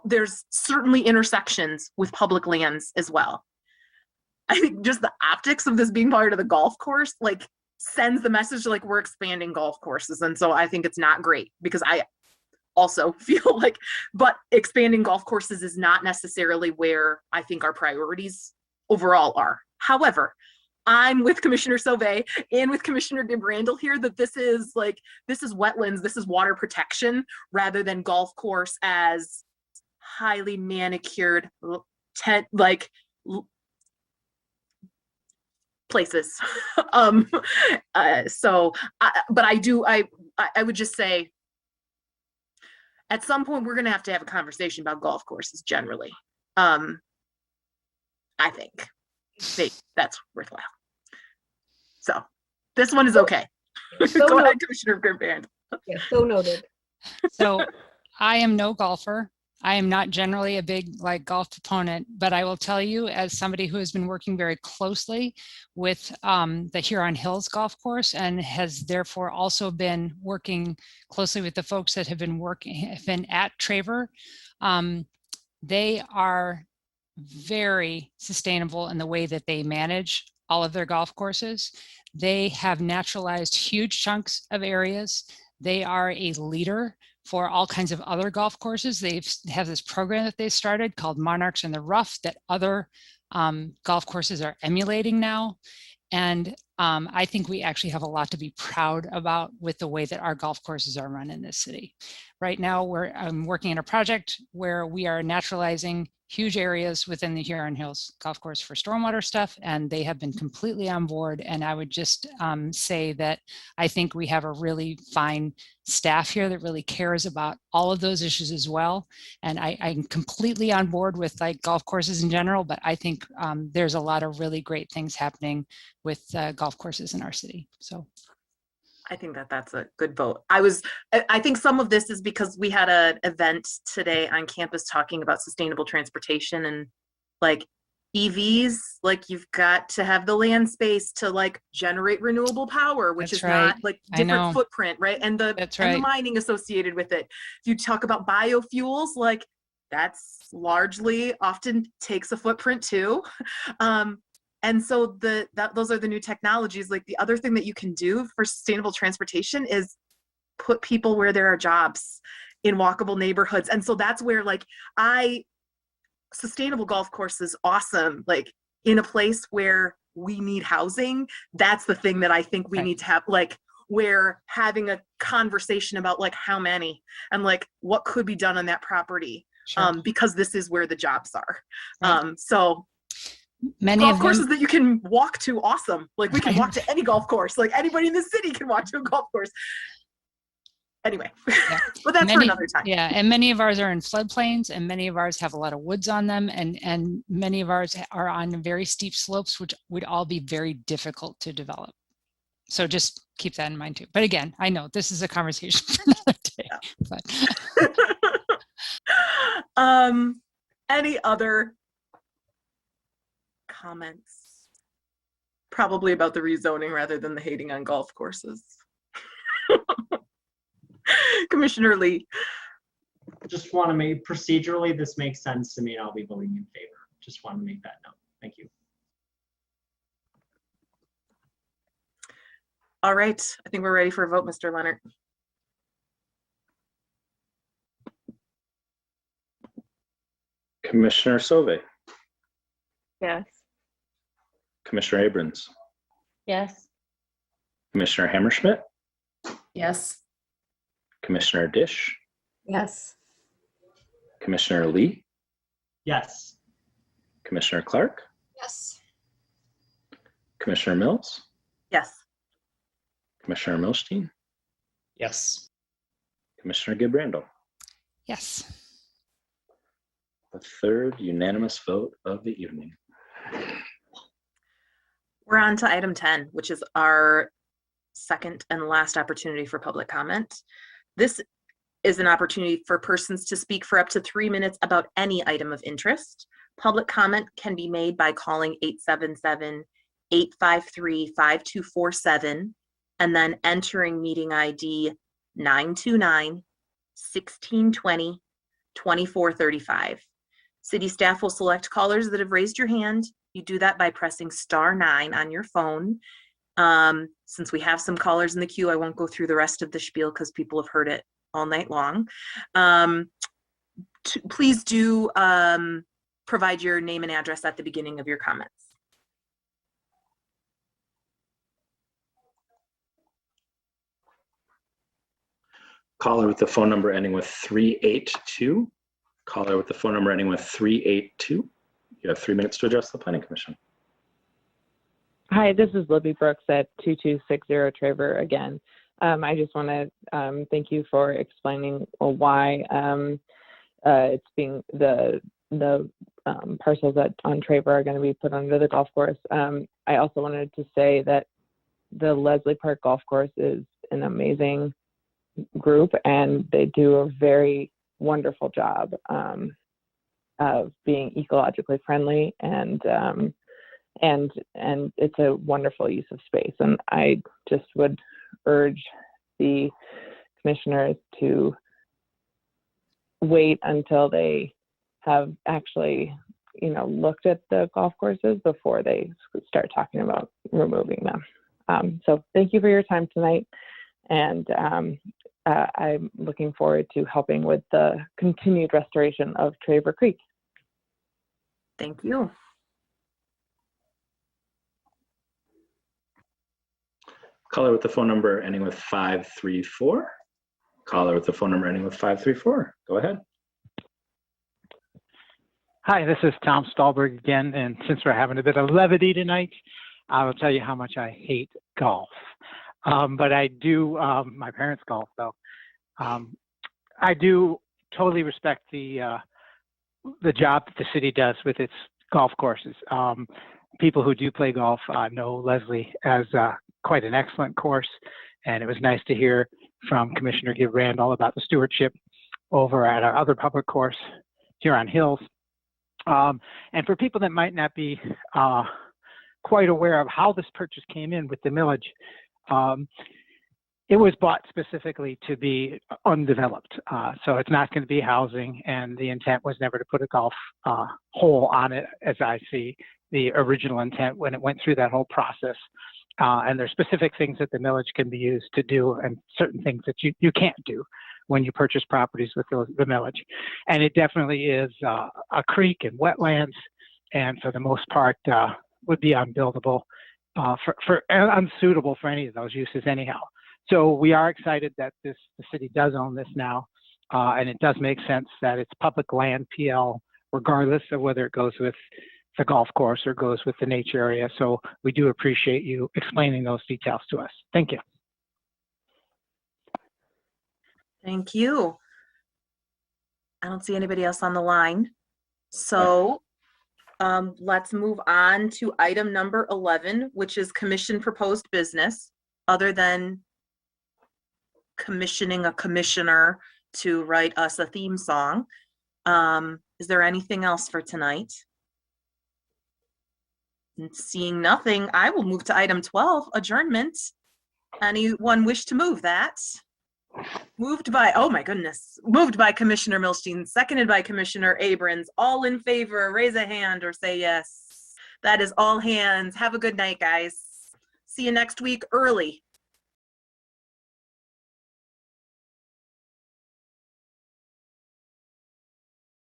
there's certainly intersections with public lands as well. I think just the optics of this being part of the golf course, like sends the message like we're expanding golf courses. And so I think it's not great, because I also feel like, but expanding golf courses is not necessarily where I think our priorities overall are. However, I'm with Commissioner Sauvé and with Commissioner DeBrandel here that this is wetlands, this is water protection, rather than golf course as highly manicured, places. But I would just say, at some point we're going to have a conversation about golf courses generally. I think that's worthwhile. So this one is okay. So Go ahead, Commissioner Grimband. Yeah, so noted. So I am no golfer. I am not generally a big golf proponent, but I will tell you, as somebody who has been working very closely with the Huron Hills Golf Course, and has therefore also been working closely with the folks that have been at Traver, they are very sustainable in the way that they manage all of their golf courses. They have naturalized huge chunks of areas. They are a leader for all kinds of other golf courses. They have this program that they started called Monarchs in the Rough that other golf courses are emulating now. And I think we actually have a lot to be proud about with the way that our golf courses are run in this city. Right now, I'm working in a project where we are naturalizing huge areas within the Huron Hills Golf Course for stormwater stuff, and they have been completely on board. And I would just say that I think we have a really fine staff here that really cares about all of those issues as well. And I'm completely on board with like golf courses in general, but I think there's a lot of really great things happening with golf courses in our city. So I think that that's a good vote. I think some of this is because we had an event today on campus talking about sustainable transportation and like EVs, like you've got to have the land space to like generate renewable power, which That's is right. not like I different know. footprint, right? And the That's and the right. mining associated with it. If you talk about biofuels, like that's largely often takes a footprint too. And so those are the new technologies. Like the other thing that you can do for sustainable transportation is put people where there are jobs in walkable neighborhoods. And so that's where like sustainable golf course is awesome. Like in a place where we need housing, that's the thing that I think we need to have, like where having a conversation about like how many and like what could be done on that property. Sure. Because this is where the jobs are. Right. So many golf of courses them, that you can walk to, awesome. Like we can walk to any golf course. Like anybody in the city can walk to a golf course. Anyway, but that's for another time. Yeah, and many of ours are in floodplains, and many of ours have a lot of woods on them, and many of ours are on very steep slopes, which would all be very difficult to develop. So just keep that in mind too. But again, I know this is a conversation for another day. But any other comments? Probably about the rezoning rather than the hating on golf courses. Commissioner Lee. Just want to make procedurally, this makes sense to me, and I'll be voting in favor. Just want to make that note. Thank you. All right, I think we're ready for a vote, Mr. Leonard. Commissioner Sauvé, Yes. Commissioner Abrams, Yes. Commissioner Hammerschmidt, Yes. Commissioner Dish, Yes. Commissioner Lee, Yes. Commissioner Clark, Yes. Commissioner Mills, Yes. Commissioner Milstein, Yes. Commissioner Gibrandal. Yes. The third unanimous vote of the evening. We're on to item 10, which is our second and last opportunity for public comment. This is an opportunity for persons to speak for up to 3 minutes about any item of interest. Public comment can be made by calling 877-853-5247 and then entering meeting ID 929-1620-2435. City staff will select callers that have raised your hand. You do that by pressing *9 on your phone. Since we have some callers in the queue, I won't go through the rest of the spiel because people have heard it all night long. Please do provide your name and address at the beginning of your comments. Caller with the phone number ending with 382. Caller with the phone number ending with 382. You have 3 minutes to address the Planning Commission. Hi, this is Libby Brooks at 2260 Traver again. I just want to thank you for explaining why it's being the parcels that on Traver are going to be put under the golf course. I also wanted to say that the Leslie Park Golf Course is an amazing group, and they do a very wonderful job of being ecologically friendly, and it's a wonderful use of space. And I just would urge the commissioners to wait until they have actually, looked at the golf courses before they start talking about removing them. So thank you for your time tonight. And I'm looking forward to helping with the continued restoration of Traver Creek. Thank you. Caller with the phone number ending with 534. Caller with the phone number ending with 534. Go ahead. Hi, this is Tom Stahlberg again, and since we're having a bit of levity tonight, I will tell you how much I hate golf. But I do, my parents golf though. I do totally respect the job that the city does with its golf courses. People who do play golf know Leslie as quite an excellent course, and it was nice to hear from Commissioner Gibb Randall about the stewardship over at our other public course here on Hills. And for people that might not be quite aware of how this purchase came in with the millage, it was bought specifically to be undeveloped. So it's not going to be housing, and the intent was never to put a golf hole on it, as I see the original intent when it went through that whole process. And there's specific things that the millage can be used to do and certain things that you can't do when you purchase properties with the millage. And it definitely is a creek and wetlands, and for the most part would be unbuildable, unsuitable for any of those uses anyhow. So we are excited that the city does own this now, and it does make sense that it's public land PL, regardless of whether it goes with the golf course or goes with the nature area. So we do appreciate you explaining those details to us. Thank you. Thank you. I don't see anybody else on the line. So let's move on to item number 11, which is commission proposed business, other than commissioning a commissioner to write us a theme song. Is there anything else for tonight? And seeing nothing, I will move to item 12, adjournment. Anyone wish to move that? Moved by, oh my goodness, moved by Commissioner Milstein, seconded by Commissioner Abrams. All in favor, raise a hand or say yes. That is all hands. Have a good night, guys. See you next week early.